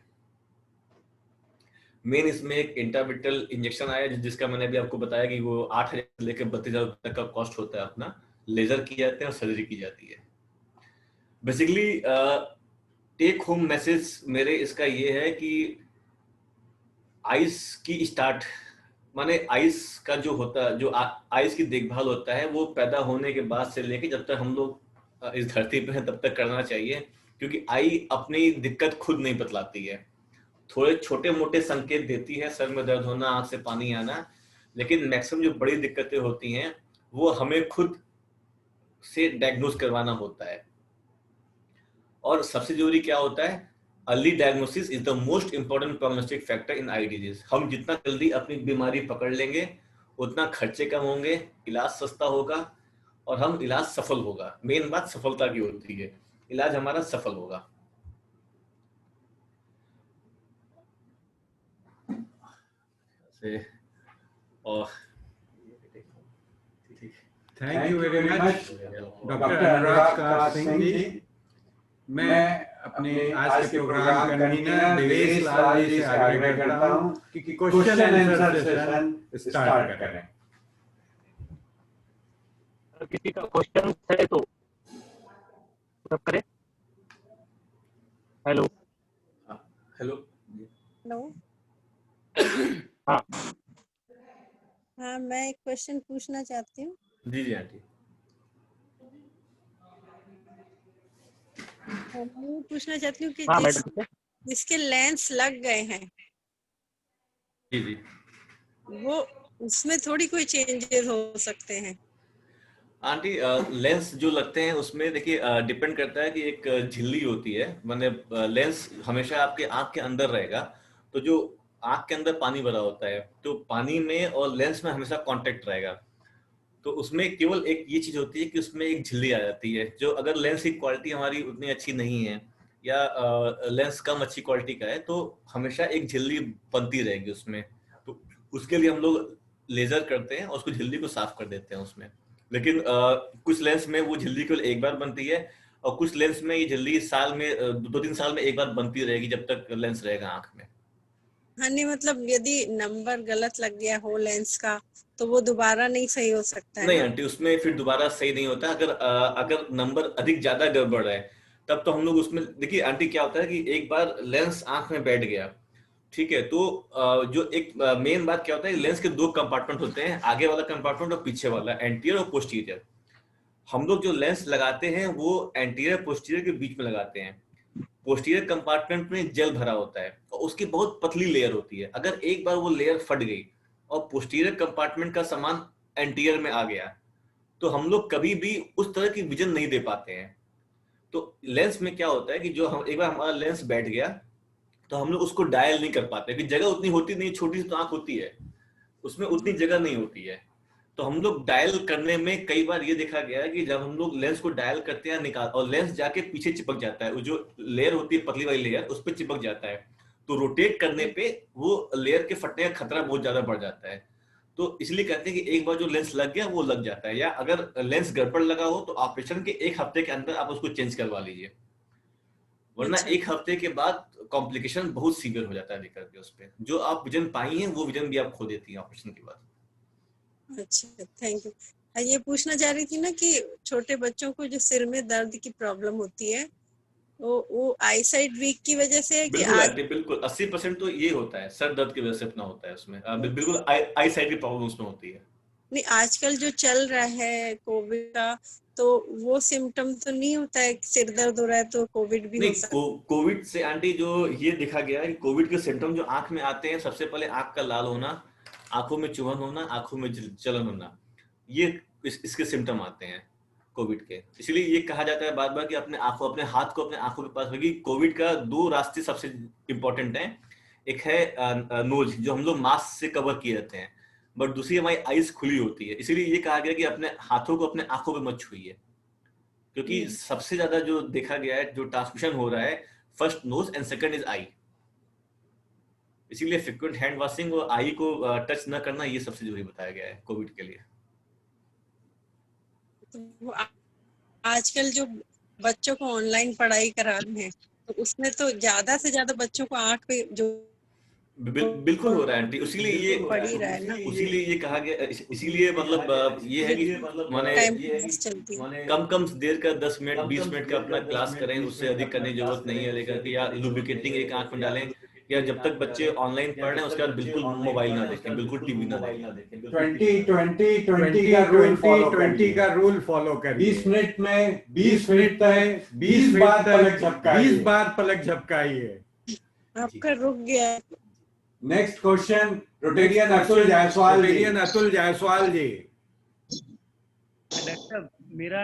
मेन इसमें एक इंट्राविट्रल इंजेक्शन आया, जिसका मैंने अभी आपको बताया कि वो 8,000 से लेकर 32,000 तक का कॉस्ट होता है अपना। लेजर की जाते हैं और सर्जरी की जाती है। बेसिकली टेक होम मैसेज मेरे इसका ये है कि आइस की स्टार्ट माने आइस का जो होता है, जो आइस की देखभाल होता है, वो पैदा होने के बाद से लेके जब तक हम लोग इस धरती पे हैं तब तक करना चाहिए, क्योंकि आई अपनी दिक्कत खुद नहीं बतलाती है, थोड़े छोटे मोटे संकेत देती है, सर में दर्द होना, आंख से पानी आना, लेकिन मैक्सिमम जो बड़ी दिक्कतें होती हैं वो हमें खुद से डायग्नोज करवाना होता है। और सबसे जरूरी क्या होता है, early diagnosis is the most important prognostic factor in eye disease. हम जितना जल्दी अपनी बीमारी पकड़ लेंगे उतना खर्चे कम होंगे, इलाज सस्ता होगा और हम इलाज सफल होगा। मेन बात सफलता की होती है, इलाज हमारा सफल होगा। और thank you very much doctor Anurag Kash Singh ji. मैं अपने आज के प्रोग्राम कन्वीनर देवेश लाल जी से आग्रह करता हूं कि क्वेश्चन आंसर सेशन स्टार्ट करें। किसी का क्वेश्चन है तो सब करें। Hello hello hello. हाँ हाँ, मैं एक क्वेश्चन पूछना चाहती हूँ। जी जी आंटी। मैं पूछना चाहती हूँ कि हाँ मैडम, जिसके लेंस लग गए हैं जी जी वो उसमें थोड़ी कोई चेंजेस हो सकते हैं? आंटी, लेंस जो लगते हैं उसमें देखिए डिपेंड करता है कि एक झिल्ली होती है, मैंने लेंस हमेशा आपके आंख के अंदर रहेगा, तो जो आंख के अंदर पानी भरा होता है तो पानी में और लेंस में हमेशा कांटेक्ट रहेगा। तो उसमें केवल एक ये चीज होती है कि उसमें एक झिल्ली आ जाती है, जो अगर लेंस की क्वालिटी हमारी उतनी अच्छी नहीं है या लेंस कम अच्छी क्वालिटी का है तो हमेशा एक झिल्ली बनती रहेगी उसमें। तो उसके लिए हम लोग लेजर करते हैं और उसको झिल्ली को साफ कर देते हैं उसमें। लेकिन कुछ लेंस में वो झिल्ली केवल एक बार बनती है और कुछ लेंस में ये झिल्ली साल में 2-3 साल में एक बार बनती रहेगी जब तक लेंस रहेगा आंख में। हाँ नहीं, मतलब यदि नंबर गलत लग गया हो लेंस का तो वो दोबारा नहीं सही हो सकता है नहीं ना? आंटी, उसमें फिर दोबारा सही नहीं होता। अगर नंबर अधिक ज्यादा गड़बड़ है तब तो हम लोग उसमें, देखिए आंटी क्या होता है कि एक बार लेंस आंख में बैठ गया, ठीक है, तो जो एक मेन बात क्या होता है, लेंस के 2 कंपार्टमेंट होते हैं, आगे वाला कंपार्टमेंट और पीछे वाला, एंटीरियर और पोस्टीरियर। हम लोग जो लेंस लगाते हैं वो एंटीरियर पोस्टीरियर के बीच में लगाते हैं। पोस्टीरियर कंपार्टमेंट में जेल भरा होता है और उसकी बहुत पतली लेयर होती है। अगर एक बार वो लेयर फट गई और पोस्टीरियर कंपार्टमेंट का सामान एंटीरियर में आ गया तो हम लोग कभी भी उस तरह की विजन नहीं दे पाते हैं। तो लेंस में क्या होता है कि जो हम एक बार हमारा लेंस बैठ गया तो हम लोग उसको डायल नहीं कर पाते, क्योंकि जगह उतनी होती नहीं, छोटी सी तो आंख होती है, उसमें उतनी जगह नहीं होती है। तो हम लोग डायल करने में कई बार ये देखा गया है कि जब हम लोग लेंस को डायल करते हैं निकाल और लेंस जाके पीछे चिपक जाता है, वो जो लेयर होती है पतली वाली लेयर उस पर चिपक जाता है, तो रोटेट करने पे वो लेयर के फटने का खतरा बहुत ज्यादा बढ़ जाता है। तो इसलिए कहते हैं कि एक बार जो लेंस लग गया वो लग जाता है, या अगर लेंस गड़बड़ लगा हो तो ऑपरेशन के 1 हफ्ते के अंदर आप उसको चेंज करवा लीजिए, वरना अच्छा। 1 हफ्ते के बाद कॉम्प्लिकेशन बहुत सीवियर हो जाता है लेकर के उस पे। जो आप विजन पाई हैं वो विजन भी आप खो देती हैं ऑपरेशन के बाद। अच्छा, थैंक यू। ये पूछना चाह रही थी ना कि छोटे बच्चों को जो सिर में दर्द की प्रॉब्लम होती है वो आई साइड वीक की वजह से है कि बिल्कुल आंटी, बिल्कुल 80% तो ये होता है, सर दर्द की वजह से अपना होता है उसमें। बिल्कुल आई साइड की प्रॉब्लम उसमें होती है। नहीं, आजकल जो चल रहा है कोविड का, तो वो सिम्टम तो नहीं होता है कि सिर दर्द हो रहा है तो कोविड भी हो नहीं, सकता है? कोविड से आंटी जो ये देखा गया है कि कोविड के सिम्टम जो आंख में आते हैं, सबसे पहले आंख का लाल होना, आंखों में चुभन होना, आंखों में जलन होना, ये इसके सिम्टम आते हैं कोविड के। इसलिए ये कहा जाता है बार बार कि अपने हाथ को अपने आंखों के पास रखिए। कोविड का 2 रास्ते सबसे इंपॉर्टेंट हैं, एक है नोज जो हम लोग मास्क से कवर किए रहते हैं, बट दूसरी हमारी आईज खुली होती है। इसीलिए ये कहा गया कि अपने हाथों को अपने आंखों पे मत छुइए, क्योंकि सबसे ज्यादा जो देखा गया है जो ट्रांसमिशन हो रहा है, first nose and second is eye. इसीलिए फ्रीक्वेंट हैंड वॉशिंग और आई को टच न करना ये सबसे जरूरी बताया गया है कोविड के लिए। तो आजकल जो बच्चों को ऑनलाइन पढ़ाई करा रहे हैं तो उसमें तो ज्यादा से ज्यादा बच्चों को आंख पे जो बिल्कुल हो रहा है आंटी, इसीलिए पड़ी रहा है ना, ये कहा गया, इसीलिए मतलब ये है कि टाइम माने चलती है। कम देर का 10 मिनट 20 मिनट का अपना क्लास करें, उससे अधिक करने की जरूरत नहीं है। लेकर के या लुब्रिकेटिंग एक आंख में डालें, या जब तक बच्चे ऑनलाइन पढ़ रहे हैं उसके बाद बिल्कुल मोबाइल ना देखें, बिल्कुल टीवी ना देखें। 20 का रूल फॉलो करिए। 20 मिनट में 20 मिनट तक 20 बार पलक झपकाइए। आपका रुक गया। Next question Rotarian Atul Jaiswal ji. Doctor, मेरा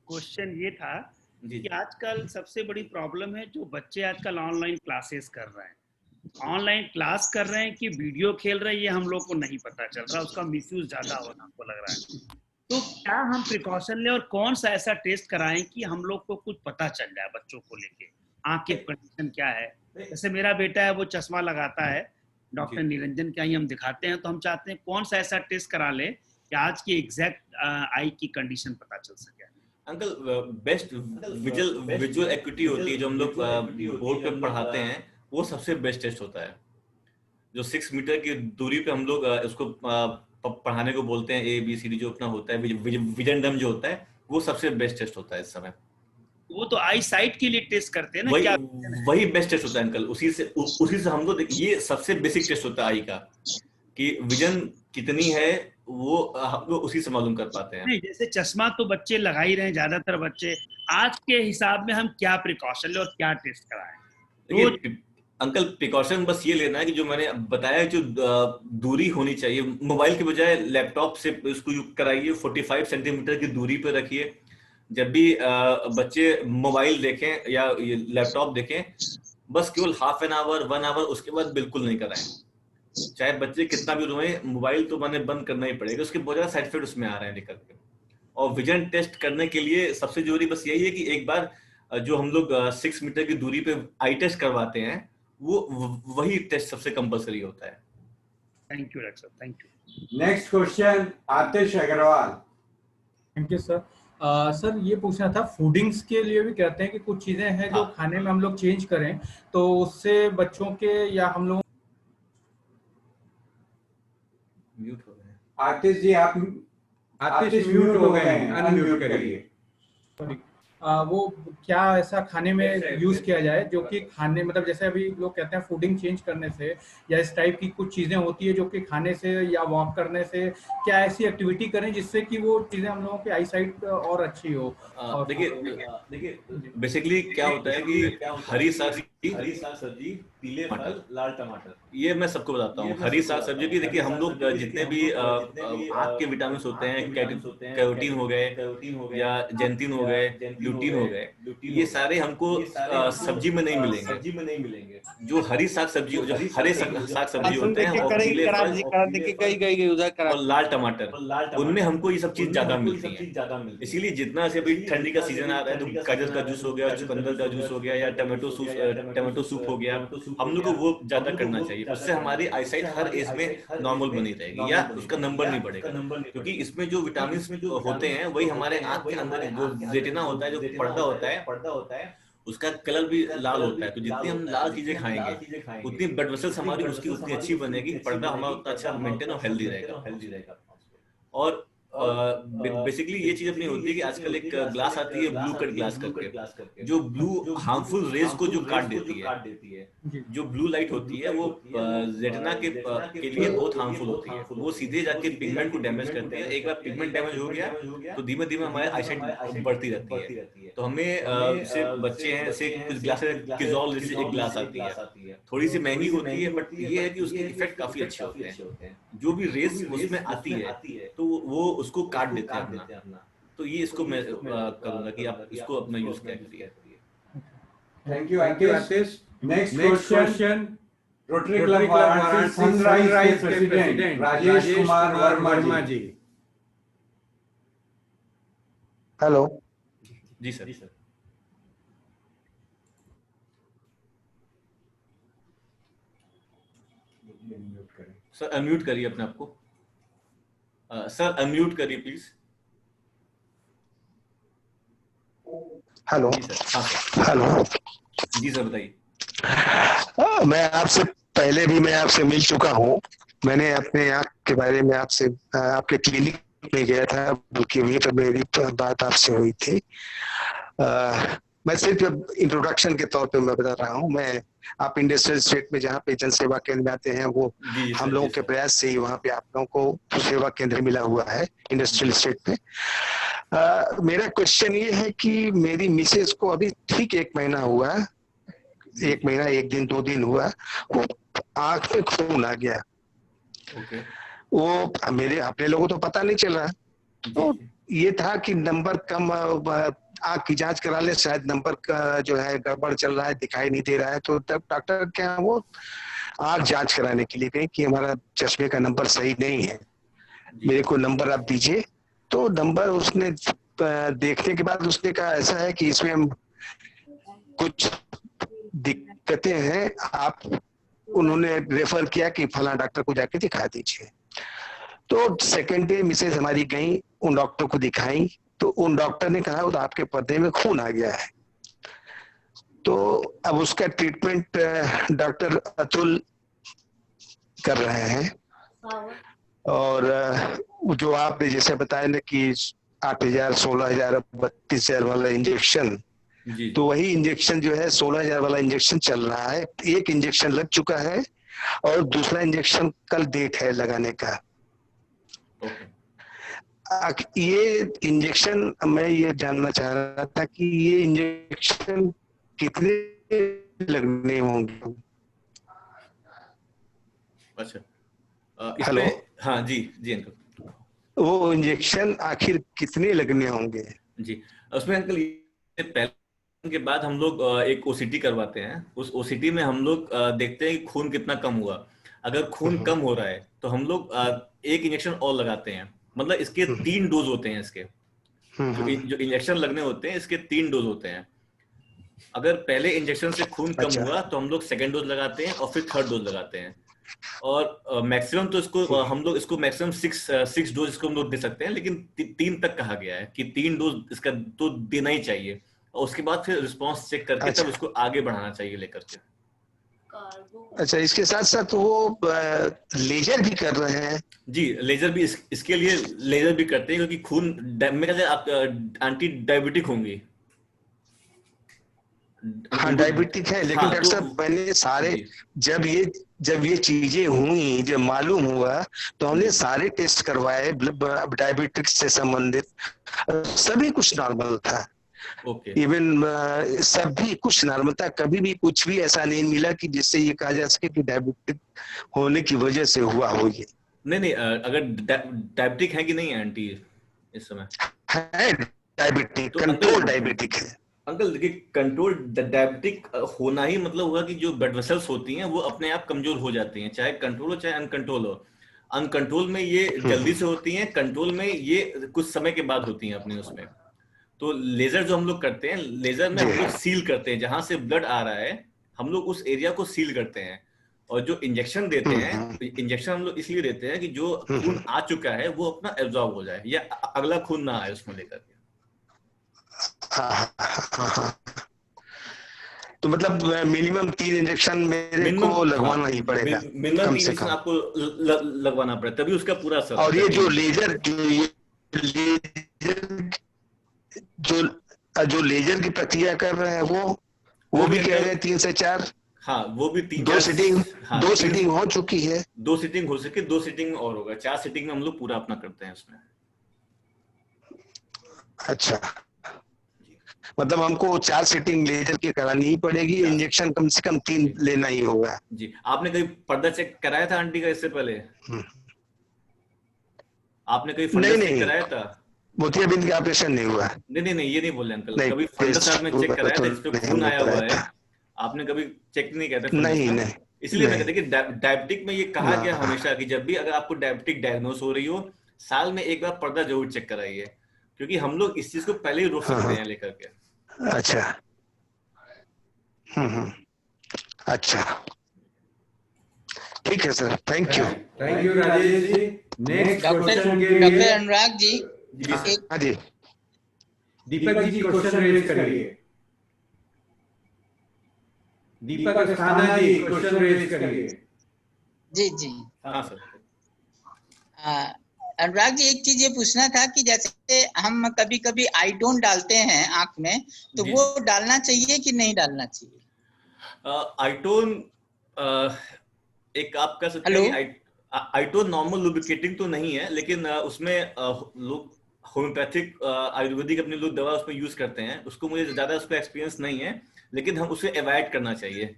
क्वेश्चन ये था कि आजकल सबसे बड़ी प्रॉब्लम है जो बच्चे आजकल ऑनलाइन क्लासेस कर रहे हैं, ऑनलाइन क्लास कर रहे हैं कि वीडियो खेल रहे हैं, ये हम लोग को नहीं पता चल रहा, उसका मिसयूज ज्यादा हो रहा हमको लग रहा है। तो क्या हम प्रिकॉशन लें और कौन सा ऐसा टेस्ट कराएं कि हम लोग को कुछ पता चल जाए बच्चों को लेके, आँख की कंडीशन क्या है। जैसे मेरा बेटा है वो चश्मा लगाता है, डॉक्टर निरंजन के यहाँ हम दिखाते हैं, तो हम चाहते हैं कौन सा ऐसा टेस्ट करा ले कि आज की एग्जैक्ट आई की कंडीशन पता चल सके। अंकल, बेस्ट विजुअल एक्टिविटी होती है जो हम लोग बोर्ड पे पढ़ाते हैं, वो सबसे बेस्ट टेस्ट होता है। जो 6 मीटर की दूरी पे हम लोग उसको पढ़ाने को बोलते हैं, ABCD जो अपना होता है, विजन डम जो होता है, वो सबसे बेस्ट टेस्ट होता है इस समय। वो तो आई साइट के लिए टेस्ट करते हैं ना, वही बेस्ट टेस्ट होता है अंकल। उसी से हम लोग, ये सबसे बेसिक टेस्ट होता है आई का, कि विजन कितनी है वो हम लोग उसी से मालूम कर पाते हैं। नहीं, जैसे चश्मा तो बच्चे लगा ही रहे हैं ज्यादातर बच्चे, आज के हिसाब में हम क्या प्रिकॉशन ले और क्या टेस्ट कराएं? अंकल, प्रिकॉशन बस ये लेना है कि जो मैंने बताया, जो दूरी होनी चाहिए, मोबाइल के बजाय लैपटॉप से इसको कराइए, 45 सेंटीमीटर की दूरी पे रखिए। जब भी बच्चे मोबाइल देखें या लैपटॉप देखें, बस केवल हाफ एन आवर 1 आवर, उसके बाद बिल्कुल नहीं कराएं। चाहे बच्चे कितना भी रोएं, मोबाइल तो मैंने बंद करना ही पड़ेगा, उसके बहुत ज्यादा साइड इफेक्ट उसमें आ रहे हैं निकल के। और विजन टेस्ट करने के लिए सबसे जरूरी बस यही है कि एक बार जो हम लोग 6 मीटर की दूरी पे आई टेस्ट करवाते हैं, वही टेस्ट सबसे कंपलसरी होता है। Thank you doctor, thank you. Next question Aatish Agarwal. Thank you sir. Sir ये पूछना था, फूडिंग्स के लिए भी कहते हैं कि कुछ चीजें हैं जो खाने में हम लोग चेंज करें तो उससे बच्चों के या हम लोग म्यूट हो गए। आतिश जी, आतिश म्यूट हो गए हैं, अनम्यूट करिए। वो क्या ऐसा खाने में यूज किया जाए जो कि खाने, मतलब जैसे अभी लोग कहते हैं फूडिंग चेंज करने से या इस टाइप की कुछ चीजें होती है जो कि खाने से या वॉक करने से, क्या ऐसी एक्टिविटी करें जिससे कि वो चीजें हम लोगों की आई साइट और अच्छी हो? देखिए बेसिकली क्या होता है कि हरी साग सब्जी, पीले फल, लाल टमाटर, ये मैं सबको बताता हूँ। हरी साग सब्जी की देखिए, हम लोग जितने भी आँख के विटामिन होते हैं, कैरोटीन हो गए या जेंटिन हो गए, ल्यूटीन हो गए, ये सारे हमको सब्जी में नहीं मिलेंगे। जो हरी साग सब्जी, जो हरे साग सब्जी होते हैं, और पीले फल और लाल टमाटर, उनमें हमको ये सब चीज ज्यादा मिलती है। इसीलिए जितना से अभी ठंडी का सीजन आ रहा है, तो गाजर का जूस हो गया, चुकंदर का जूस हो गया, या टमाटो सूप हो गया, हम लोग को वो ज्यादा करना चाहिए। उससे हमारी आईसाइट हर एज में नॉर्मल बनी रहेगी या उसका नंबर नहीं बढ़ेगा, क्योंकि इसमें जो विटामिन होते हैं वही हमारे आंख के अंदर जो रेटिना होता है, जो पर्दा होता है, उसका कलर भी लाल होता है। तो जितनी हम लाल चीजें खाएंगे उतनी ब्लड वेसल्स हमारी उसकी उतनी अच्छी बनेगी, पर्दा हमारा उतना अच्छा मेंटेन और हेल्दी रहेगा। और बेसिकली ये चीज अपनी होती है कि आजकल एक ग्लास आती है ब्लू कट ग्लास करके, जो ब्लू हार्मफुल रेज को जो काट देती है। जो ब्लू लाइट होती है वो रेटिना के लिए बहुत हार्मफुल होती है, वो सीधे जाके पिगमेंट को डैमेज करती है। एक बार पिगमेंट डैमेज हो गया तो धीमे धीमे हमारे आईसाइट बढ़ती रहती है। तो हमें जैसे बच्चे हैं, जैसे कुछ ग्लासेस किज़ोल जैसे एक ग्लास आती है, थोड़ी सी महंगी होती है, बट ये है कि उसके इफेक्ट काफी अच्छे होते हैं। जो भी रेज उसमें आती है तो वो उसको काट देते हैं अपना। तो ये इसको मैं करूंगा कि आप इसको अपना यूज करिए। Thank you Aatish. Next question Rotary club Varanasi sunrise के प्रेसिडेंट राजेश कुमार वर्मा जी। हेलो जी सर। सर अनम्यूट करिए अपने आप को। सर अनम्यूट करिए प्लीज। हेलो। हेलो जी सर बताइए। मैं आपसे पहले भी मैं आपसे मिल चुका हूँ। मैंने अपने आँख के बारे में आपसे आपके क्लिनिक में गया था, बल्कि वहीं पर मेरी बात आपसे हुई थी। मैं सिर्फ इंट्रोडक्शन के तौर पे मैं बता रहा हूँ। आप इंडस्ट्रियल स्टेट में जहाँ पे जन सेवा केंद्र में आते हैं, वो हम लोगों के प्रयास से ही वहाँ पे आप लोगों को सेवा केंद्र मिला हुआ है इंडस्ट्रियल स्टेट में। मेरा क्वेश्चन ये है कि मेरी मिसेज को अभी ठीक 1 महीना हुआ, 1 महीना 1 दिन 2 दिन हुआ, वो आंख में खून आ गया। वो मेरे अपने लोगों तो पता नहीं चला, तो ये था कि नंबर कम, आंख की जांच करा ले, शायद नंबर का जो है गड़बड़ चल रहा है, दिखाई नहीं दे रहा है। तो तब डॉक्टर क्या वो आंख जांच कराने के लिए गए कि हमारा चश्मे का नंबर सही नहीं है, मेरे को नंबर आप दीजिए। तो नंबर उसने देखने के बाद उसने कहा ऐसा है कि इसमें कुछ दिक्कतें हैं, आप, उन्होंने रेफर किया कि फला डॉक्टर को जाके दिखा दीजिए। तो सेकेंड डे मिसेज हमारी गई, उन डॉक्टर को दिखाई, तो उन डॉक्टर ने कहा वो आपके पर्दे में खून आ गया है। तो अब उसका ट्रीटमेंट डॉक्टर अतुल कर रहे हैं, और जो आपने जैसे बताया ना कि 8,000, 16,000, 32,000 वाला इंजेक्शन, तो वही इंजेक्शन जो है 16,000 वाला इंजेक्शन चल रहा है। एक इंजेक्शन लग चुका है और दूसरा इंजेक्शन कल डेट है लगाने का। ये इंजेक्शन, मैं ये जानना चाह रहा था कि ये इंजेक्शन कितने लगने होंगे? अच्छा, हेलो, हाँ जी जी अंकल, वो इंजेक्शन आखिर कितने लगने होंगे? जी, उसमें अंकल ये पहले के बाद हम लोग एक ओसीटी करवाते हैं। उस ओसीटी में हम लोग देखते हैं कि खून कितना कम हुआ। अगर खून कम हो रहा है तो हम लोग एक इंजेक्शन और लगाते हैं। मतलब इसके 3 डोज होते हैं। इसके जो इंजेक्शन लगने होते हैं, इसके 3 डोज होते हैं। अगर पहले इंजेक्शन से खून कम हुआ तो हम लोग सेकेंड डोज लगाते हैं और फिर थर्ड डोज लगाते हैं। और मैक्सिमम तो इसको हम लोग इसको मैक्सिमम 6 डोज इसको हम लोग दे सकते हैं, लेकिन 3 तक कहा गया है कि 3 डोज इसका तो देना ही चाहिए। और उसके बाद फिर रिस्पांस चेक करके तब उसको आगे बढ़ाना चाहिए लेकर के। अच्छा, इसके साथ साथ वो लेजर भी कर रहे हैं? जी, लेजर भी इसके लिए लेजर भी करते हैं, क्योंकि खून में आप एंटी डायबिटिक होंगी। हाँ, डायबिटिक है, लेकिन डॉक्टर साहब मैंने सारे, जब ये चीजें हुई, जब मालूम हुआ, तो हमने सारे टेस्ट करवाए डायबिटिक से संबंधित, सभी कुछ नॉर्मल था। इवन सभी कुछ नॉर्मल था, कभी भी कुछ भी ऐसा नहीं मिला कि जिससे ये कहा जा सके कि डायबिटिक होने की वजह से हुआ हो ये। नहीं, अगर डायबिटिक है कि नहीं आंटी इस समय? है डायबिटिक, कंट्रोल डायबिटिक है अंकल। देखिए, कंट्रोल डायबिटिक होना ही मतलब हुआ कि जो ब्लड वेसल्स होती हैं वो अपने आप कमजोर हो जाती हैं, चाहे कंट्रोल हो चाहे अनकंट्रोल हो। अनकंट्रोल में ये जल्दी से होती हैं, कंट्रोल में ये कुछ समय के बाद होती हैं अपने उसमें। तो लेजर जो हम लोग करते हैं, लेजर में हम लोग सील करते हैं, जहां से ब्लड आ रहा है हम लोग उस एरिया को सील करते हैं। और जो इंजेक्शन देते हैं, इंजेक्शन हम लोग इसलिए देते हैं कि जो खून आ चुका है वो अपना एब्जॉर्ब हो जाए या अगला खून ना आए उसमें लेकर के। तो मतलब मिनिमम 3 इंजेक्शन मेरे को लगवाना ही पड़ेगा, मिनिमम 3 इंजेक्शन आपको लगवाना पड़ेगा, तभी उसका पूरा असर। और ये जो लेजर जो लेजर की प्रक्रिया कर रहे हैं वो भी कह रहे हैं 3 से 4? हाँ, वो भी 3 2 सीटिंग हो चुकी है। 2 सीटिंग हो सके, 2 सीटिंग और होगा, 4 सीटिंग में हम लोग पूरा अपना करते हैं उसमें। अच्छा, मतलब हमको 4 सीटिंग लेजर की करानी ही पड़ेगी, इंजेक्शन कम से कम 3 लेना ही होगा। जी, आपने कहीं पर्दा चेक कराया था आंटी का इससे पहले? आपने कहीं फंडस चेक कराया था? मोतियाबिंद का ऑपरेशन नहीं हुआ। नहीं, ये नहीं बोले अंकल। कभी फंडस में चेक कराया था जिसपे खून आया हुआ है? आपने कभी चेक नहीं किया था फंडस का? नहीं। इसलिए मैं कहता कि डायबिटिक में ये कहा गया हमेशा कि जब भी अगर आपको डायबिटिक डायग्नोस हो रही हो, साल में एक बार पर्दा जरूर चेक कराइए, क्योंकि हम लोग इस चीज को पहले ही रोक सकते हैं लेकर के। अच्छा, अच्छा, ठीक है sir, thank you Rajesh ji. Next question के लिए डॉक्टर अनुराग जी, हाँ जी, दीपक जी क्वेश्चन रेज करिए। दीपक अस्थाना जी क्वेश्चन रेज करिए। जी। हाँ सर। अनुराग जी, एक चीज ये पूछना था कि जैसे हम कभी कभी आईटोन डालते हैं आंख में, तो वो डालना चाहिए कि नहीं डालना चाहिए? आईटोन एक आप कह सकते हैं कि आईटोन नॉर्मल लुब्रिकेटिंग तो नहीं है, लेकिन उसमें लोग होम्योपैथिक आयुर्वेदिक अपने लोग दवा उसमें यूज करते हैं। उसको मुझे ज्यादा उसका एक्सपीरियंस नहीं है, लेकिन हम उसे अवॉइड करना चाहिए।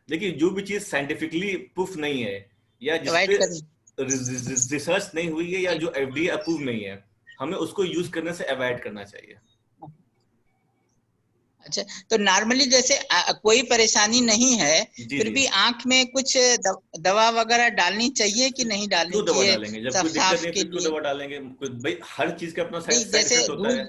लेकिन जो भी चीज साइंटिफिकली प्रूफ नहीं है या जिसपे रिसर्च नहीं हुई है या जो FDA अप्रूव नहीं है, हमें उसको यूज करने से अवॉइड करना चाहिए। अच्छा, तो नॉर्मली जैसे कोई परेशानी नहीं है, फिर भी आंख में कुछ दवा वगैरह डालनी चाहिए कि नहीं डालनी चाहिए? दवा डालेंगे जब कोई दिक्कत नहीं है, क्यों दवा डालेंगे? भाई हर चीज का अपना साइड इफेक्ट होता है।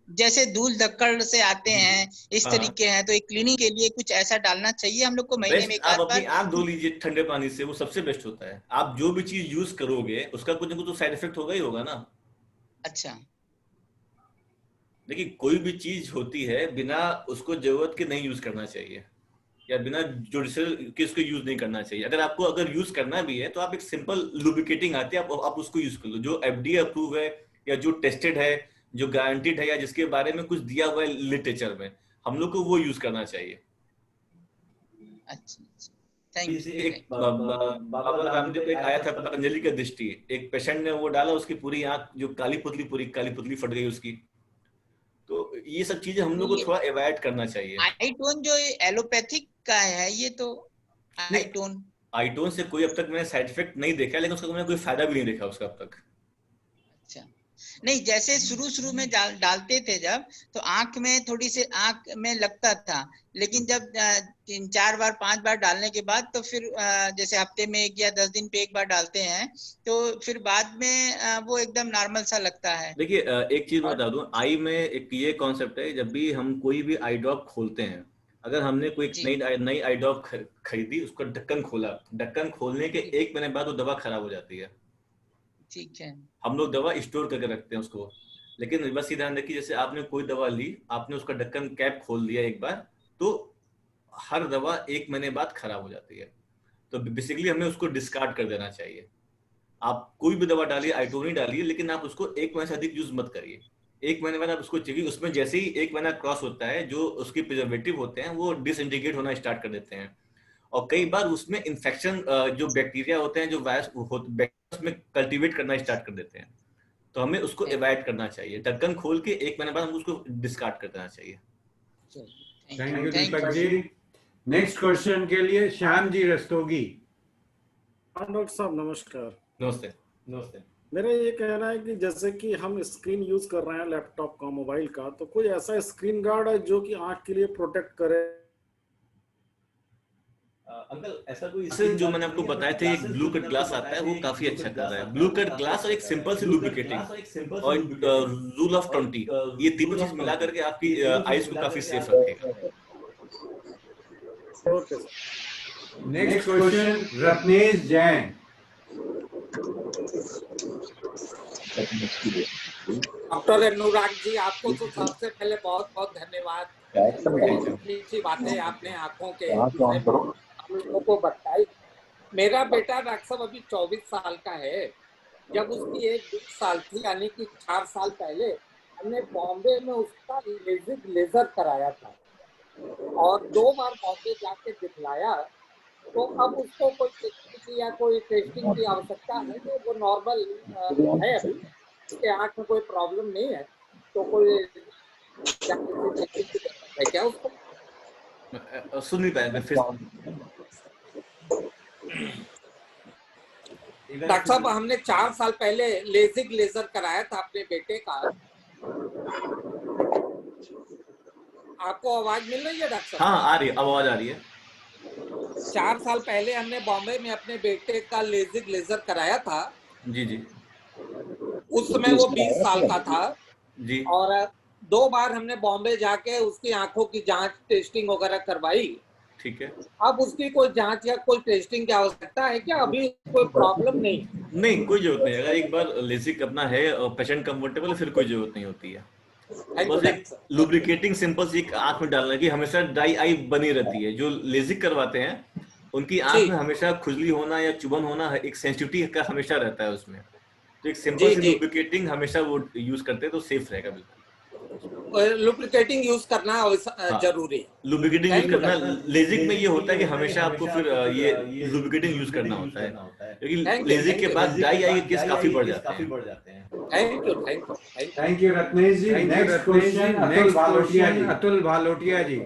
जैसे धूल धक्कड़ से आते हैं, इस तरीके हैं, तो एक क्लीनिंग के लिए कुछ ऐसा डालना चाहिए हम लोग को महीने में एक आप अपनी आंख धो लीजिए ठंडे पानी से, वो सबसे बेस्ट होता है। आप जो भी चीज यूज करोगे उसका कुछ ना कुछ तो साइड इफेक्ट होगा ही होगा ना। अच्छा, देखिए कोई भी चीज होती है बिना उसको जरूरत के नहीं यूज करना चाहिए, या बिना जुडिशियल के उसको यूज नहीं करना चाहिए। अगर यूज करना भी है तो आप एक सिंपल लुब्रिकेटिंग आती है, आप उसको यूज कर लो, जो FDA अप्रूव है या जो टेस्टेड है, जो गारंटीड है, या जिसके बारे में कुछ दिया हुआ है लिटरेचर में, हम लोग को वो यूज करना चाहिए। अच्छा, एक बाबा रामदेव का एक आया था पतंजलि का दृष्टि, एक पेशेंट ने वो डाला, उसकी पूरी आंख जो काली पुतली फट गई उसकी। तो ये सब चीजें हम लोग को थोड़ा अवॉइड करना चाहिए। आईटोन जो एलोपैथिक का है, ये तो आईटोन से कोई अब तक मैंने साइड इफेक्ट नहीं देखा, लेकिन उसका मैंने कोई फायदा भी नहीं देखा उसका अब तक। अच्छा, नहीं जैसे शुरू में डालते थे जब, तो आंख में थोड़ी सी आंख में लगता था, लेकिन जब 3-4 बार 5 बार डालने के बाद तो फिर जैसे हफ्ते में 1 या 10 दिन पे एक बार डालते हैं, तो फिर बाद में वो एकदम नॉर्मल सा लगता है। देखिए एक चीज बता दूं, आई में एक ये कॉन्सेप्ट है, जब भी हम कोई भी आई ड्रॉप खोलते हैं, अगर हमने कोई नई आई ड्रॉप खरीदी, उसका ढक्कन खोला, ढक्कन खोलने के 1 महीने बाद वो दवा खराब हो जाती है। ठीक है, हम लोग दवा स्टोर करके रखते हैं उसको, लेकिन बस ये ध्यान रखिए, जैसे आपने कोई दवा ली, आपने उसका ढक्कन कैप खोल दिया एक बार, तो हर दवा 1 महीने बाद खराब हो जाती है। तो बेसिकली हमें उसको डिस्कार्ड कर देना चाहिए। आप कोई भी दवा डालिए, आईटोन ही डालिए, लेकिन आप उसको 1 महीने से अधिक यूज मत करिए। 1 महीने बाद आप उसको चाहिए, उसमें जैसे ही 1 महीना क्रॉस होता है, जो उसके प्रिजर्वेटिव होते हैं वो डिसइंटीग्रेट होना स्टार्ट कर देते हैं, और कई बार उसमें इन्फेक्शन, जो बैक्टीरिया होते हैं, जो वायरस में कल्टीवेट करना स्टार्ट कर देते हैं। तो हमें उसको अवॉइड करना चाहिए। ढक्कन खोल के 1 महीने बाद हम उसको डिस्कार्ड कर देना चाहिए। Thank you Deepak ji. Next question के लिए श्याम जी रस्तोगी। डॉक्टर साहब नमस्कार। नमस्ते। नमस्ते। मेरा ये कहना है कि जैसे कि हम स्क्रीन यूज कर रहे हैं लैपटॉप का, मोबाइल का, तो कोई ऐसा स्क्रीन गार्ड है जो कि आंख के लिए प्रोटेक्ट करे? अंकल ऐसा कोई जो मैंने आपको बताया था, एक ब्लू कट ग्लास आता है, वो काफी अच्छा कर रहा है। ब्लू कट ग्लास और एक सिंपल सी लुब्रिकेटिंग और रूल ऑफ 20, ये तीनों चीज मिला करके आपकी आईज को काफी सेफ रखेगा। Okay sir. Next question Ratnesh Jain. Doctor Anurag ji, आपको तो सबसे पहले बहुत बहुत धन्यवाद। अच्छी बातें आपने आंखों के लोगों को बताई। मेरा बेटा डॉक्टर साहब अभी 24 साल का है। जब उसकी एज 20 साल थी, यानी कि 4 साल पहले, हमने बॉम्बे में उसका लेजर कराया था और 2 बार बॉम्बे जाके दिखलाया। तो अब उसको कोई टेस्टिंग या कोई टेस्टिंग की आवश्यकता है? तो वो नॉर्मल है, अभी उसके आँख में कोई प्रॉब्लम नहीं है, तो कोई है क्या उसको? सुन नहीं पाया मैं फिर। डॉक्टर साहब हमने 4 साल पहले लेजर कराया था अपने बेटे का। आपको आवाज मिल रही है डॉक्टर साहब? हाँ आ रही है, आवाज आ रही है। 4 साल पहले हमने बॉम्बे में अपने बेटे का लेजर कराया था। जी जी। उस समय वो 20 साल का था जी। और 2 बार हमने बॉम्बे जाके उसकी आंखों की जांच टेस्टिंग वगैरह करवाई। ठीक है। अब उसकी कोई जांच या कोई टेस्टिंग की आवश्यकता है क्या? अभी कोई प्रॉब्लम नहीं? नहीं, कोई जरूरत नहीं। अगर एक बार लेजिक अपना है और पेशेंट कंफर्टेबल है, फिर कोई जरूरत नहीं होती है। बस एक लुब्रिकेटिंग सिंपल सी आंख में डालना की हमेशा ड्राई आई बनी रहती है। जो लेजिक करवाते हैं उनकी आंख में हमेशा खुजली होना या चुभन होना एक सेंसिटिविटी का हमेशा रहता है उसमें। तो एक सिंपल सी लुब्रिकेटिंग हमेशा वो यूज करते हैं तो सेफ रहेगा बिल्कुल। लुब्रिकेटिंग यूज करना जरूरी है। लुब्रिकेटिंग यूज करना, लेजिक में ये होता है कि हमेशा आपको फिर ये लुब्रिकेटिंग यूज करना होता है, क्योंकि लेजिक के बाद डाई आई केस काफी बढ़ जाते हैं। Thank you Ratnesh ji. Next question Atul Bhalotia ji.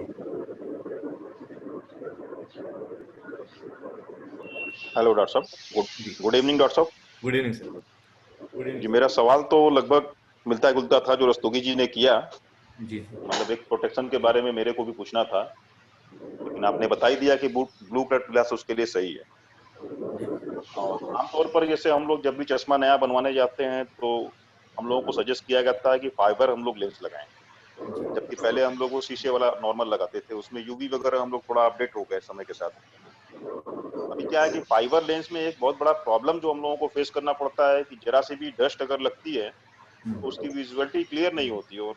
Hello doctor साहब, गुड इवनिंग डॉक्टर साहब। Good evening sir. जी मेरा सवाल तो लगभग मिलता जुलता था जो रस्तोगी जी ने किया जी। मतलब एक प्रोटेक्शन के बारे में मेरे को भी पूछना था, लेकिन आपने बता ही दिया कि ब्लू कलर ग्लास उसके लिए सही है। और आमतौर पर जैसे हम लोग जब भी चश्मा नया बनवाने जाते हैं तो हम लोगों को सजेस्ट किया जाता है कि फाइबर हम लोग लेंस लगाएं, जबकि पहले हम लोग वो शीशे वाला नॉर्मल लगाते थे, उसमें यूवी वगैरह हम लोग थोड़ा अपडेट हो गए समय के साथ। अभी क्या है कि फाइबर लेंस में एक बहुत बड़ा प्रॉब्लम जो हम लोगों को फेस करना पड़ता है कि जरा से भी डस्ट अगर लगती है तो उसकी विजुअलिटी क्लियर नहीं होती और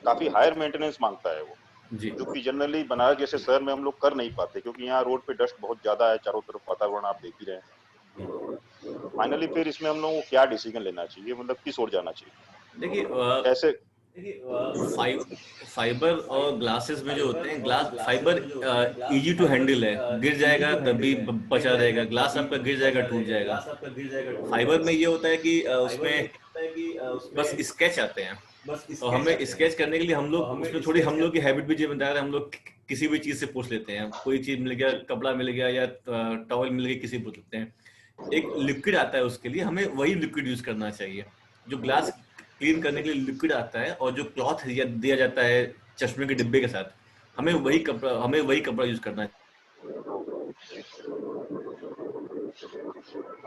काफी हायर मेंटेनेंस मांगता है वो, जो कि जनरली बनारस जैसे शहर में हम लोग कर नहीं पाते, क्योंकि यहाँ रोड पे डस्ट बहुत ज्यादा है, चारों तरफ वातावरण आप देख ही रहे हैं। फाइनली फिर इसमें हम लोगों को क्या डिसीजन लेना चाहिए, मतलब किस ओर जाना चाहिए? देखिए कैसे फाइबर और ग्लासेस में जो होते हैं, glass fibre easy to handle है, गिर जाएगा तभी बचा रहेगा, ग्लास आपका गिर जाएगा टूट जाएगा। फाइबर में ये होता है कि उसमें बस स्केच आते हैं और हमें स्केच करने के लिए हम लोग उसमें थोड़ी हम लोग की हैबिट भी जिम्मेदार है, हम लोग किसी भी चीज से पूछ लेते हैं, कोई चीज मिल गया, कपड़ा मिल गया या टॉवल मिल गया, किसी पूछ लेते हैं। एक लिक्विड आता है उसके लिए, हमें वही लिक्विड यूज करना चाहिए। जो ग्लास क्लीन करने के लिए लिक्विड आता है और जो क्लॉथ दिया जाता है चश्मे के डिब्बे के साथ, हमें वही कपड़ा यूज करना है।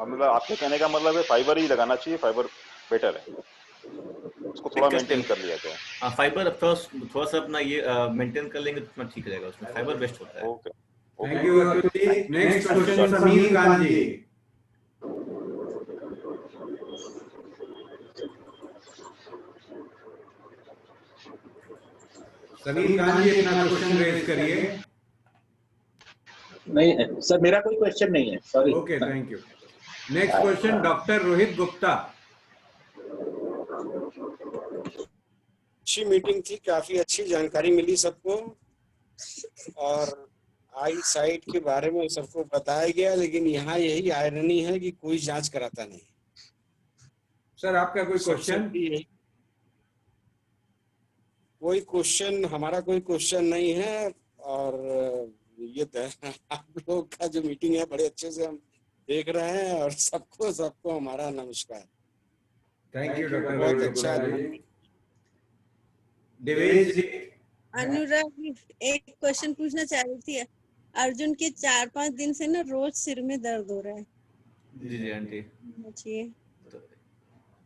मतलब आपके कहने का मतलब है फाइबर ही लगाना चाहिए, फाइबर बेटर है, उसको थोड़ा मेंटेन कर लिया जाए। हाँ, फाइबर थोड़ा सा अपना ये मेंटेन कर लेंगे तो ठीक रहेगा, उसमें फाइबर बेस्ट होता है। Okay, thank you Atul ji. Next question Sameer Gandhi. Sameer Gandhi अपना क्वेश्चन रेज करिए। नहीं सर, मेरा कोई क्वेश्चन नहीं है, sorry. Okay, thank you. Next question doctor Rohit Gupta. अच्छी मीटिंग थी, काफी अच्छी जानकारी मिली सबको और आई साइट के बारे में सबको बताया गया, लेकिन यहाँ यही आयरनी है कि कोई जांच कराता नहीं। सर आपका कोई क्वेश्चन? कोई क्वेश्चन, हमारा कोई क्वेश्चन नहीं है। और ये आप लोग का जो मीटिंग है बड़े अच्छे से हम देख रहे हैं और सबको हमारा नमस्कार। थैंक यू डॉक्टर, बहुत अच्छा। देवेश जी। अनुराग जी, एक क्वेश्चन पूछना चाह रही थी। अर्जुन के 4-5 दिन से ना रोज सिर में दर्द हो रहा है। जी जी आंटी।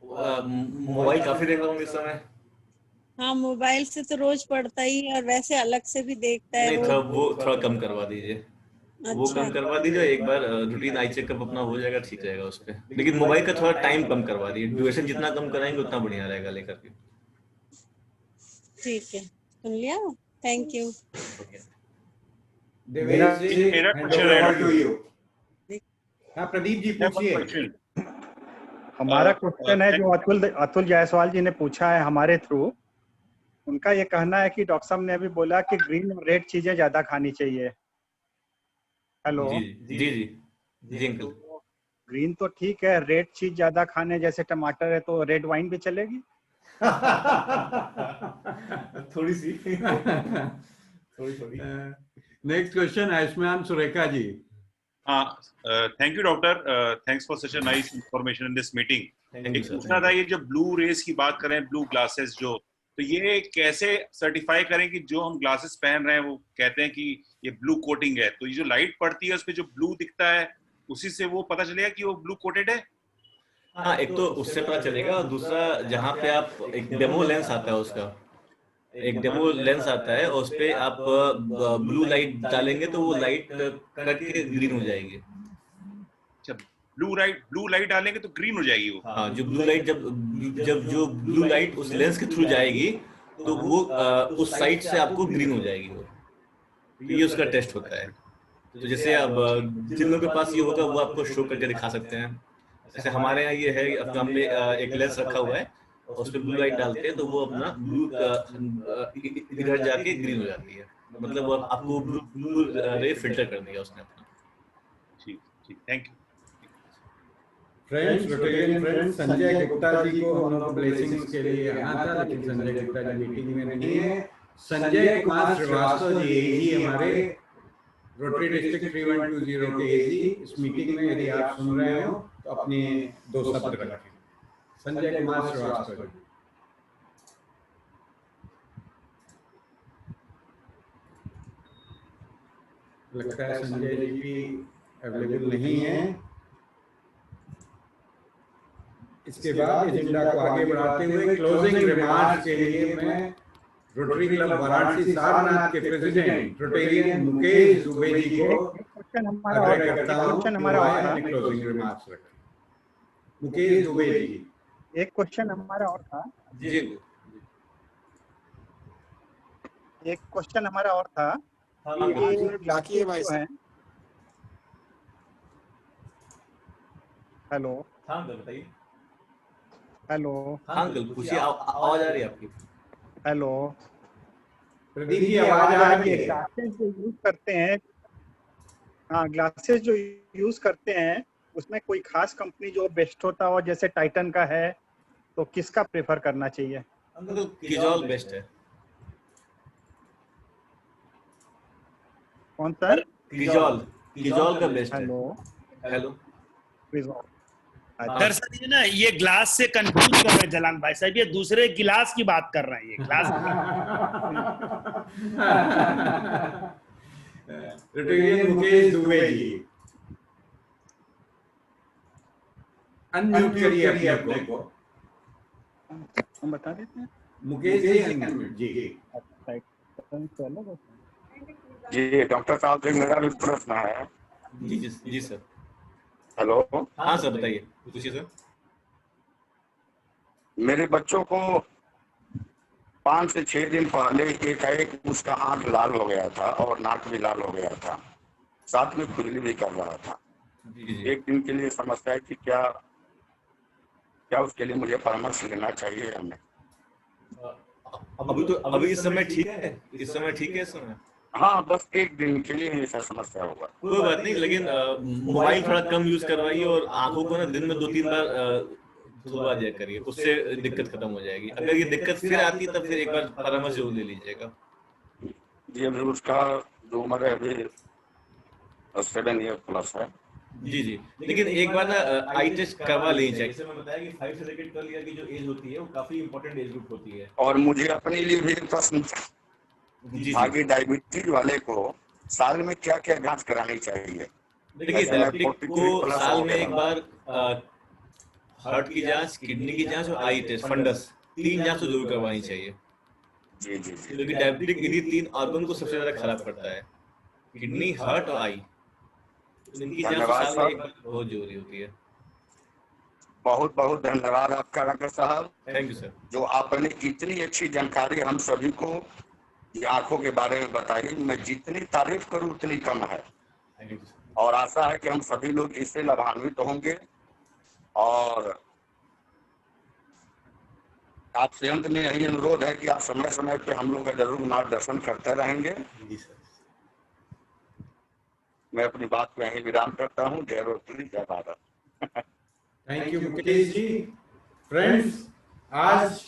मोबाइल काफी देख रहा हूँ इस समय। हाँ, मोबाइल से तो रोज पढ़ता ही है और वैसे अलग से भी देखता है। नहीं, थोड़ा कम करवा दीजिए। अच्छा। वो कम करवा दीजिए, एक बार रूटीन आई चेकअप अपना हो जाएगा, ठीक रहेगा उस पे। लेकिन मोबाइल का थोड़ा टाइम कम करवा दीजिए, ड्यूरेशन जितना कम कराएंगे उतना बढ़िया रहेगा लेकर के। ठीक है, सुन लिया, थैंक यू। मेरा क्वेश्चन है। हाँ प्रदीप जी पूछिए। हमारा क्वेश्चन है जो अतुल जायसवाल जी ने पूछा है हमारे थ्रू। उनका ये कहना है कि डॉक्टर साहब ने अभी बोला कि ग्रीन और रेड चीजें ज्यादा खानी चाहिए। हेलो जी अंकल। ग्रीन तो ठीक है, रेड चीज ज्यादा खाने जैसे टमाटर है तो रेड वाइन भी चलेगी? थोड़ी सी next question Ayushman Surekha ji. Thank you doctor, thanks for such a nice information in this meeting. एक पूछना था, ये जो ब्लू रेस की बात करें, ब्लू ग्लासेस जो, तो ये कैसे सर्टिफाई करें कि जो हम ग्लासेस पहन रहे हैं वो कहते हैं कि ये ब्लू कोटिंग है, तो ये जो लाइट पड़ती है उस पे जो ब्लू दिखता है उसी से वो पता चलेगा कि वो ब्लू कोटेड है? हाँ, एक तो उससे पता चलेगा और दूसरा जहाँ पे आप एक डेमो लेंस आता है, उसका एक डेमो लेंस आता है और उस पे आप ब्लू लाइट डालेंगे तो वो लाइट करके ग्रीन हो जाएगी। ब्लू लाइट डालेंगे तो ग्रीन हो जाएगी वो? हाँ, जो ब्लू लाइट जब जो ब्लू लाइट उस लेंस के थ्रू जाएगी तो वो उस साइड से आपको ग्रीन हो जाएगी वो। ये उसका टेस्ट होता है। तो जैसे अब जिन लोगों के पास ये होगा वो आपको शो करके दिखा सकते हैं। जैसे हमारे यहाँ ये है, अपना हमने एक लेंस रखा हुआ है और उस पर ब्लू लाइट डालते हैं तो वो अपना ब्लू इधर जाके ग्रीन हो जाती है, मतलब वो आपको ब्लू रे फिल्टर कर दिया उसने अपना। ठीक ठीक, thank you. Friends, Rotarian friends, Sanjay Gupta ji को हम लोग ब्लेसिंग्स के लिए आना था, लेकिन संजय गुप्ता जी मीटिंग में नहीं है। संजय कुमार श्रीवास्तव जी एजी हमारे रोटरी डिस्ट्रिक्ट 3120 के एजी इस मीटिंग में यदि आप सुन रहे हो तो अपने 2 शब्द रखें। संजय कुमार श्रीवास्तव जी। लगता है संजय जी भी अवेलेबल नहीं है। इसके बाद एजेंडा को आगे बढ़ाते हुए क्लोजिंग रिमार्क्स के लिए मैं रोटरी क्लब वाराणसी सारनाथ के प्रेसिडेंट रोटेरियन मुकेश दुबे जी को आग्रह करता हूं कि क्लोजिंग रिमार्क्स रखें। मुकेश दुबे जी। एक क्वेश्चन हमारा और था जी। एक क्वेश्चन हमारा और था लाखी भाई है। हेलो। हाँ बताइए। हेलो। हाँ अंकल पूछिए, आवाज आ रही है आपकी। हेलो। प्रदीप जी आवाज आ रही है। ग्लासेस जो यूज करते हैं, हाँ ग्लासेस जो यूज करते हैं उसमें कोई खास कंपनी जो बेस्ट होता हो, जैसे टाइटन का है, तो किसका प्रेफर करना चाहिए? अंकल किजॉल बेस्ट है। कौन सा? किजॉल का बेस्ट है। हेलो। हेलो। दरअसल ये ना ये ग्लास से कंफ्यूज कर रहे हैं जलान भाई साहब, ये दूसरे गिलास की बात कर रहे हैं, ये glass. Rotarian Mukesh Dubey ji unmute करिए अपने को। हम बता देते हैं। मुकेश जी अनम्यूट जी। जी डॉक्टर साहब से मेरा भी प्रश्न है। जी सर। हेलो। हाँ सर बताइए, पूछिए सर। मेरे बच्चों को 5 से 6 दिन पहले एक उसका आंख लाल हो गया था और नाक भी लाल हो गया था, साथ में खुजली भी कर रहा था। एक दिन के लिए समस्या है कि क्या उसके लिए मुझे परामर्श लेना चाहिए हमें? अभी इस समय ठीक है? इस समय ठीक है? इस समय हाँ बस एक दिन के लिए ऐसा समस्या होगा। कोई बात नहीं, लेकिन मोबाइल थोड़ा कम यूज करवाइए और आंखों को ना दिन में 2-3 बार धुलवा दिया करिए, उससे दिक्कत खत्म हो जाएगी। अगर ये दिक्कत फिर आती है तब फिर एक बार परामर्श जरूर ले लीजिएगा। जी अभी उसका जो उम्र है अभी 7 ईयर प्लस है। जी लेकिन एक बार ना आई टेस्ट करवा लेनी चाहिए। जैसे मैं बताया कि 5 से लेकर 12 ईयर की जो एज होती है वो काफी इंपॉर्टेंट एज ग्रुप होती है। और मुझे अपने लिए भी प्रश्न, आगे डायबिटीज वाले को साल में क्या क्या जांच करानी चाहिए? देखिए डायबिटिक को साल में एक बार हार्ट की जांच, किडनी की जांच और आई टेस्ट, फंडस, 3 जांच तो जरूर करवानी चाहिए। जी क्योंकि डायबिटिक इन्हीं 3 ऑर्गन को सबसे ज्यादा खराब करता है, किडनी, हार्ट और आई। इनकी जांच साल में एक बार बहुत जरूरी होती है। बहुत बहुत धन्यवाद आपका डॉक्टर साहब। Thank you sir. जो आपने इतनी अच्छी जानकारी हम सभी को ये आंखों के बारे में बताई, मैं जितनी तारीफ करूं उतनी कम है। और आशा है कि हम सभी लोग इससे लाभान्वित होंगे। और आपसे अंत में यही अनुरोध है कि आप समय समय पे हम लोग का जरूर मार्गदर्शन करते रहेंगे। मैं अपनी बात को यहीं विराम करता हूँ। जय रोटरी, जय Bharat. Thank you Mukesh ji. Friends, आज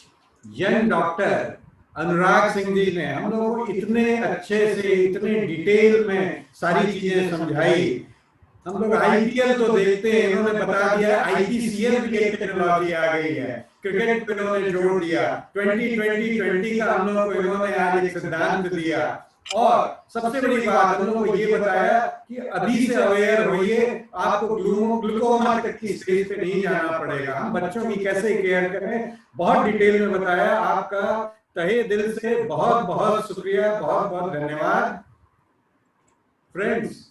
यंग डॉक्टर अनुराग सिंह जी ने हम लोगों को इतने अच्छे से, इतने डिटेल में सारी चीजें समझाई। हम लोग आईपीएल तो देखते हैं, इन्होंने बता दिया आईपीसीएल की एक टेक्नोलॉजी आ गई है, क्रिकेट पे इन्होंने जोड़ दिया, 2020 का हम लोगों को इन्होंने आज एक सिद्धांत दिया। और सबसे बड़ी बात हम लोगों को ये बताया कि अभी से अवेयर होइए, आपको ग्लूकोमा तक की स्टेज पे नहीं जाना पड़ेगा। हम बच्चों की कैसे केयर करें बहुत डिटेल में बताया। आपका तहे दिल से बहुत बहुत शुक्रिया, बहुत बहुत धन्यवाद। फ्रेंड्स,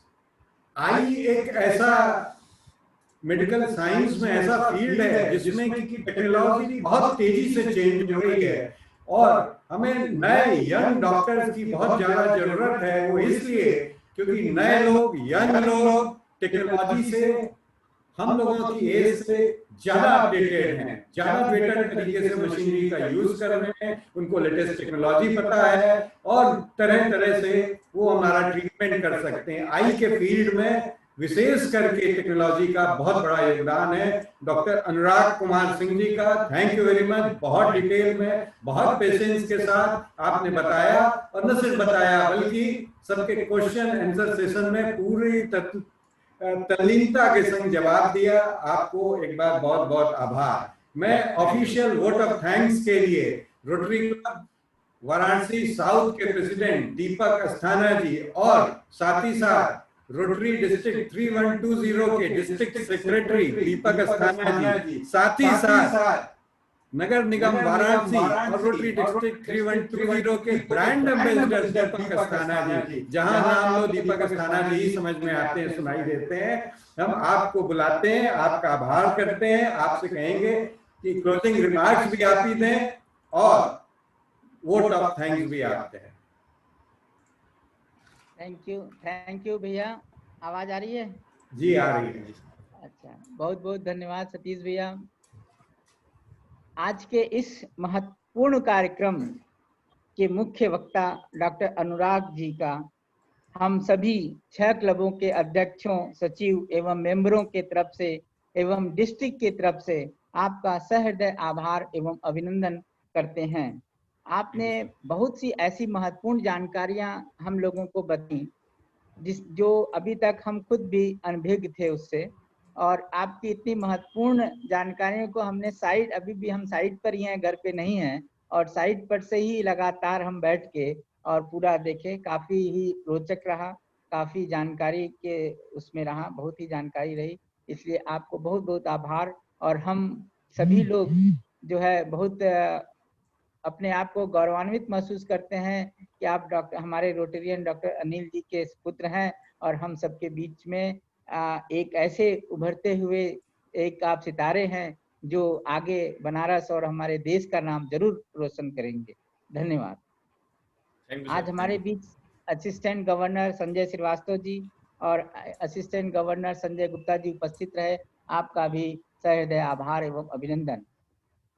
आई एक ऐसा मेडिकल साइंस में ऐसा फील्ड है जिसमें कि टेक्नोलॉजी बहुत तेजी से चेंज हो रही है और हमें नए यंग डॉक्टर्स की बहुत ज्यादा जरूरत है। वो इसलिए क्योंकि नए लोग, यंग लोग टेक्नोलॉजी से हम लोगों की एज से ज्यादा अपडेटेड हैं, ज्यादा बेटर तरीके से मशीनरी का यूज कर रहे हैं, उनको लेटेस्ट टेक्नोलॉजी पता है और तरह तरह से वो हमारा ट्रीटमेंट कर सकते हैं। आई के फील्ड में विशेष करके टेक्नोलॉजी का बहुत बड़ा योगदान है। डॉक्टर अनुराग कुमार सिंह जी का थैंक यू वेरी मच। बहुत डिटेल में, बहुत पेशेंस के साथ आपने बताया, और न सिर्फ बताया बल्कि सबके क्वेश्चन आंसर सेशन में पूरी तल्लीनता के संग जवाब दिया। आपको एक बार बहुत बहुत आभार। मैं ऑफिशियल वोट ऑफ थैंक्स के लिए रोटरी क्लब वाराणसी साउथ के प्रेसिडेंट दीपक अस्थाना जी और साथ ही साथ रोटरी डिस्ट्रिक्ट 3120 के डिस्ट्रिक्ट सेक्रेटरी दीपक अस्थाना जी, साथ ही साथ नगर निगम वाराणसी और रोटरी डिस्ट्रिक्ट 3120 के ब्रांड एम्बेसडर दीपक अस्थाना जी, जहां नाम लो दीपक अस्थाना जी ही समझ में आते हैं, सुनाई देते हैं। हम आपको बुलाते हैं, आपका आभार करते हैं, आपसे कहेंगे कि क्लोजिंग रिमार्क्स भी आप ही दें और वोट ऑफ थैंक्स भी आप दें। थैंक यू भैया। आवाज आ रही है? जी आ रही है। अच्छा, बहुत बहुत धन्यवाद सतीश भैया। आज के इस महत्वपूर्ण कार्यक्रम के मुख्य वक्ता डॉक्टर अनुराग जी का हम सभी 6 क्लबों के अध्यक्षों, सचिव एवं मेंबरों के तरफ से एवं डिस्ट्रिक्ट की तरफ से आपका सहृदय आभार एवं अभिनंदन करते हैं। आपने बहुत सी ऐसी महत्वपूर्ण जानकारियां हम लोगों को बताई जो अभी तक हम खुद भी अनभिज्ञ थे उससे, और आपकी इतनी महत्वपूर्ण जानकारियों को हमने साइट, अभी भी हम साइट पर ही हैं, घर पे नहीं हैं, और साइट पर से ही लगातार हम बैठ के और पूरा देखे। काफ़ी ही रोचक रहा, काफ़ी जानकारी के उसमें रहा, बहुत ही जानकारी रही, इसलिए आपको बहुत बहुत आभार। और हम सभी लोग जो है बहुत अपने आप को गौरवान्वित महसूस करते हैं कि आप हमारे रोटेरियन डॉक्टर अनिल जी के पुत्र हैं, और हम सबके बीच में एक ऐसे उभरते हुए एक आप सितारे हैं जो आगे बनारस और हमारे देश का नाम जरूर रोशन करेंगे। धन्यवाद। आज हमारे बीच असिस्टेंट गवर्नर संजय श्रीवास्तव जी और असिस्टेंट गवर्नर संजय गुप्ता जी उपस्थित रहे। आपका भी सहृदय आभार एवं अभिनंदन।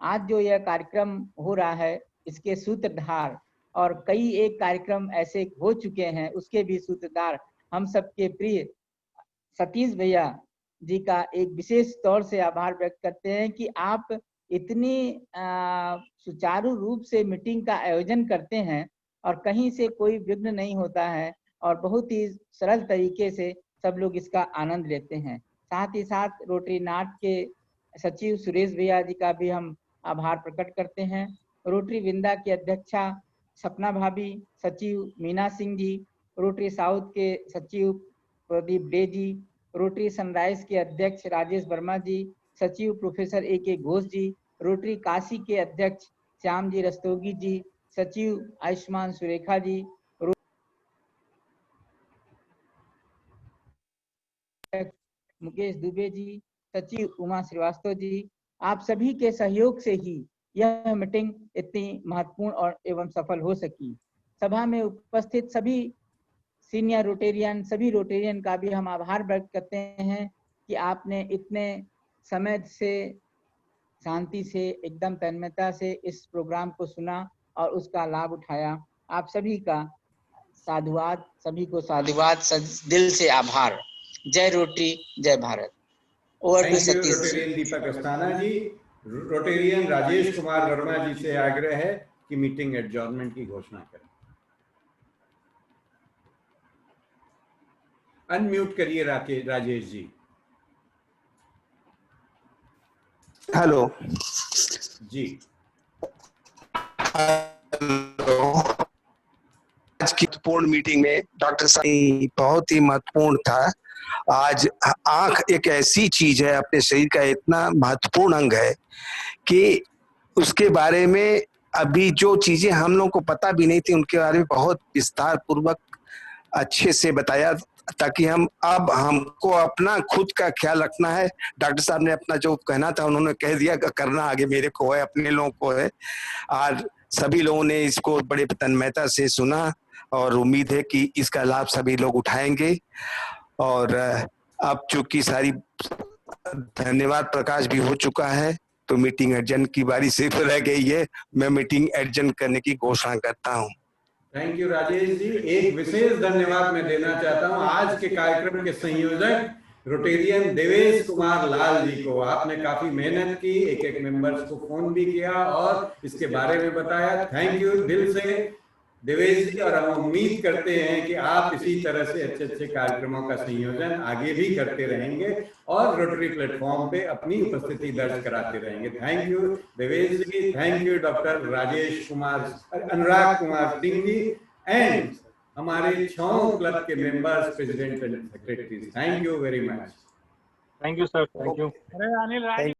आज जो यह कार्यक्रम हो रहा है, इसके सूत्रधार और कई एक कार्यक्रम ऐसे हो चुके हैं, उसके भी सूत्रधार हम सबके प्रिय सतीश भैया जी का एक विशेष तौर से आभार व्यक्त करते हैं कि आप इतनी सुचारू रूप से मीटिंग का आयोजन करते हैं और कहीं से कोई विघ्न नहीं होता है, और बहुत ही सरल तरीके से सब लोग इसका आनंद लेते हैं। साथ ही साथ रोटरी नाट के सचिव सुरेश भैया जी का भी हम आभार प्रकट करते हैं। रोटरी विंदा की अध्यक्षा सपना भाभी, सचिव मीना सिंह जी, रोटरी साउथ के सचिव प्रदीप डे जी, रोटरी सनराइज के अध्यक्ष राजेश वर्मा जी, सचिव प्रोफेसर A.K. घोष जी, रोटरी काशी के अध्यक्ष श्याम जी रस्तोगी जी, सचिव आयुष्मान सुरेखा जी, मुकेश दुबे जी, सचिव उमा श्रीवास्तव जी, आप सभी के सहयोग से ही यह मीटिंग इतनी महत्वपूर्ण और एवं सफल हो सकी। सभा में उपस्थित सभी सीनियर रोटेरियन, सभी रोटेरियन का भी हम आभार व्यक्त करते हैं कि आपने इतने समय से, शांति से, एकदम तन्मयता से इस प्रोग्राम को सुना और उसका लाभ उठाया। आप सभी का साधुवाद, सभी को साधुवाद, दिल से आभार। जय रोटरी, जय Bharat. Over to Satish. Rotarian Deepak Asthana ji. Rotarian Rajesh Kumar Verma ji से आग्रह है कि मीटिंग एडजॉर्नमेंट की घोषणा करें। अनम्यूट करिए राजेश जी। हेलो जी। आज की पूर्ण मीटिंग में डॉक्टर साहब बहुत ही महत्वपूर्ण था। आज आंख एक ऐसी चीज है, अपने शरीर का इतना महत्वपूर्ण अंग है कि उसके बारे में अभी जो चीजें हम लोग को पता भी नहीं थी, उनके बारे में बहुत विस्तार पूर्वक अच्छे से बताया, ताकि हमको अपना खुद का ख्याल रखना है। डॉक्टर साहब ने अपना जो कहना था उन्होंने कह दिया, करना आगे मेरे को है, अपने लोगों को है। आज सभी लोगों ने इसको बड़े तन्मयता से सुना और उम्मीद है कि इसका लाभ सभी लोग उठाएंगे। और अब चूंकि सारी धन्यवाद प्रकाश भी हो चुका है, तो मीटिंग एडजन की बारी सिर्फ रह गई है। मैं मीटिंग एडजन करने की घोषणा करता हूँ। थैंक यू राजेश जी। एक विशेष धन्यवाद मैं देना चाहता हूँ आज के कार्यक्रम के संयोजक रोटेरियन देवेश कुमार लाल जी को। आपने काफी मेहनत की, एक एक मेंबर्स को फोन भी किया और इसके बारे में बताया। थैंक यू दिल से देवेश जी, और हम उम्मीद करते हैं कि आप इसी तरह से अच्छे अच्छे कार्यक्रमों का संयोजन आगे भी करते रहेंगे और रोटरी प्लेटफॉर्म पे अपनी उपस्थिति दर्ज कराते रहेंगे। Thank you Devesh ji, thank you doctor Rajesh Kumar, Anurag Kumar Singh ji, and हमारे 6 क्लब के members, president and secretaries. Thank you very much. Thank you sir, thank you.